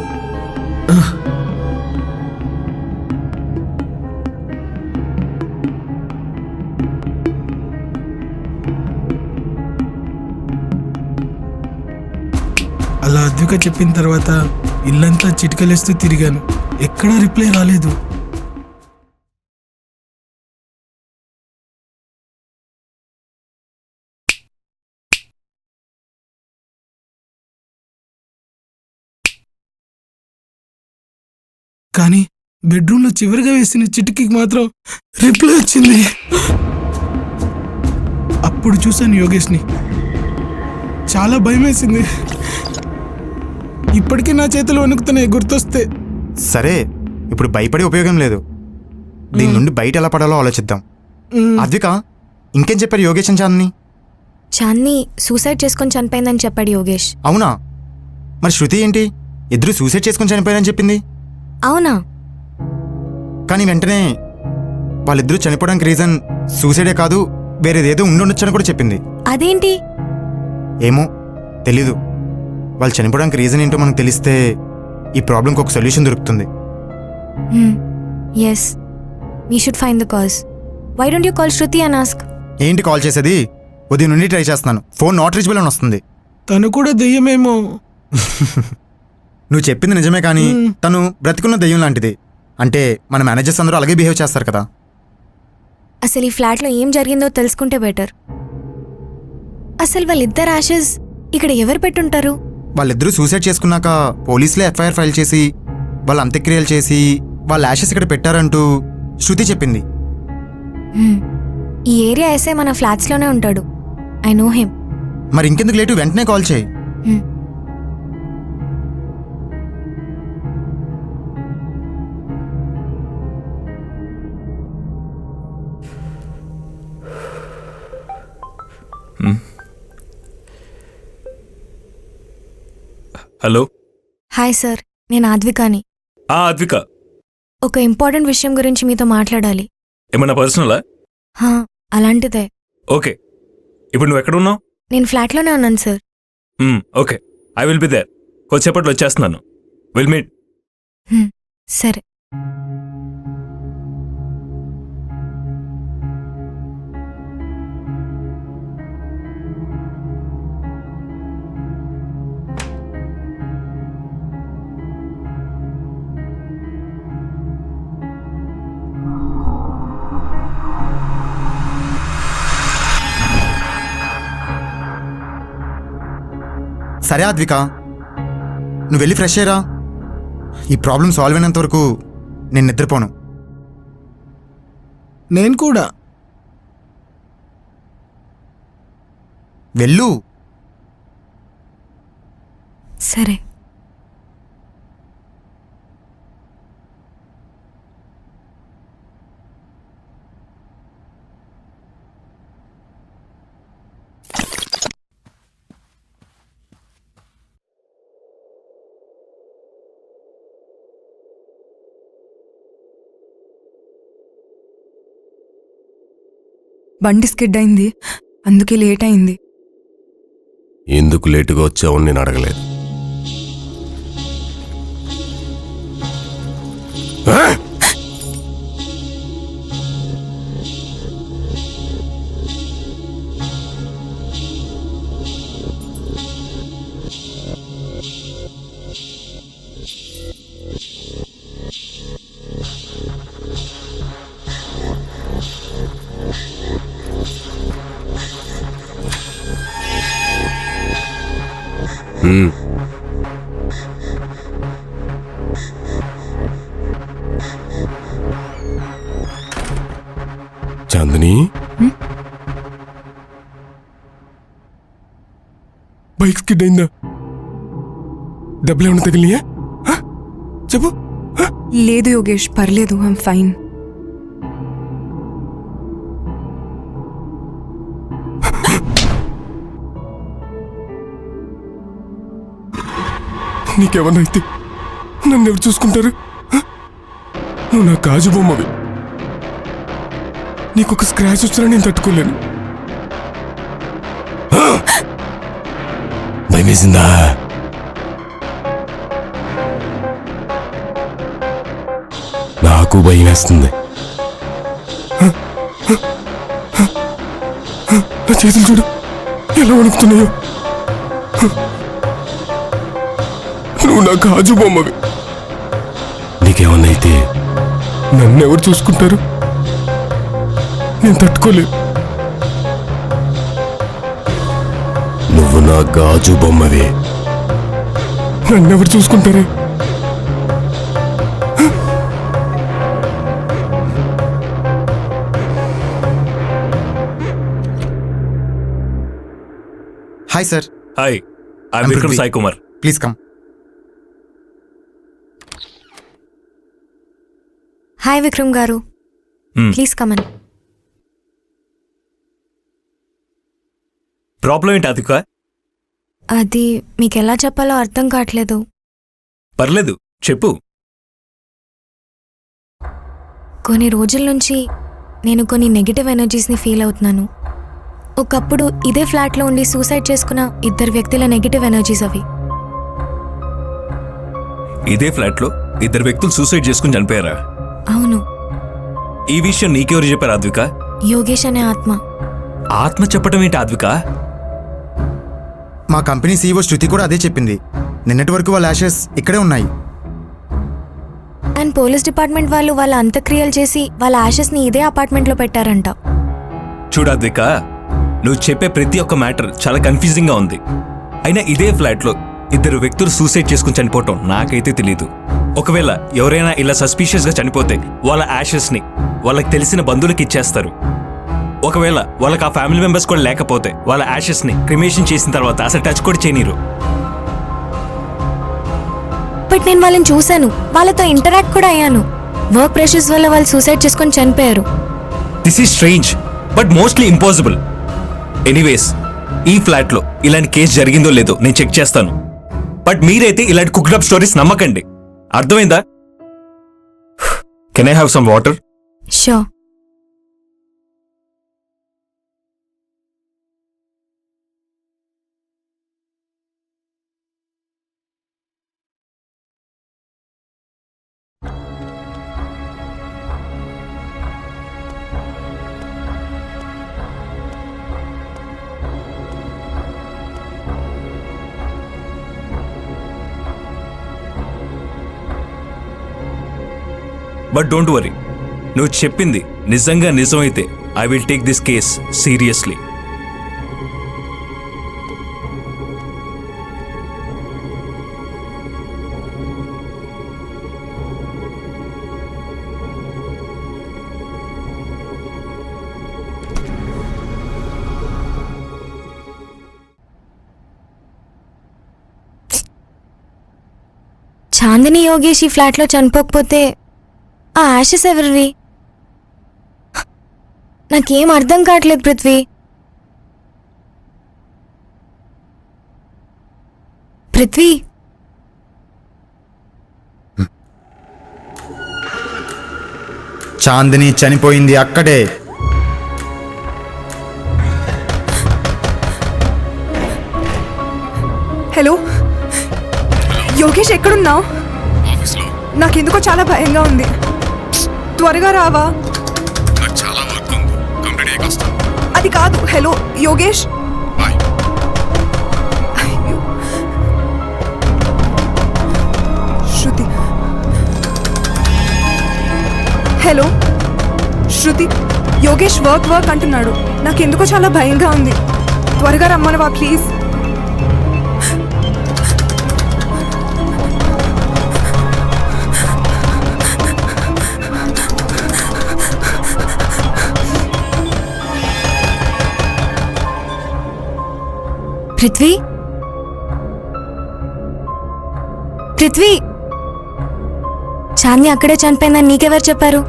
అలా అద్విక చెప్పిన తర్వాత ఇల్లంతా చిటికలేస్తూ తిరిగాను. ఎక్కడా రిప్లై రాలేదు. కానీ బెడ్రూమ్లో చివరిగా వేసిన చిటికీకి మాత్రం రిప్లై వచ్చింది. అప్పుడు చూశాను యోగేష్ని. చాలా భయం వేసింది. ఇప్పటికీ నా చేతులు వణుకుతున్నాయి గుర్తొస్తే. సరే, ఇప్పుడు భయపడే ఉపయోగం లేదు. దీని నుండి బయట ఎలా పడాలో ఆలోచిద్దాం. అద్విక, ఇంకేం చెప్పారు యోగేష్ అండ్ చాందిని? చాందిని సూసైడ్ చేసుకొని చనిపోయిందని చెప్పాడు యోగేష్. అవునా? మరి శృతి ఏంటి? ఇద్దరు సూసైడ్ చేసుకొని చనిపోయారని చెప్పింది. అవునా? కానీ వెంటనే వాళ్ళిద్దరూ చనిపోవడానికి రీజన్ సూసైడే కాదు, వేరేదేదో ఉండుండొచ్చని కూడా చెప్పింది. అదేంటి? ఏమో తెలీదు. వాళ్ళు చనిపోవడానికి రీజన్ ఏంటో మనకు తెలిస్తే ఈ ప్రాబ్లంకి ఒక సొల్యూషన్ దొరుకుతుంది. Yes, we should find the cause. Why don't you call Shruti and ask? ఏంటి కాల్ చేసేది? ఉదయం నుండి ట్రై చేస్తున్నాను, ఫోన్ నాట్ రీచబుల్ అని వస్తుంది. తను కూడా దెయ్యమేమో. నువ్వు చెప్పింది నిజమే, కానీ తను బ్రతికున్న దెయ్యం లాంటిది. అంటే మన మేనేజర్స్ అందరూ అలాగే బిహేవ్ చేస్తారు కదా. అసలు ఈ ఫ్లాట్లో ఏం జరిగిందో తెలుసుకుంటే బెటర్. అసలు వాళ్ళిద్దరు యాషెస్ ఇక్కడ ఎవరు పెట్టుంటారు? వాళ్ళిద్దరూ సూసైడ్ చేసుకున్నాక పోలీసులే ఎఫ్ఐఆర్ ఫైల్ చేసి వాళ్ళ అంత్యక్రియలు చేసి వాళ్ళ యాషెస్ ఇక్కడ పెట్టారంటూ శృతి చెప్పింది. ఈ ఏరియా ఎస్ఐ మన ఫ్లాట్స్లోనే ఉంటాడు. I know him. మరి ఇంకెందుకు లేటు, వెంటనే కాల్ చేయి. హలో. హాయ్ సార్, నేను అద్వికాని. అద్విక, ఒక ఇంపార్టెంట్ విషయం గురించి మీతో మాట్లాడాలి. ఏమన్నా పర్సనలా? అలాంటిదే. ఓకే, ఇప్పుడు నువ్వు ఎక్కడ ఉన్నావు? నేను ఫ్లాట్లోనే ఉన్నాను sir. Okay, I will be there. కొద్దిసేపట్లో వచ్చేస్తున్నాను. Will meet. సరే. సరే అద్విక, నువ్వు వెళ్ళి ఫ్రెష్ అయ్యరా. ఈ ప్రాబ్లం సాల్వ్ అయినంత వరకు నేను నిద్రపోను. నేను కూడా. వెళ్ళు. సరే. బండి స్కిడ్ అయింది, అందుకే లేట్ అయింది. ఎందుకు లేటుగా వచ్చావు నేను అడగలేదు. చాందిని, బైక్ స్కిడ్ అయిందా? డబ్బులు ఏమైనా తగిలినాయా? చెప్పు. లేదు యోగేష్, పర్లేదు, ఐమ్ ఫైన్. నీకేమన్నా అయితే నన్ను ఎవరు చూసుకుంటారు? నువ్వు నా గాజు బొమ్మవి. నీకొక స్క్రాచ్ వచ్చినా నేను తట్టుకోలేను. భయమేసిందా? నాకు భయం వేస్తుంది. నా చేతులు చూడు ఎలా వణుకుతున్నాయో. నువ్వు నా గాజు బొమ్మవి. నీకేమన్నా అయితే నన్నెవరు చూసుకుంటారు? నేను తట్టుకోలేదు. నువ్వు నా గాజు బొమ్మవే. నన్నెవరు చూసుకుంటారే? Hi sir. Hi, I'm Vikrm Sai Kumar. Please come. Hi Vikram garu, please come on. Problem ఏంటి అదిక? అది మీకు ఎలా చెప్పాలో అర్థం కావట్లేదు. పర్లేదు, చెప్పు. కొన్ని రోజుల నుంచి నేను కొన్ని నెగిటివ్ ఎనర్జీస్ని ఫీల్ అవుతున్నాను. ఒకప్పుడు ఇదే ఫ్లాట్లో ఉండి సూసైడ్ చేసుకున్న 2 వ్యక్తుల నెగిటివ్ ఎనర్జీస్ అవి. ఇదే ఫ్లాట్లో 2 వ్యక్తులు సూసైడ్ చేసుకుని చనిపోయారా? అవును. ఈ విషయం నీకెవరు చెప్పారు అద్విక? యోగేష్ అనే ఆత్మ. ఆత్మ చెప్పడం ఏంటి అద్విక? మా కంపెనీ సీఈఓ శృతి కూడా అదే చెప్పింది. నిన్నటి వరకు వాళ్ళ యాషెస్ ఇక్కడే ఉన్నాయి. అండ్ పోలీస్ డిపార్ట్మెంట్ వాళ్ళు వాళ్ళ అంత్యక్రియలు చేసి వాళ్ళ యాషెస్ని ఇదే అపార్ట్మెంట్లో పెట్టారంట. చూడు అద్విక, నువ్వు చెప్పే ప్రతి ఒక్క మ్యాటర్ చాలా కన్ఫ్యూజింగ్ గా ఉంది. అయినా ఇదే ఫ్లాట్ లో 2 వ్యక్తులు సూసైడ్ చేసుకుని చనిపోవటం నాకైతే తెలీదు. ఒకవేళ ఎవరైనా ఇలా సస్పీషియస్ గా చనిపోతే వాళ్ళ యాషెస్ ని వాళ్ళకి తెలిసిన బంధువులకి ఇచ్చేస్తారు. ఒకవేళ వాళ్ళకి ఆ ఫ్యామిలీ మెంబర్స్ కూడా లేకపోతే వాళ్ళ యాషెస్ ని క్రిమేషన్ చేసిన తర్వాత అసలు టచ్ కూడా చేయనీరు. బట్ నేను వాళ్ళని చూశాను, వాళ్ళతో ఇంటరాక్ట్ కూడా అయ్యాను. వర్క్ ప్రెషర్స్ వల్ల వాళ్ళు సూసైడ్ చేసుకొని చనిపోయారు. This is strange but mostly impossible. Anyways, ఈ ఫ్లాట్ లో ఇలాంటి కేసు జరిగిందో లేదో నేను చెక్ చేస్తాను. బట్ మీరైతే ఇలాంటి కుక్డ్ స్టోరీస్ నమ్మకండి, అర్థమైందా? Can I have some water? Sure. But don't worry, నువ్వు చెప్పింది నిజంగా నిజమైతే I will take this case seriously. Chandini Yogesh ఈ ఫ్లాట్లో చనిపోకపోతే ఆ యాషెస్ ఎవరివి? నాకేం అర్థం కావట్లేదు పృథ్వీ. పృథ్వీ, చాందిని చనిపోయింది అక్కడే. హలో యోగేష్, ఎక్కడున్నావు? నాకెందుకో చాలా భయంగా ఉంది. త్వరగా రావా? చాలా వర్క్ ఉంది, కంప్లీట్ అయ్యాక వస్తాను. అది కాదు. హలో యోగేష్. బాయ్. అయ్యో. శృతి. హలో శృతి, యోగేష్ వర్క్ వర్క్ అంటున్నాడు. నాకెందుకో చాలా భయంగా ఉంది. త్వరగా రమ్మనవా ప్లీజ్? పృథ్వీ, పృథ్వీ, చాందిని అక్కడే చనిపోయిందని నీకెవరు చెప్పారు?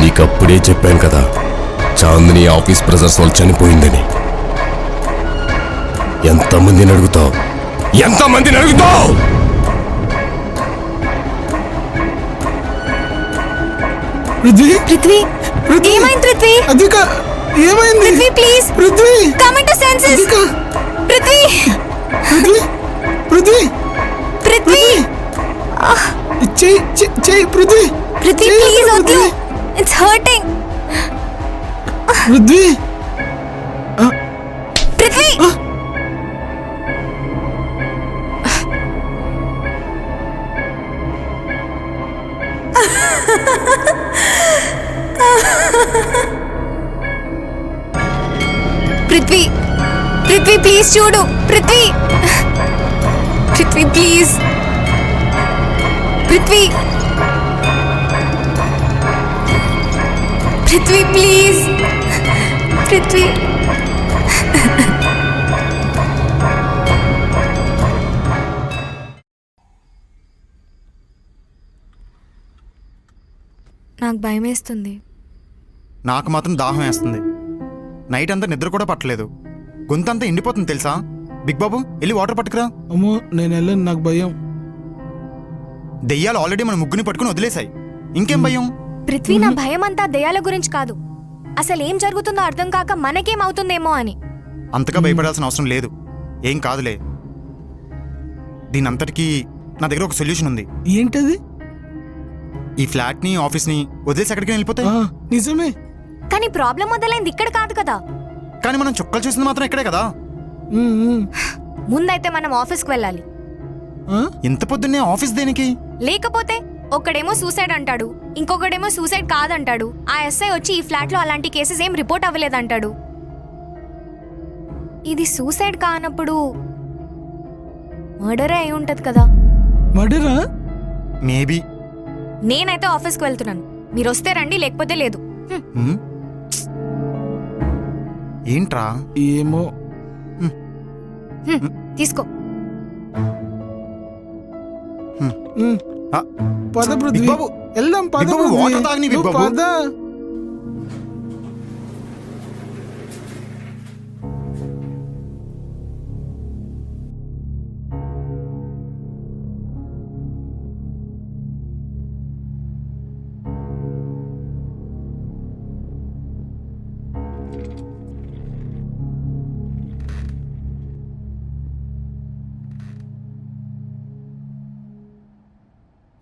నీకప్పుడే చెప్పాను కదా, చాందిని ఆఫీస్ ప్రెజర్స్ వల్ల చనిపోయిందని. ఎంతమందిని అడుగుతావు? పృథ్వీ, పృథ్వీ, ఏమైంది పృథ్వీ? అద్విక, ఏమైంది? Prithvi please Prithvi, come into senses. Advika, Prithvi, Prithvi, Prithvi, Prithvi, చెయ్యి పృథ్వీ, పృథ్వీ చెయ్యి ప్లీజ్ వద్దు. Prithvi, it's hurting. Prithvi. Prithvi, Prithvi, Prithvi please చూడు. పృథ్వీ, పృథ్వీ ప్లీజ్. పృథ్వీ, పృథ్వీ ప్లీజ్. పృథ్వీ. నాకు భయం వేస్తుంది. నాకు మాత్రం దాహం వేస్తుంది. నైట్ అంతా నిద్ర కూడా పట్టలేదు. గొంతంతా ఎండిపోతుంది తెలుసా? బిగ్ బాబు, వెళ్ళి వాటర్ పట్టుకురా. అమ్మో, నేను వెళ్ళను, నాకు భయం. దెయ్యాలు ఆల్రెడీ మన ముగ్గుని పట్టుకుని వదిలేశాయి. ఇంకేం భయం? పృథ్వీ, నా భయం అంతా దెయ్యాల గురించి కాదు. అసలు ఏం జరుగుతుందో అర్థం కాక మనకేమవుతుందేమో అని. అంతగా భయపడాల్సిన అవసరం లేదు. ఏం కాదులే. దీనంతటికీ నా దగ్గర ఒక సొల్యూషన్ ఉంది. ఏంటది? ఈ ఫ్లాట్ని, ఆఫీస్ని వదిలేసి ఎక్కడికి వెళ్ళిపోతాయి. నిజమే. కానీ ప్రాబ్లం మొదలైంది ఇక్కడ కాదు కదా. కానీ మనం చుక్కలు చూసింది మాత్రం ఇక్కడే కదా. ముందైతే మనం ఆఫీస్కి వెళ్ళాలి. ఇంత పొద్దున్నే ఆఫీస్ దేనికి? లేకపోతే ఒక్కడేమో సూసైడ్ అంటాడు, ఇంకొకడేమో సూసైడ్ కాదంటాడు. ఆ ఎస్ఐ వచ్చి ఈ ఫ్లాట్లో అలాంటి కేసెస్ ఏం రిపోర్ట్ అవ్వలేదంటాడు. ఇది సూసైడ్ కానప్పుడు మర్డరే అయి ఉంటది కదా. మర్డరా? మేబీ. నేనైతే ఆఫీస్కి వెళ్తున్నాను. మీరు వస్తే రండి, లేకపోతే లేదు. ఏంట్రా? ఏమో. తీసుకో. పద పృథ్వీ, బిగ్ బాబు, వెళ్దాం. పద బిగ్ బాబు, పృథ్వీ. వాటర్ తాగని బిగ్ నువ్వు బాబు. పద.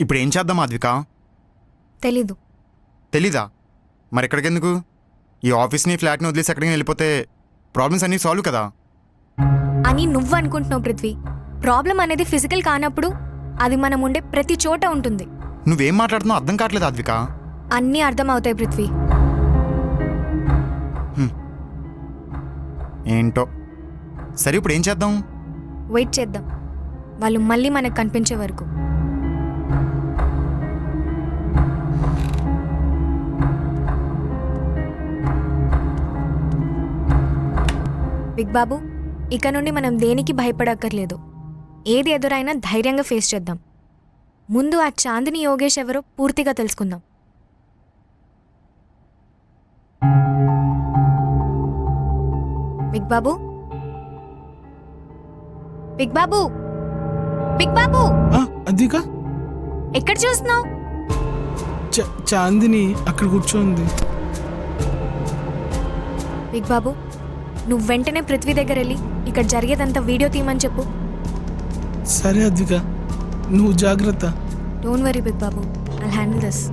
ఇప్పుడు ఏం చేద్దాం అద్విక? తెలీదు. తెలీదా? మరి ఎక్కడికెందుకు? ఈ ఆఫీస్ని, ఫ్లాట్ని వదిలేసి ఎక్కడికి వెళ్ళిపోతే ప్రాబ్లమ్స్ అన్నీ సాల్వ్ కదా. అని నువ్వు అనుకుంటున్నావు పృథ్వీ. ప్రాబ్లం అనేది ఫిజికల్ కానప్పుడు అది మనం ఉండే ప్రతి చోట ఉంటుంది. నువ్వేం మాట్లాడుతున్నావు అర్థం కావట్లేదు అద్విక. అన్నీ అర్థం అవుతాయి పృథ్వీ. ఏంటో. సరే, ఇప్పుడు ఏం చేద్దాం? వెయిట్ చేద్దాం, వాళ్ళు మళ్ళీ మనకు కనిపించే వరకు. బిగ్ బాబు, ఇక నుండి మనం దేనికి భయపడక్కర్లేదు. ఏది ఎదురైనా ధైర్యంగా ఫేస్ చేద్దాం. ముందు ఆ చాందిని యోగేష్ ఎవరో పూర్తిగా తెలుసుకుందాం. బిగ్ బాబు, బిగ్ బాబు, బిగ్ బాబు, అద్విక, ఎక్కడ చూస్తున్నావు? చాందిని అక్కడ కూర్చోంది. బిగ్ బాబు, నువ్వు వెంటనే పృథ్వీ దగ్గర వెళ్ళి ఇక్కడ జరిగేదంతా వీడియో తీయమని చెప్పు. సరే అద్విక, నువ్వు జాగ్రత్త. Don't worry big Babu, I'll handle this.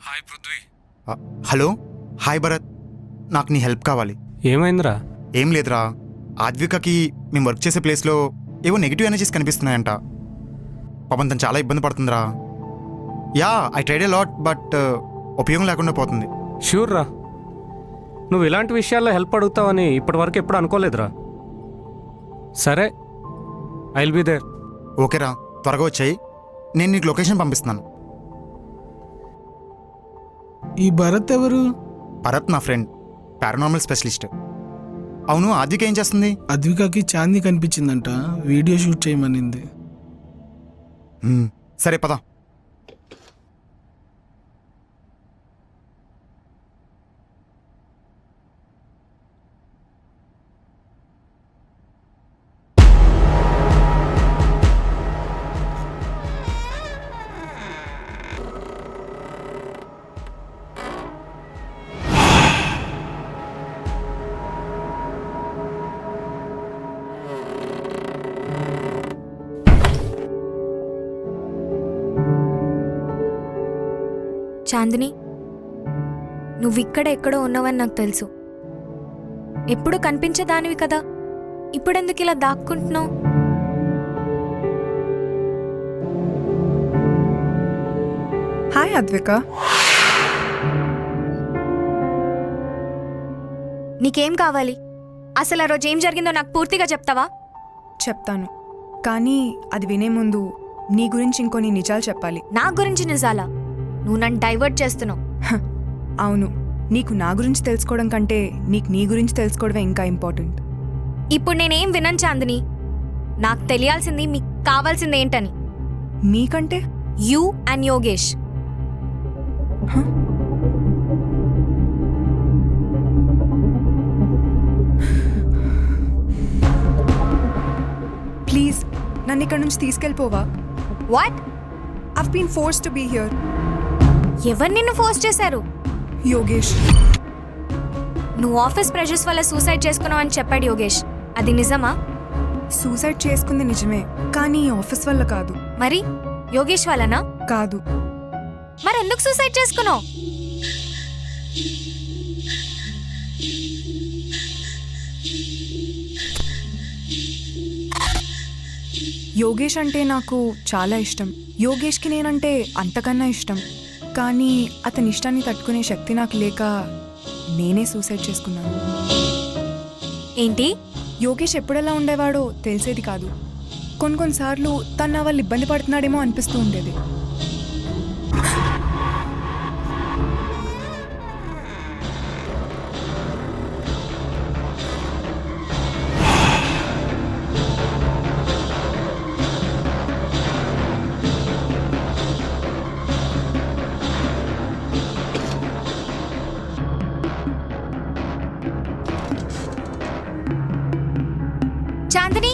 Hi Prithvi. Hello, hi Bharat. నాకు నీ హెల్ప్ కావాలి. ఏమైందిరా? ఏం లేదురా, ఆద్వికకి మేము వర్క్ చేసే ప్లేస్లో ఏవో నెగిటివ్ ఎనర్జీస్ కనిపిస్తున్నాయంట. పాపం తను చాలా ఇబ్బంది పడుతుందిరా. Yeah, I tried a lot, but ఉపయోగం లేకుండా పోతుంది. షూర్ రా, నువ్వు ఇలాంటి విషయాల్లో హెల్ప్ అడుగుతావని ఇప్పటివరకు ఎప్పుడు అనుకోలేదురా. సరే, ఐ విల్ బి దేర్. ఓకేరా, త్వరగా వచ్చాయి, నేను నీకు లొకేషన్ పంపిస్తున్నాను. ఈ భరత్ ఎవరు? భరత్ నా ఫ్రెండ్, పారానార్మల్ స్పెషలిస్ట్. అవును, ఆద్విక ఏం చేస్తుంది? అద్వికకి చాంది కనిపించిందంట, వీడియో షూట్ చేయమనింది. సరే పద. చాందిని, నువ్విక్కడ ఎక్కడో ఉన్నావని నాకు తెలుసు. ఎప్పుడు కనిపించేదానివి కదా, ఇప్పుడెందుకు ఇలా దాక్కుంటున్నావు? హాయ్ అద్విక. నీకేం కావాలి? అసలు ఆ రోజు ఏం జరిగిందో నాకు పూర్తిగా చెప్తావా? చెప్తాను, కానీ అది వినే ముందు నీ గురించి ఇంకొన్ని నిజాలు చెప్పాలి. నా గురించి నిజాలా? నువ్వు నన్ను డైవర్ట్ చేస్తున్నావు. అవును, నీకు నా గురించి తెలుసుకోవడం కంటే నీకు నీ గురించి తెలుసుకోవడమే ఇంకా ఇంపార్టెంట్. ఇప్పుడు నేనేం వినను చాందిని. నాకు తెలియాల్సింది మీకు కావాల్సింది ఏంటని. మీకంటే యూ అండ్ యోగేష్. ప్లీజ్ నన్ను ఇక్కడ నుంచి తీసుకెళ్ళిపోవా? What? I've been forced to be here. ఎవరు నిన్ను ఫోర్స్ చేశారు? యోగేష్. నువ్వు ఆఫీస్ ప్రెషర్స్ వల్ల సూసైడ్ చేసుకున్నావు అని చెప్పాడు యోగేష్. అది నిజమా? సూసైడ్ చేసుకుంది నిజమే, కానీ ఆఫీస్ వల్ల కాదు. మరి యోగేష్ వల్లనా? కాదు. మరి ఎందుకు సూసైడ్ చేసుకున్నావు? యోగేష్ అంటే నాకు చాలా ఇష్టం. యోగేష్కి నేనంటే అంతకన్నా ఇష్టం. కానీ అతని ఇష్టాన్ని తట్టుకునే శక్తి నాకు లేక నేనే సూసైడ్ చేసుకున్నాను. ఏంటి? యోగేష్ ఎప్పుడెలా ఉండేవాడో తెలిసేది కాదు. కొన్నిసార్లు తను నా వల్ల ఇబ్బంది పడుతున్నాడేమో అనిపిస్తూ ఉండేది. చాందిని,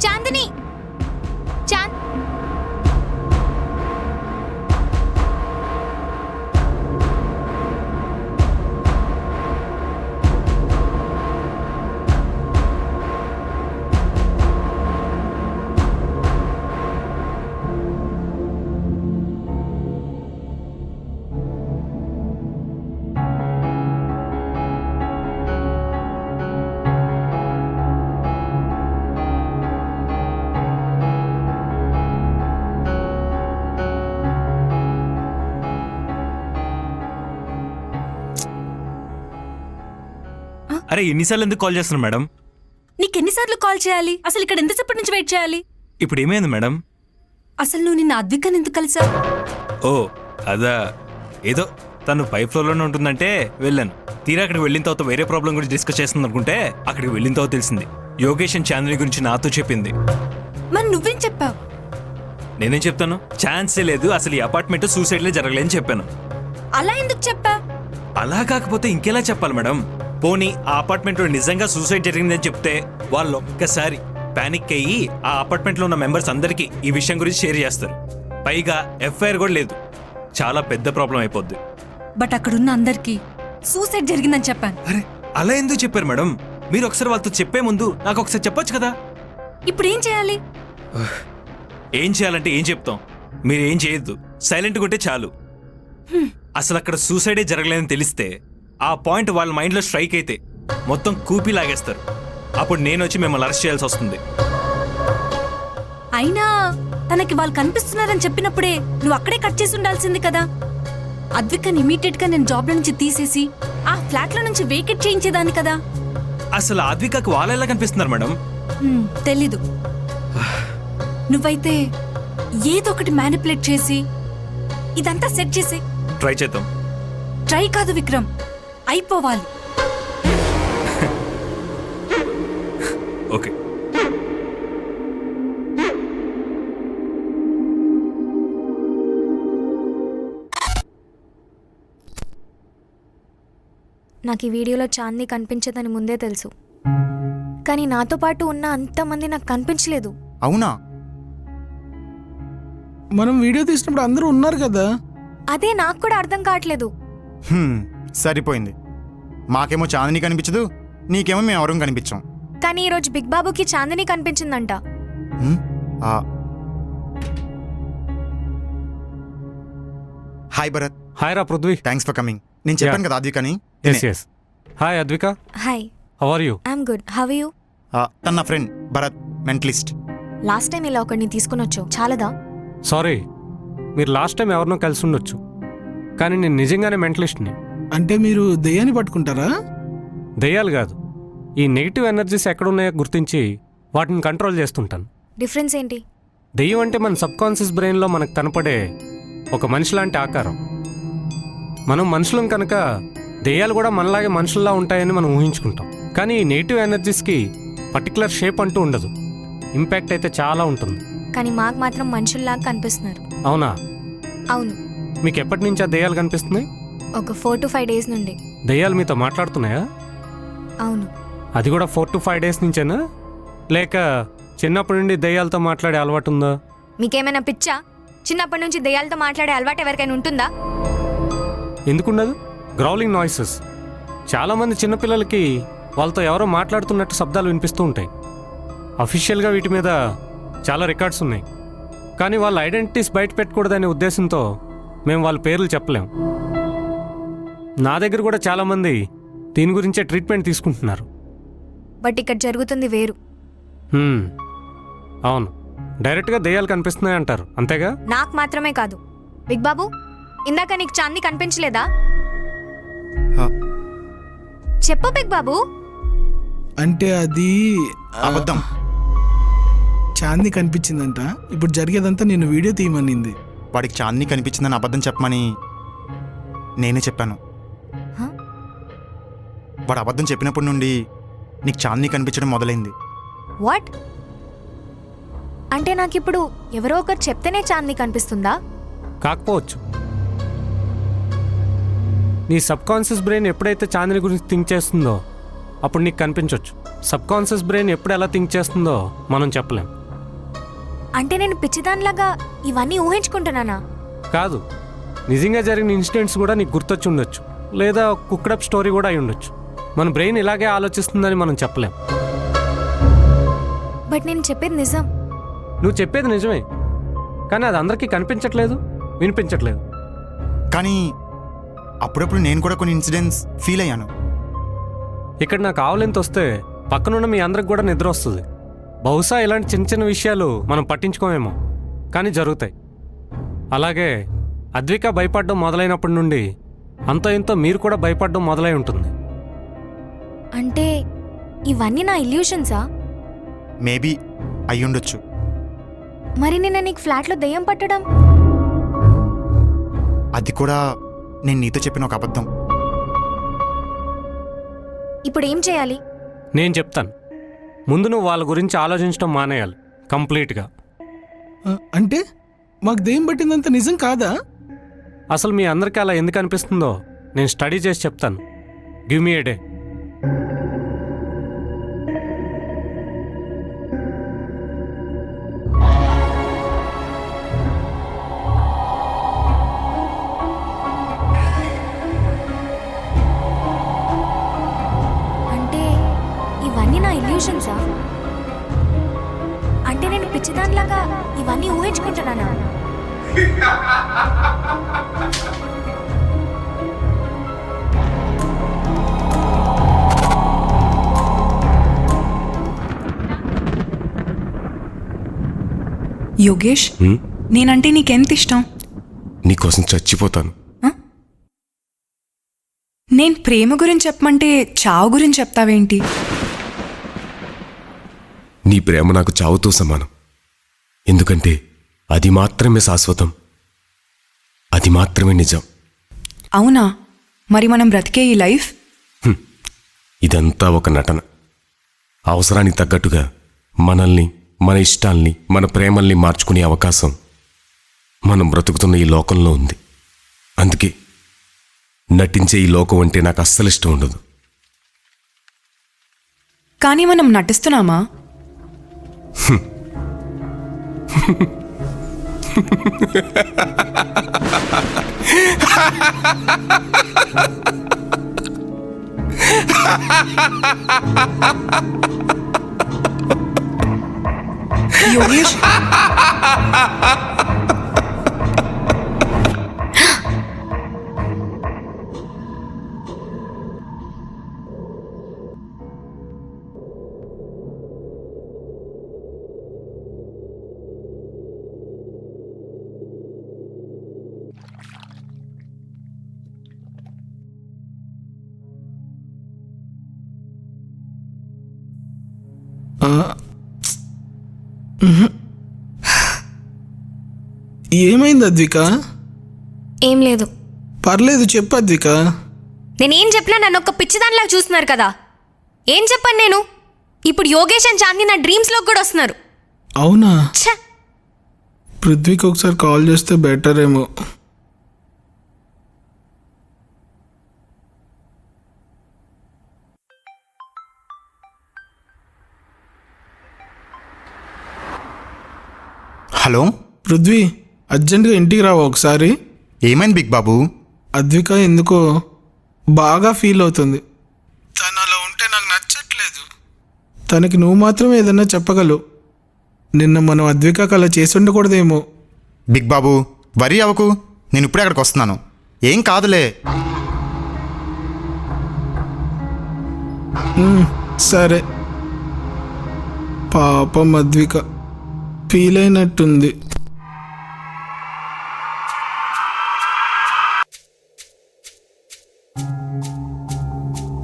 చాందిని, చాంద్ అరే ఎన్నిసార్లు ఎందుకు కాల్ చేస్తున్నారు మేడం? నీకెన్నిసార్లు కాల్ చేయాలి? అసలు ఇక్కడ ఎంతసేపటి నుంచి వెయిట్ చేయాలి? ఇప్పుడు ఏమైంది మేడం? అసలు నువ్వు నిన్న అద్వికని ఎందుకు కలిసా? ఓ అదా, ఏదో తను పై ఫ్లోర్లోనే ఉంటుందంటే వెళ్ళాను. తీరా అక్కడికి వెళ్ళిన తర్వాత వేరే ప్రాబ్లం గురించి డిస్కస్ చేస్తుంది అనుకుంటే అక్కడికి వెళ్ళిన తర్వాత తెలిసింది యోగేష్ అండ్ చాందిని గురించి నాతో చెప్పింది. మరి నువ్వేం చెప్పావు? నేనేం చెప్తాను? ఛాన్సే లేదు, అసలు ఈ అపార్ట్మెంట్ సూసైడ్లే జరగలేదని చెప్పాను. అలా ఎందుకు చెప్పా? అలా కాకపోతే ఇంకెలా చెప్పాలి మేడం? పోనీ ఆ అపార్ట్మెంట్లో నిజంగా సూసైడ్ జరిగిందని చెప్తే వాళ్ళు ఒక్కసారి పానిక్ అయ్యి ఆ అపార్ట్మెంట్లో ఉన్న మెంబర్స్ అందరికీ ఈ విషయం గురించి షేర్ చేస్తారు. పైగా ఎఫ్ఐఆర్ కూడా లేదు, చాలా పెద్ద ప్రాబ్లం అయిపోద్ది. బట్ అక్కడున్న అందరికీ సూసైడ్ జరిగిందని చెప్పాను. అరే అలా ఎందుకు చెప్పారు మేడం? మీరు ఒకసారి వాళ్ళతో చెప్పే ముందు నాకు ఒకసారి చెప్పొచ్చు కదా. ఇప్పుడు ఏం చేయాలి? ఏం చేయాలంటే ఏం చెప్తాం? మీరు ఏం చేయొద్దు, సైలెంట్గా ఉంటే చాలు. అసలు అక్కడ సూసైడే జరగలేదని తెలిస్తే ఆ పాయింట్ వాళ్ళ మైండ్లో స్ట్రైక్ అయితే మొత్తం కూపి లాగేస్తారు. అప్పుడు నేను వచ్చి మిమ్మల్ని అరెస్ట్ చేయాల్సి వస్తుంది. అయినా తనకి వాళ్ళు కనిపిస్తున్నారని చెప్పినప్పుడే నువ్వు అక్కడే కట్ చేసి ఉండాల్సింది కదా. అద్వికని ఇమీడియట్ గా నేను జాబ్ లో నుంచి తీసేసి ఆ ఫ్లాట్ లో నుంచి వేకెట్ చేయించేదాన్ని కదా. అసలు ఆద్వికకు వాళ్ళు ఎలా కనిపిస్తున్నారు మేడం? తెలీదు. నువ్వైతే ఏదో ఒకటి మ్యానిపులేట్ చేసి ఇదంతా సెట్ చేసి ట్రై చేద్దాం. ట్రై కాదు విక్రమ్, అయిపోవాలి. ఓకే. నాకు ఈ వీడియోలో చాందీ కనిపించదని ముందే తెలుసు, కానీ నాతో పాటు ఉన్న అంతమంది నాకు కనిపించలేదు. అవునా? మనం వీడియో తీసినప్పుడు అందరూ ఉన్నారు కదా. అదే నాకు కూడా అర్థం కావట్లేదు. సరిపోయింది. మాకేమో చాందిని కనిపించదు, నీకేమో మేము ఎవరూ కనిపించాం. కానీ ఈరోజు బిగ్ బాబుకి చాందిని కనిపించిందంట. హాయ్ భరత్. హాయ్ రా పృథ్వీ. Thanks for coming. నేను చెప్పాను కదా అద్వికని. Yes. Hi Advika. Hi. How are you? I'm good. How are you? తన నా friend Bharath, mentalist. Last time ఇలా ఒకరిని తీసుకుని వచ్చావు, చాలదా? సారీ, మీరు లాస్ట్ టైం ఎవరినో కలిసి ఉండొచ్చు, కానీ నేను నిజంగానే మెంటలిస్ట్ని. అంటే మీరు దెయ్యాన్ని పట్టుకుంటారా? దెయ్యాలు కాదు, ఈ నెగిటివ్ ఎనర్జీస్ ఎక్కడున్నాయో గుర్తించి వాటిని కంట్రోల్ చేస్తుంటాను. డిఫరెన్స్ ఏంటి? దెయ్యం అంటే మన సబ్కాన్షియస్ బ్రెయిన్లో మనకు కనపడే ఒక మనిషి లాంటి ఆకారం. మనం మనుషులం కనుక దెయ్యాలు కూడా మనలాగే మనుషుల్లా ఉంటాయని మనం ఊహించుకుంటాం. కానీ ఈ నెగిటివ్ ఎనర్జీస్కి పర్టికులర్ షేప్ అంటూ ఉండదు, ఇంపాక్ట్ అయితే చాలా ఉంటుంది. కానీ మాకు మాత్రం మనుషుల్లాగా కనిపిస్తున్నారు. అవునా? అవును. మీకు ఎప్పటి నుంచి ఆ దెయ్యాలు కనిపిస్తున్నాయి? ఒక 4 to 5 days నుండి. దెయ్యాలు మీతో మాట్లాడుతున్నాయా? అవును. అది కూడా 4 to 5 days నుంచేనా, లేక చిన్నప్పటి నుండి దెయ్యాలతో మాట్లాడే అలవాటు ఉందా? మీకేమైనా పిచ్చా? చిన్నప్పటి నుంచి దెయ్యాలతో మాట్లాడే అలవాటు ఎవరికైనా ఉంటుందా? ఎందుకుండదు? గ్రౌలింగ్ నాయిసెస్. చాలామంది చిన్నపిల్లలకి వాళ్ళతో ఎవరో మాట్లాడుతున్నట్టు శబ్దాలు వినిపిస్తూ ఉంటాయి. అఫీషియల్గా వీటి మీద చాలా రికార్డ్స్ ఉన్నాయి, కానీ వాళ్ళ ఐడెంటిటీస్ బయట పెట్టకూడదనే ఉద్దేశంతో మేము వాళ్ళ పేర్లు చెప్పలేం. నా దగ్గర కూడా చాలామంది దీని గురించే ట్రీట్మెంట్ తీసుకుంటున్నారు. బట్ ఇక్కడ జరుగుతుంది వేరు. అవును, డైరెక్ట్గా దెయ్యాలు కనిపిస్తున్నాయి అంటారు, అంతేగా? నాకు మాత్రమే కాదు. బిగ్ బాబు, ఇందాక నీకు చాందీ కనిపించలేదా? చెప్పు బిగ్ బాబు. అంటే అది అబద్ధం. చాందీ కనిపించిందంట. ఇప్పుడు జరిగేదంతా నేను వీడియో తీయమనింది. వాడికి చాందిని కనిపించిందని అబద్ధం చెప్పమని నేనే చెప్పాను. వాడు అబద్ధం చెప్పినప్పటి నుండి నీకు చాందిని కనిపించడం మొదలైంది. వాట్? అంటే నాకిప్పుడు ఎవరో ఒకరు చెప్తేనే చాందీ కనిపిస్తుందా? కాకపోవచ్చు. నీ సబ్కాన్షియస్ బ్రెయిన్ ఎప్పుడైతే చాందిని గురించి థింక్ చేస్తుందో అప్పుడు నీకు కనిపించవచ్చు. సబ్కాన్షియస్ బ్రెయిన్ ఎప్పుడు ఎలా థింక్ చేస్తుందో మనం చెప్పలేం. అంటే నేను పిచ్చిదానిలాగా ఇవన్నీ ఊహించుకుంటున్నానా? కాదు, నిజంగా జరిగిన ఇన్సిడెంట్స్ కూడా నీకు గుర్తొచ్చి ఉండొచ్చు, లేదా కుక్డప్ స్టోరీ కూడా అయి ఉండొచ్చు. మన బ్రెయిన్ ఇలాగే ఆలోచిస్తుందని మనం చెప్పలేం. బట్ నేను చెప్పేది నిజం. నువ్వు చెప్పేది నిజమే, కానీ అది అందరికీ కనిపించట్లేదు, వినిపించట్లేదు. కానీ అప్పుడప్పుడు నేను కూడా కొన్ని ఇన్సిడెంట్స్ ఫీల్ అయ్యాను. ఇక్కడ నాకు ఆవులెంత వస్తే పక్కనున్న మీ అందరికి కూడా నిద్ర వస్తుంది. బహుశా ఇలాంటి చిన్న చిన్న విషయాలు మనం పట్టించుకోమేమో, కానీ జరుగుతాయి. అలాగే అద్విక భయపడడం మొదలైనప్పటి నుండి అంతో ఇంతో మీరు కూడా భయపడడం మొదలై ఉంటుంది. అంటే ఇవన్నీ నా ఇల్యూషన్సా? మేబీ అయ్యుండొచ్చు. మరి నిన్న నీకు ఫ్లాట్లో దెయ్యం పట్టడం? అది కూడా నేను నీతో చెప్పిన ఒక అబద్ధం. ఇప్పుడు ఏం చేయాలి? నేను చెప్తాను. ముందు నువ్వు వాళ్ళ గురించి ఆలోచించడం మానేయాలి కంప్లీట్గా. అంటే మాకు దెయ్యం పట్టిందంత నిజం కాదా? అసలు మీ అందరికీ అలా ఎందుకు అనిపిస్తుందో నేను స్టడీ చేసి చెప్తాను. గివ్ మీ ఏ డే. అంటే ఇవన్నీ నా ఇల్యూషన్సా? అంటే నేను పిచ్చిదానిలాగా ఇవన్నీ ఊహించుకుంటున్నానా? యోగేష్, నేనంటే నీకెంత ఇష్టం? నీకోసం చచ్చిపోతాను. నేను ప్రేమ గురించి చెప్పమంటే చావు గురించి చెప్తావేంటి? నీ ప్రేమ నాకు చావుతో సమానం. ఎందుకంటే అది మాత్రమే శాశ్వతం, అది మాత్రమే నిజం. అవునా? మరి మనం బ్రతికే ఈ లైఫ్? ఇదంతా ఒక నటన. అవసరానికి తగ్గట్టుగా మనల్ని, మన ఇష్టాల్ని, మన ప్రేమల్ని మార్చుకునే అవకాశం మనం బ్రతుకుతున్న ఈ లోకంలో ఉంది. అందుకే నటించే ఈ లోకం అంటే నాకు అస్సలు ఇష్టం ఉండదు. కానీ మనం నటిస్తున్నామా? యోగేష్, ఏమైంది అద్విక? ఏం లేదు. పర్లేదు చెప్పు అద్విక. నేనేం చెప్పినా నన్ను ఒక పిచ్చిదానిలాగా చూస్తున్నారు కదా. ఏం చెప్పాను నేను? ఇప్పుడు యోగేష్ అండ్ చాందీ నా డ్రీమ్స్లోకి కూడా వస్తున్నారు. అవునా? ఛ! పృథ్వీకి ఒకసారి కాల్ చేస్తే బెటర్ ఏమో. హలో పృథ్వీ, అర్జెంటుగా ఇంటికి రావా ఒకసారి? ఏమైంది బిగ్ బాబు? అద్విక ఎందుకో బాగా ఫీల్ అవుతుంది. తను అలా ఉంటే నాకు నచ్చట్లేదు. తనకి నువ్వు మాత్రమే ఏదన్నా చెప్పగలవు. నిన్న మనం అద్వికకు అలా చేసి ఉండకూడదేమో. బిగ్ బాబు వరీ అవ్వకు, నేను ఇప్పుడే అక్కడికి వస్తున్నాను. ఏం కాదులే. సరే. పాపం అద్విక ఫీల్ అయినట్టుంది.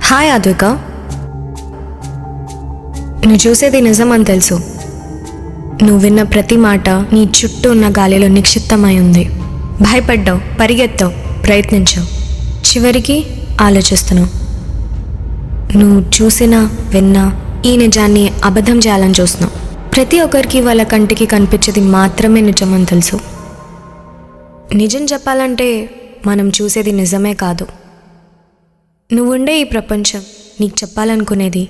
హాయ్ అద్విక, నువ్వు చూసేది నిజం అని తెలుసు. నువ్వు విన్న ప్రతి మాట నీ చుట్టూ ఉన్న గాలిలో నిక్షిప్తమై ఉంది. భయపడ్డావు, పరిగెత్తావు, ప్రయత్నించావు, చివరికి ఆలోచిస్తున్నావు. నువ్వు చూసినా విన్నా ఈ నిజాన్ని అబద్ధం చేయాలని చూస్తున్నావు. ప్రతి ఒక్కరికి వాళ్ళ కంటికి కనిపించేది మాత్రమే నిజమని తెలుసు. నిజం చెప్పాలంటే మనం చూసేది నిజమే కాదు. నువ్వుండే ఈ ప్రపంచం నీకు చెప్పాలనుకునేది,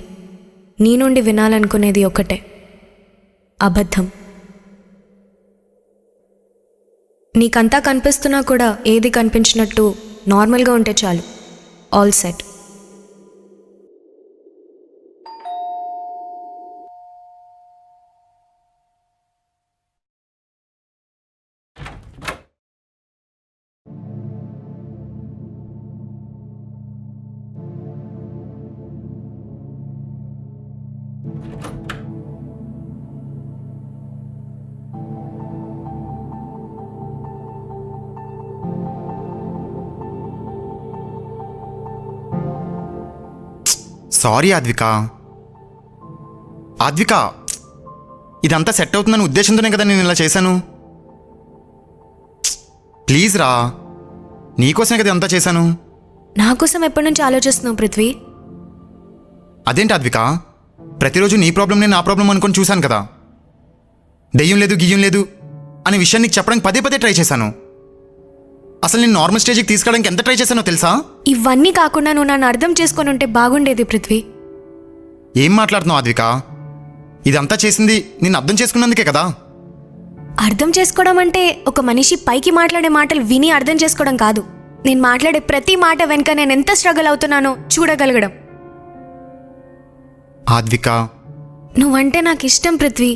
నీ నుండి వినాలనుకునేది ఒకటే, అబద్ధం. నీకంతా కనిపిస్తున్నా కూడా ఏది కనిపించినట్టు నార్మల్గా ఉంటే చాలు, all set. Sorry Advika. Advika, ఇదంతా సెట్ అవుతుందని ఉద్దేశంతోనే కదా నేను ఇలా చేశాను. ప్లీజ్ రా, నీకోసమే కదా అంతా చేశాను. నా కోసం ఎప్పటి నుంచి ఆలోచిస్తున్నావు పృథ్వీ? అదేంటి ఆద్విక, ప్రతిరోజు నీ ప్రాబ్లం నేను నా ప్రాబ్లం అనుకొని చూశాను కదా. దెయ్యం లేదు గియ్యం లేదు అనే విషయం నీకు చెప్పడానికి పదే పదే ట్రై చేశాను. అసలు నేను నార్మల్ స్టేజ్కి తీసుకురావడానికి ఎంత ట్రై చేశానో తెలుసా? ఇవన్నీ కాకుండా నువ్వు నన్ను అర్థం చేసుకొని ఉంటే బాగుండేది పృథ్వీ. ఏం మాట్లాడుతున్నావు ఆద్విక? ఇదంతా చేసింది నేను అర్థం చేసుకున్నందుకే కదా. అర్థం చేసుకోవడం అంటే ఒక మనిషి పైకి మాట్లాడే మాటలు విని అర్థం చేసుకోవడం కాదు. నేను మాట్లాడే ప్రతి మాట వెనుక నేను ఎంత స్ట్రగుల్ అవుతున్నానో చూడగలగడం. ఆద్విక, నువ్వంటే నాకు ఇష్టం పృథ్వీ,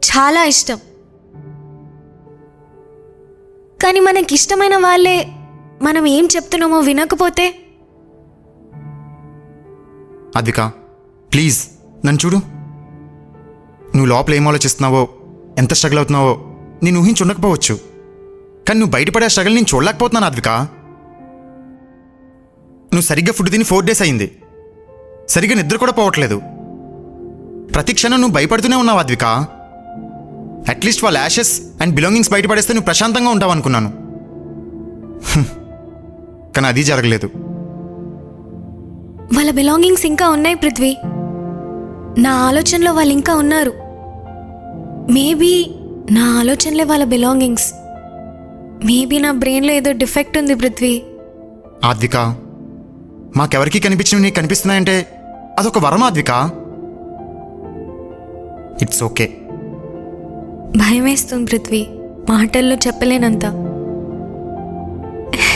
చాలా ఇష్టం. కానీ మనకిష్టమైన వాళ్ళే మనం ఏం చెప్తున్నామో వినకపోతే? ఆద్విక ప్లీజ్ నన్ను చూడు. నువ్వు లోపల ఏం ఆలోచిస్తున్నావో, ఎంత స్ట్రగుల్ అవుతున్నావో నేను ఊహించి ఉండకపోవచ్చు. కానీ నువ్వు బయటపడే స్ట్రగుల్ నేను చూడలేకపోతున్నాను ఆద్విక. నువ్వు సరిగ్గా ఫుడ్ తిని 4 days అయింది. సరిగ్గా నిద్ర కూడా పోవట్లేదు. ప్రతి క్షణం నువ్వు భయపడుతూనే ఉన్నావు ఆద్విక. అట్లీస్ట్ వాళ్ళ యాషెస్ అండ్ బిలాంగింగ్స్ బయటపడేస్తే నువ్వు ప్రశాంతంగా ఉంటావు అనుకున్నాను. కానీ అది జరగలేదు. వాళ్ళ బిలాంగింగ్స్ ఇంకా ఉన్నాయి పృథ్వీ. నా ఆలోచనలో వాళ్ళు ఇంకా ఉన్నారు. మేబీ నా ఆలోచనలే వాళ్ళ బిలాంగింగ్స్. మేబీ నా బ్రెయిన్లో ఏదో డిఫెక్ట్ ఉంది పృథ్వీ. ఆద్విక, మాకెవరికి కనిపించినవి నీకు కనిపిస్తున్నాయంటే అదొక వరం ఆద్విక. It's okay. భయం వేస్తుంది పృథ్వీ, మాటల్లో చెప్పలేనంత.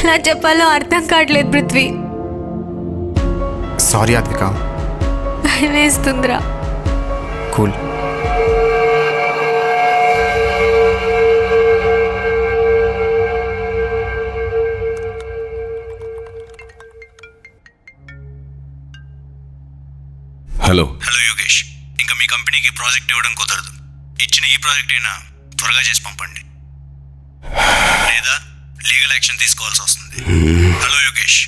ఎలా చెప్పాలో అర్థం కావట్లేదు పృథ్వీ. సారీ ఆద్విక. భయం వేస్తుందిరా. కూల్. హలో. హలో యోగేష్, ఇంకా మీ కంపెనీకి ప్రాజెక్ట్ ఇవ్వడం కుదరదు. ఇచ్చిన ఈ ప్రాజెక్ట్ అయినా త్వరగా చేసి పంపండి, లేదా లీగల్ యాక్షన్ తీసుకోవాల్సి వస్తుంది. హలో యోగేష్,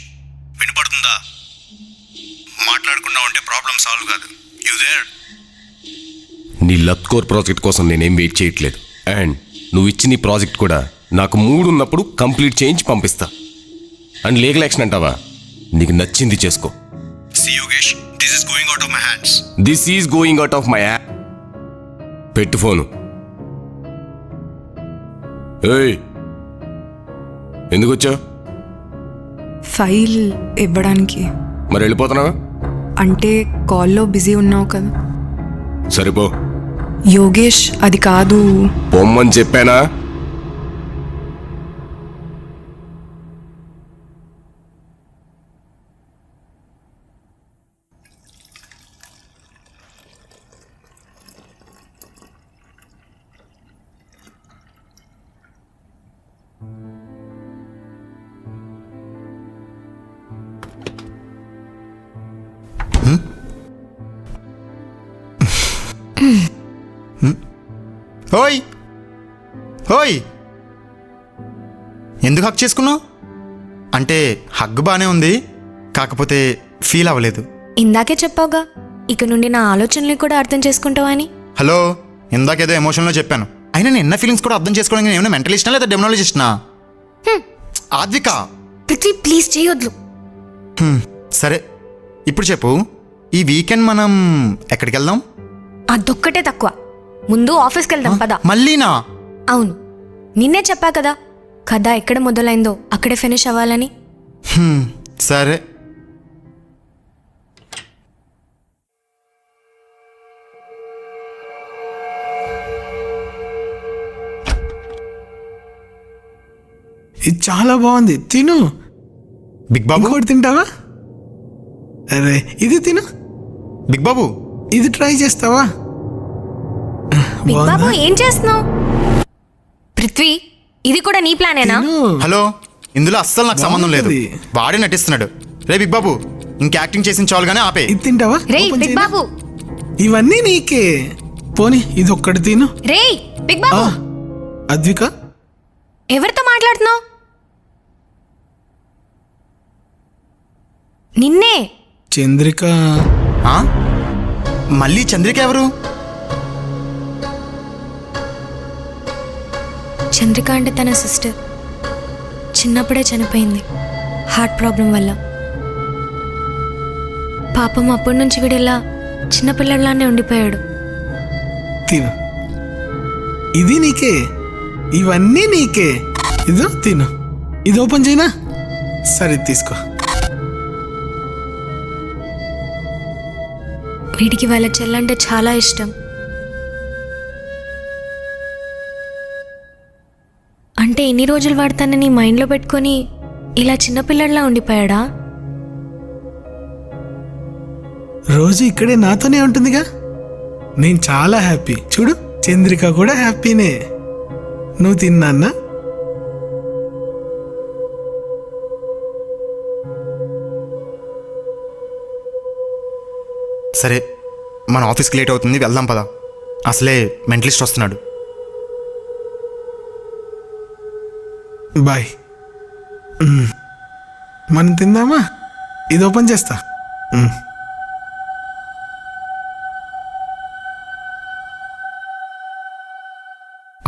వినపడుతుందా? మాట్లాడకుండా ఉంటే ప్రాబ్లం సాల్వ్ కాదు. You there? నీ లత్కోర్ ప్రాజెక్ట్ కోసం నేనేం వెయిట్ చేయట్లేదు. అండ్ నువ్వు ఇచ్చిన ఈ ప్రాజెక్ట్ కూడా నాకు మూడు ఉన్నప్పుడు కంప్లీట్ చేయించి పంపిస్తా. అండ్ లీగల్ యాక్షన్ అంటావా? నీకు నచ్చింది చేసుకో. See Yogesh, this is going out of my hands. This is going out of my app. పెట్టు ఫోను. ఏయ్, ఎందుకు వచ్చావు? ఫైల్ ఇవ్వడానికి. మరి వెళ్ళిపోతున్నావా? అంటే కాల్లో బిజీ ఉన్నావు కదా. సరిపో. యోగేష్, అది కాదు. పొమ్మని చెప్పానా? ఓయ్ ఓయ్, ఎందుకు హక్ చేసుకున్నావు? అంటే హగ్ బాగానే ఉంది, కాకపోతే ఫీల్ అవ్వలేదు. ఇందాకే చెప్పావుగా ఇక నుండి నా ఆలోచనల్ని కూడా అర్థం చేసుకుంటావా అని. హలో, ఇందాకేదో ఎమోషన్లో చెప్పాను. అయినా నేను ఎన్న ఫీలింగ్స్ కూడా అర్థం చేసుకోవడానికి ఏమైనా మెంటలిస్టా లేదా డెమనాలజిస్ట్నా? ఆద్విక పృథ్వీ ప్లీజ్ చేయొద్దు. సరే, ఇప్పుడు చెప్పు, ఈ వీకెండ్ మనం ఎక్కడికి వెళ్దాం? అదొక్కటే తక్కువ. ముందు ఆఫీస్కి వెళ్దాం పదా. మళ్ళీనా? అవును, నిన్నే చెప్పా కదా కథ ఎక్కడ మొదలైందో అక్కడే ఫినిష్ అవ్వాలని. సరే. ఇది చాలా బాగుంది, తిను. బిగ్ బాబు ఇంకోటి తింటావా? అరే ఇది తిను. బిగ్ బాబు ఇది ట్రై చేస్తావా? బిగ్ బాబు బాగుందా? ఏం చేస్తున్నావు? పృథ్వీ, ఇది కూడా నీ ప్లానేనా? తిను. హలో, ఇందులో అస్సలు నాకు సంబంధం లేదు. బాగుంది. వాడే నటిస్తున్నాడు. రే బిగ్ బాబు, ఇంక యాక్టింగ్ చేసిన చాలుగానే ఆపే. ఇది తింటావా? రేయ్ ఓపెన్ బిగ్ చేయనా? బాబు. ఇవన్నీ నీకే. పోనీ ఇది ఒక్కటి తిను. రేయ్ బిగ్ బాబు, అద్విక, ఎవరితో మాట్లాడుతున్నావు? నిన్నే. చంద్రిక ఆ? మళ్ళీ చంద్రిక ఎవరు? చంద్రిక అంటే తన సిస్టర్. చిన్నప్పుడే చనిపోయింది హార్ట్ ప్రాబ్లం వల్ల. పాపం అప్పటి నుంచి వీడిలా చిన్నపిల్లలానే ఉండిపోయాడు. తిను, ఇది నీకే, ఇవన్నీ నీకే. ఇదో తిను, ఇది ఓపెన్ చేయనా? సరే తీసుకో. వీడికి వాళ్ళ చెల్లంటే చాలా ఇష్టం. అంటే ఎన్ని రోజులు వాడు తనని మైండ్లో పెట్టుకొని ఇలా చిన్నపిల్లడిలా ఉండిపోయాడా? రోజు ఇక్కడే నాతోనే ఉంటుందిగా. నేను చాలా హ్యాపీ. చూడు, చంద్రిక కూడా హ్యాపీనే. నువ్వు తిన్నా? సరే, మన ఆఫీస్కి లేట్ అవుతుంది, వెళ్దాం పదా. అసలే మెంటలిస్ట్ వస్తున్నాడు. బాయ్. మనం తిందామా? ఇది ఓపెన్ చేస్తా.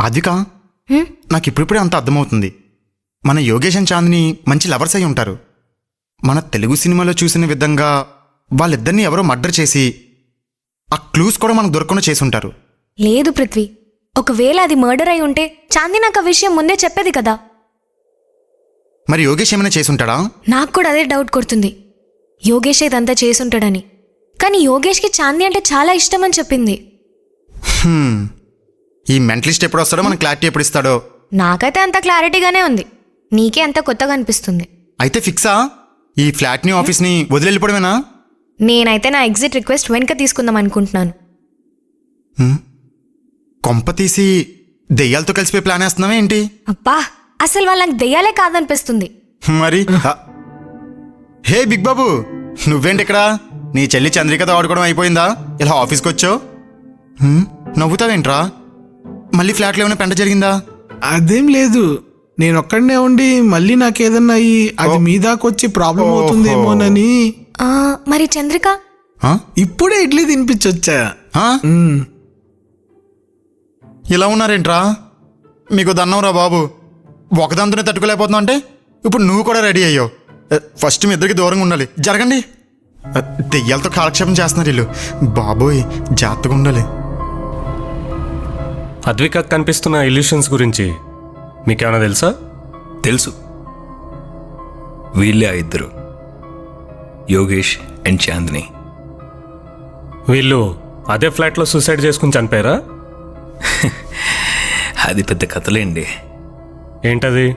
అదికా, నాకు ఇప్పుడిప్పుడే అంత అర్థమవుతుంది. మన యోగేష్ అండ్ చాందిని మంచి లవర్స్ అయి ఉంటారు. మన తెలుగు సినిమాలో చూసిన విధంగా వాళ్ళిద్దరిని ఎవరో మర్డర్ చేసి ఆ క్లూస్ కూడా మనకు దొరకకుండా చేసి ఉంటారు. లేదు పృథ్వీ, ఒకవేళ అది మర్డర్ అయి ఉంటే చాంది నాకు ఆ విషయం ముందే చెప్పేది కదా. మరి యోగేష్ ఏమైనా చేసి ఉంటాడా? నాకు కూడా అదే డౌట్ కొడుతుంది, యోగేష్ ఇదంతా చేసుంటాడని. కానీ యోగేష్కి చాంది అంటే చాలా ఇష్టం అని చెప్పింది. ఈ మెంటలిస్ట్ ఎప్పుడు వస్తాడో, మన క్లారిటీ ఎప్పుడు ఇస్తాడో. నాకైతే అంత క్లారిటీగానే ఉంది, నీకే అంత కొత్తగా అనిపిస్తుంది. అయితే ఫిక్సా? ఈ ఫ్లాట్ని ఆఫీస్ని వదిలిపోవడమేనా? నేనైతే నా ఎగ్జిట్ రిక్వెస్ట్ వెనక తీసుకుందాం అనుకుంటున్నాను. కొంప తీసి దెయ్యాలతో కలిసిపోయి ప్లాన్ వేస్తున్నావా ఏంటి? అబ్బా, అసలు వాళ్ళకి దెయ్యాలే కాదనిపిస్తుంది. మరి హే బిగ్ బాబు, నువ్వేంటి ఇక్కడ? నీ చెల్లి చంద్రికతో ఆడుకోవడం అయిపోయిందా? ఇలా ఆఫీస్కి వచ్చావు? నవ్వుతావేంట్రా? మళ్ళీ ఫ్లాట్లో ఏమైనా పెంట జరిగిందా? అదేం లేదు, నేను ఒక్కడనే ఉండి మళ్ళీ నాకేదన్నా అయ్యి అది మీ దాకొచ్చి ప్రాబ్లం అవుతుందేమోనని. మరి చంద్రిక? ఇప్పుడే ఇడ్లీ తినిపించొచ్చా. ఇలా ఉన్నారేంట్రా? మీకు దన్నంరా బాబు. ఒకదంతనే తట్టుకోలేకపోతున్నావు అంటే ఇప్పుడు నువ్వు కూడా రెడీ అయ్యావు. ఫస్ట్ మీ ఇద్దరికి దూరంగా ఉండాలి. జరగండి. దెయ్యాలతో కాలక్షేపం చేస్తున్నారు వీళ్ళు. బాబోయ్, జాగ్రత్తగా ఉండాలి. అద్విక కనిపిస్తున్న ఇల్యూషన్స్ గురించి మీకేమైనా తెలుసా? తెలుసు. వీళ్ళే ఆ ఇద్దరు, యోగేష్ అండ్ చాందిని. వీళ్ళు అదే ఫ్లాట్లో సూసైడ్ చేసుకుని చనిపోయారా? అది పెద్ద కథలేండి. ఏంటది?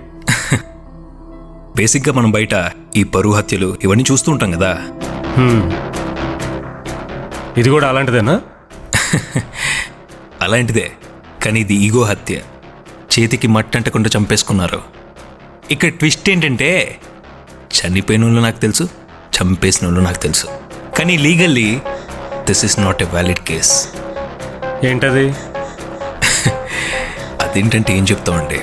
బేసిక్గా మనం బయట ఈ పరువు హత్యలు ఇవన్నీ చూస్తూ ఉంటాం కదా. ఇది కూడా అలాంటిదేనా? అలాంటిదే, కానీ ఇది ఈగో హత్య. చేతికి మట్టంటకుండా చంపేసుకున్నారు. ఇక్కడ ట్విస్ట్ ఏంటంటే, చనిపోయిన వాళ్ళు నాకు తెలుసు, చంపేసిన వాళ్ళు నాకు తెలుసు. కానీ legally this is not a valid case. ఏంటది? అదేంటంటే ఏం చెప్తామండి,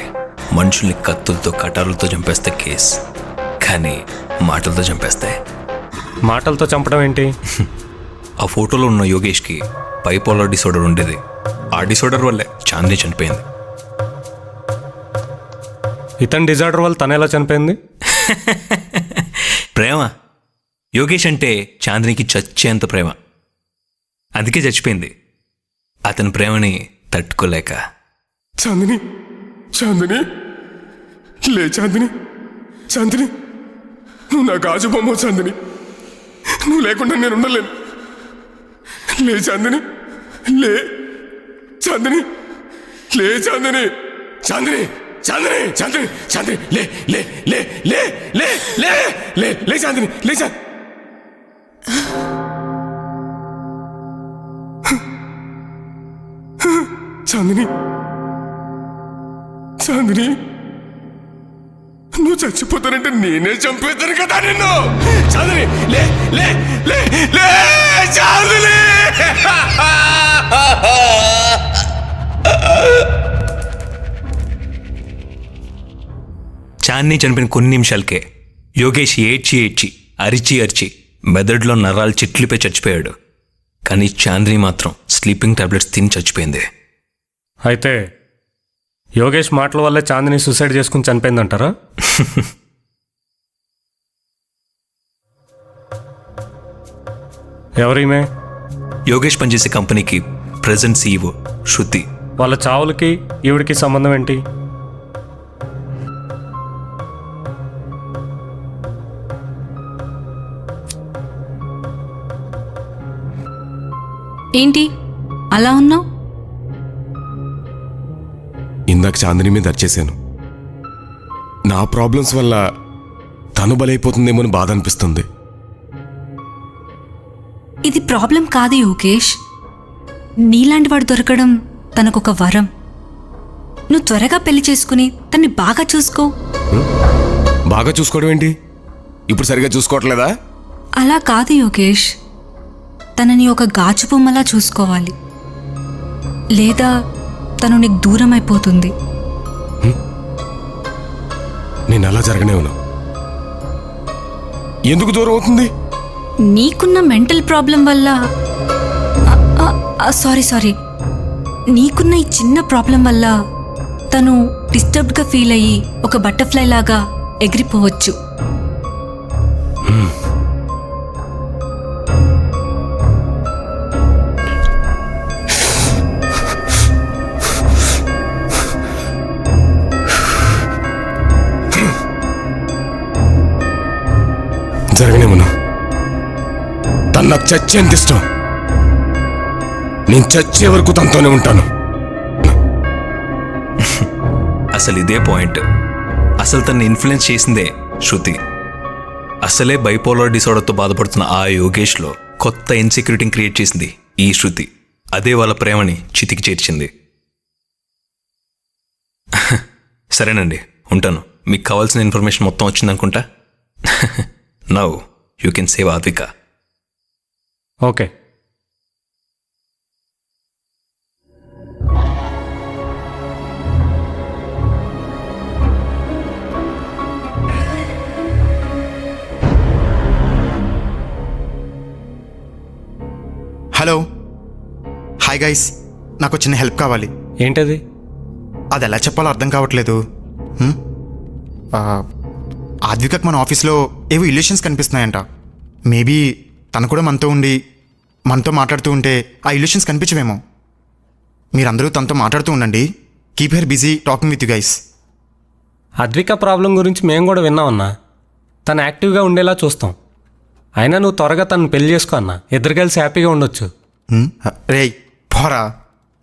మనుషుల్ని కత్తులతో కటారులతో చంపేస్తే కేస్, కానీ మాటలతో చంపేస్తే. మాటలతో చంపడం ఏంటి? ఆ ఫోటోలో ఉన్న యోగేష్కి బైపోలార్ డిసార్డర్ ఉండేది. ఆ డిసార్డర్ వల్లే చాందిని చనిపోయింది. ఇతని డిజార్డర్ వల్ల తను ఎలా చనిపోయింది? ప్రేమ. యోగేష్ అంటే చాందినికి చచ్చేంత ప్రేమ, అందుకే చచ్చిపోయింది. అతని ప్రేమని తట్టుకోలేక. చాందిని, చాందిని, లే చాందిని, చాందిని, నువ్వు నా గాజు బొమ్మ చాందిని. నువ్వు లేకుండా నేను ఉండలేను. లే చాందిని, లే చాందిని, లే చాందిని, చాందిని, చాందిని, చాందిని, చాందిని, లే లే లే లే లే లే లే లే చాందిని, లే చాందిని, చాందిని, నువ్వు చచ్చిపోతానంటే నేనే చంపేతాను కదా నిన్ను. చాందిని, లే లే లే లే చాందిని. చాందిని చనిపోయిన కొన్ని నిమిషాలకే యోగేష్ ఏడ్చి ఏడ్చి అరిచి అరిచి మెదడులో నరాలు చిట్లిపై చచ్చిపోయాడు. కానీ చాంద్ని మాత్రం స్లీపింగ్ టాబ్లెట్స్ తిని చచ్చిపోయింది. అయితే యోగేష్ మాటల వల్లే చాందిని సూసైడ్ చేసుకుని చనిపోయిందంటారా? ఎవరీమే? యోగేష్ పనిచేసే కంపెనీకి ప్రెజెంట్ సీఈఓ శృతి. వాళ్ళ చావులకి ఈవిడికి సంబంధం ఏంటి? ఏంటి అలా ఉన్నావు? ఇందాక చాందిని మీద అరిచేశాను. నా ప్రాబ్లమ్స్ వల్ల తను బలైపోతుందేమో అని బాధ అనిపిస్తుంది. ఇది ప్రాబ్లం కాదు యోగేష్. నీలాంటి వాడు దొరకడం తనకొక వరం. నువ్వు త్వరగా పెళ్లి చేసుకుని తన్ని బాగా చూసుకో. బాగా చూసుకోవడం ఏంటి? ఇప్పుడు సరిగా చూసుకోవట్లేదా? అలా కాదు యోగేష్, తనని ఒక గాజు బొమ్మలా చూసుకోవాలి, లేదా తను నీకు దూరం అయిపోతుంది. నేను అలా జరగనే ఉన్నా. ఎందుకు దూరం అవుతుంది? నీకున్న మెంటల్ ప్రాబ్లం వల్ల. సారీ నీకున్న ఈ చిన్న ప్రాబ్లం వల్ల తను డిస్టర్బ్డ్గా ఫీల్ అయ్యి ఒక బటర్ఫ్లై లాగా ఎగిరిపోవచ్చు. జరగనేమన్నా. తను నాకు చచ్చేంత ఇష్టం. నేను చచ్చే వరకు తనతోనే ఉంటాను. అసలు ఇదే పాయింట్. అసలు తనని ఇన్ఫ్లుయెన్స్ చేసిందే శృతి. అసలే బైపోలార్ డిసార్డర్తో బాధపడుతున్న ఆ యోగేష్లో కొత్త ఇన్సెక్యూరిటీని క్రియేట్ చేసింది ఈ శృతి. అదే వాళ్ళ ప్రేమని చితికి చేర్చింది. సరేనండి, ఉంటాను. మీకు కావాల్సిన ఇన్ఫర్మేషన్ మొత్తం వచ్చిందనుకుంటా. Now you can save Advika. Okay. Hello, hi guys. నాకు చిన్న హెల్ప్ కావాలి. ఏంటది? అది ఎలా చెప్పాలో అర్థం కావట్లేదు. ఆద్వికకు మన ఆఫీస్లో ఏవో ఇల్యూషన్స్ కనిపిస్తున్నాయంట. మేబీ తను కూడా మనతో ఉండి మనతో మాట్లాడుతూ ఉంటే ఆ ఇల్యూషన్స్ కనిపించవేమో. మీరందరూ తనతో మాట్లాడుతూ ఉండండి. Keep her busy talking with you guys. Advika problem గురించి మేము కూడా విన్నామన్నా. తను యాక్టివ్గా ఉండేలా చూస్తాం. అయినా నువ్వు త్వరగా తను పెళ్లి చేసుకో అన్నా. ఇద్దరు కలిసి హ్యాపీగా ఉండొచ్చు. రేయ్ పోరా,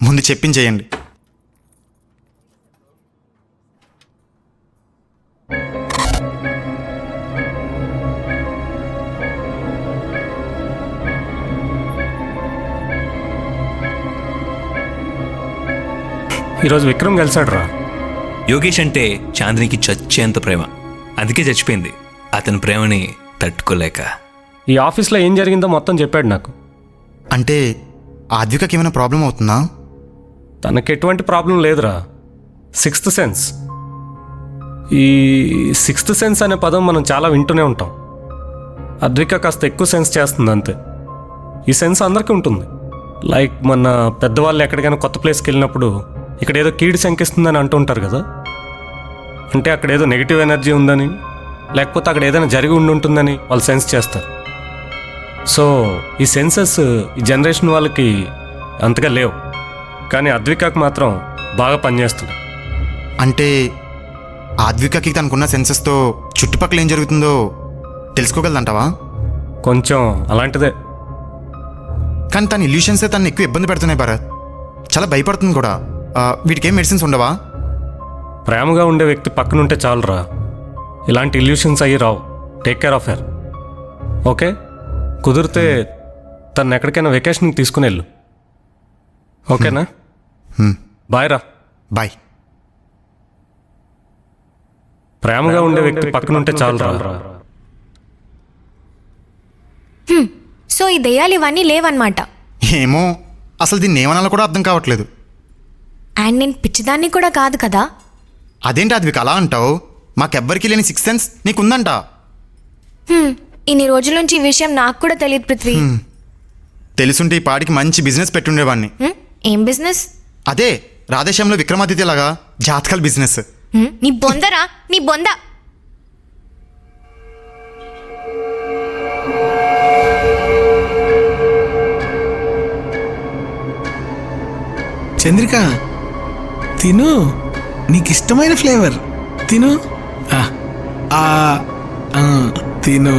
ముందు చెప్పించేయండి. ఈరోజు విక్రమ్ కలిశాడు రా. యోగేష్ అంటే చాంద్నికి చచ్చేంత ప్రేమ. అందుకే చచ్చిపోయింది. అతని ప్రేమని తట్టుకోలేక. ఈ ఆఫీస్లో ఏం జరిగిందో మొత్తం చెప్పాడు నాకు. అంటే ఆద్వికకి ఏమైనా ప్రాబ్లం అవుతుందా? తనకి ఎటువంటి ప్రాబ్లం లేదురా. Sixth sense. ఈ సిక్స్త్ సెన్స్ అనే పదం మనం చాలా వింటూనే ఉంటాం. అద్విక కాస్త ఎక్కువ సెన్స్ చేస్తుంది అంతే. ఈ సెన్స్ అందరికీ ఉంటుంది. లైక్ మన పెద్దవాళ్ళు ఎక్కడికైనా కొత్త ప్లేస్కి వెళ్ళినప్పుడు ఇక్కడ ఏదో కీడు శంకిస్తుందని అంటూ ఉంటారు కదా. అంటే అక్కడ ఏదో నెగిటివ్ ఎనర్జీ ఉందని, లేకపోతే అక్కడ ఏదైనా జరిగి ఉంటుందని వాళ్ళు సెన్స్ చేస్తారు. సో ఈ సెన్సెస్ ఈ జనరేషన్ వాళ్ళకి అంతగా లేవు, కానీ అద్వికకు మాత్రం బాగా పనిచేస్తుంది. అంటే ఆద్వికకి తనకున్న సెన్సెస్తో చుట్టుపక్కల ఏం జరుగుతుందో తెలుసుకోగలదంటావా? కొంచెం అలాంటిదే. కానీ తన ఇల్యూషన్సే తను ఎక్కువ ఇబ్బంది పెడుతున్నాయి భరత్. చాలా భయపడుతుంది కూడా. వీటికి ఏం మెడిసిన్స్ ఉండవా? ప్రేమగా ఉండే వ్యక్తి పక్కనుంటే చాలురా. ఇలాంటి ఇల్యూషన్స్ అయ్యి రావు. Take care of her. Okay, కుదిరితే తను ఎక్కడికైనా వెకేషన్కి తీసుకుని వెళ్ళు. ఓకేనా? బాయ్ రా. బాయ్. ప్రేమగా ఉండే వ్యక్తి పక్కనుంటే చాలురా. సో ఈ దెయ్యాలు ఇవన్నీ లేవన్నమాట. ఏమో, అసలు దీన్ని ఏమనాలో కూడా అర్థం కావట్లేదు. అండ్ నేను పిచ్చిదాన్ని కూడా కాదు కదా. అదేంటి ఆద్విక అలా అంటావు? మాకెవ్వరికి లేని సిక్స్త్ సెన్స్ నీకుందంట. ఇన్ని రోజుల నుంచి ఈ విషయం నాకు కూడా తెలియదు పృథ్వీ. తెలుసుంటే ఈ పాడికి మంచి బిజినెస్ పెట్టుండేవాడిని. ఏం బిజినెస్? అదే రాధేశ్యామ్లో విక్రమాదిత్య లాగా జాతకాల బిజినెస్. నీ బొందరా, నీ బొంద. చంద్రిక తిను, నీకు ఇష్టమైన ఫ్లేవర్ తిను. తిను.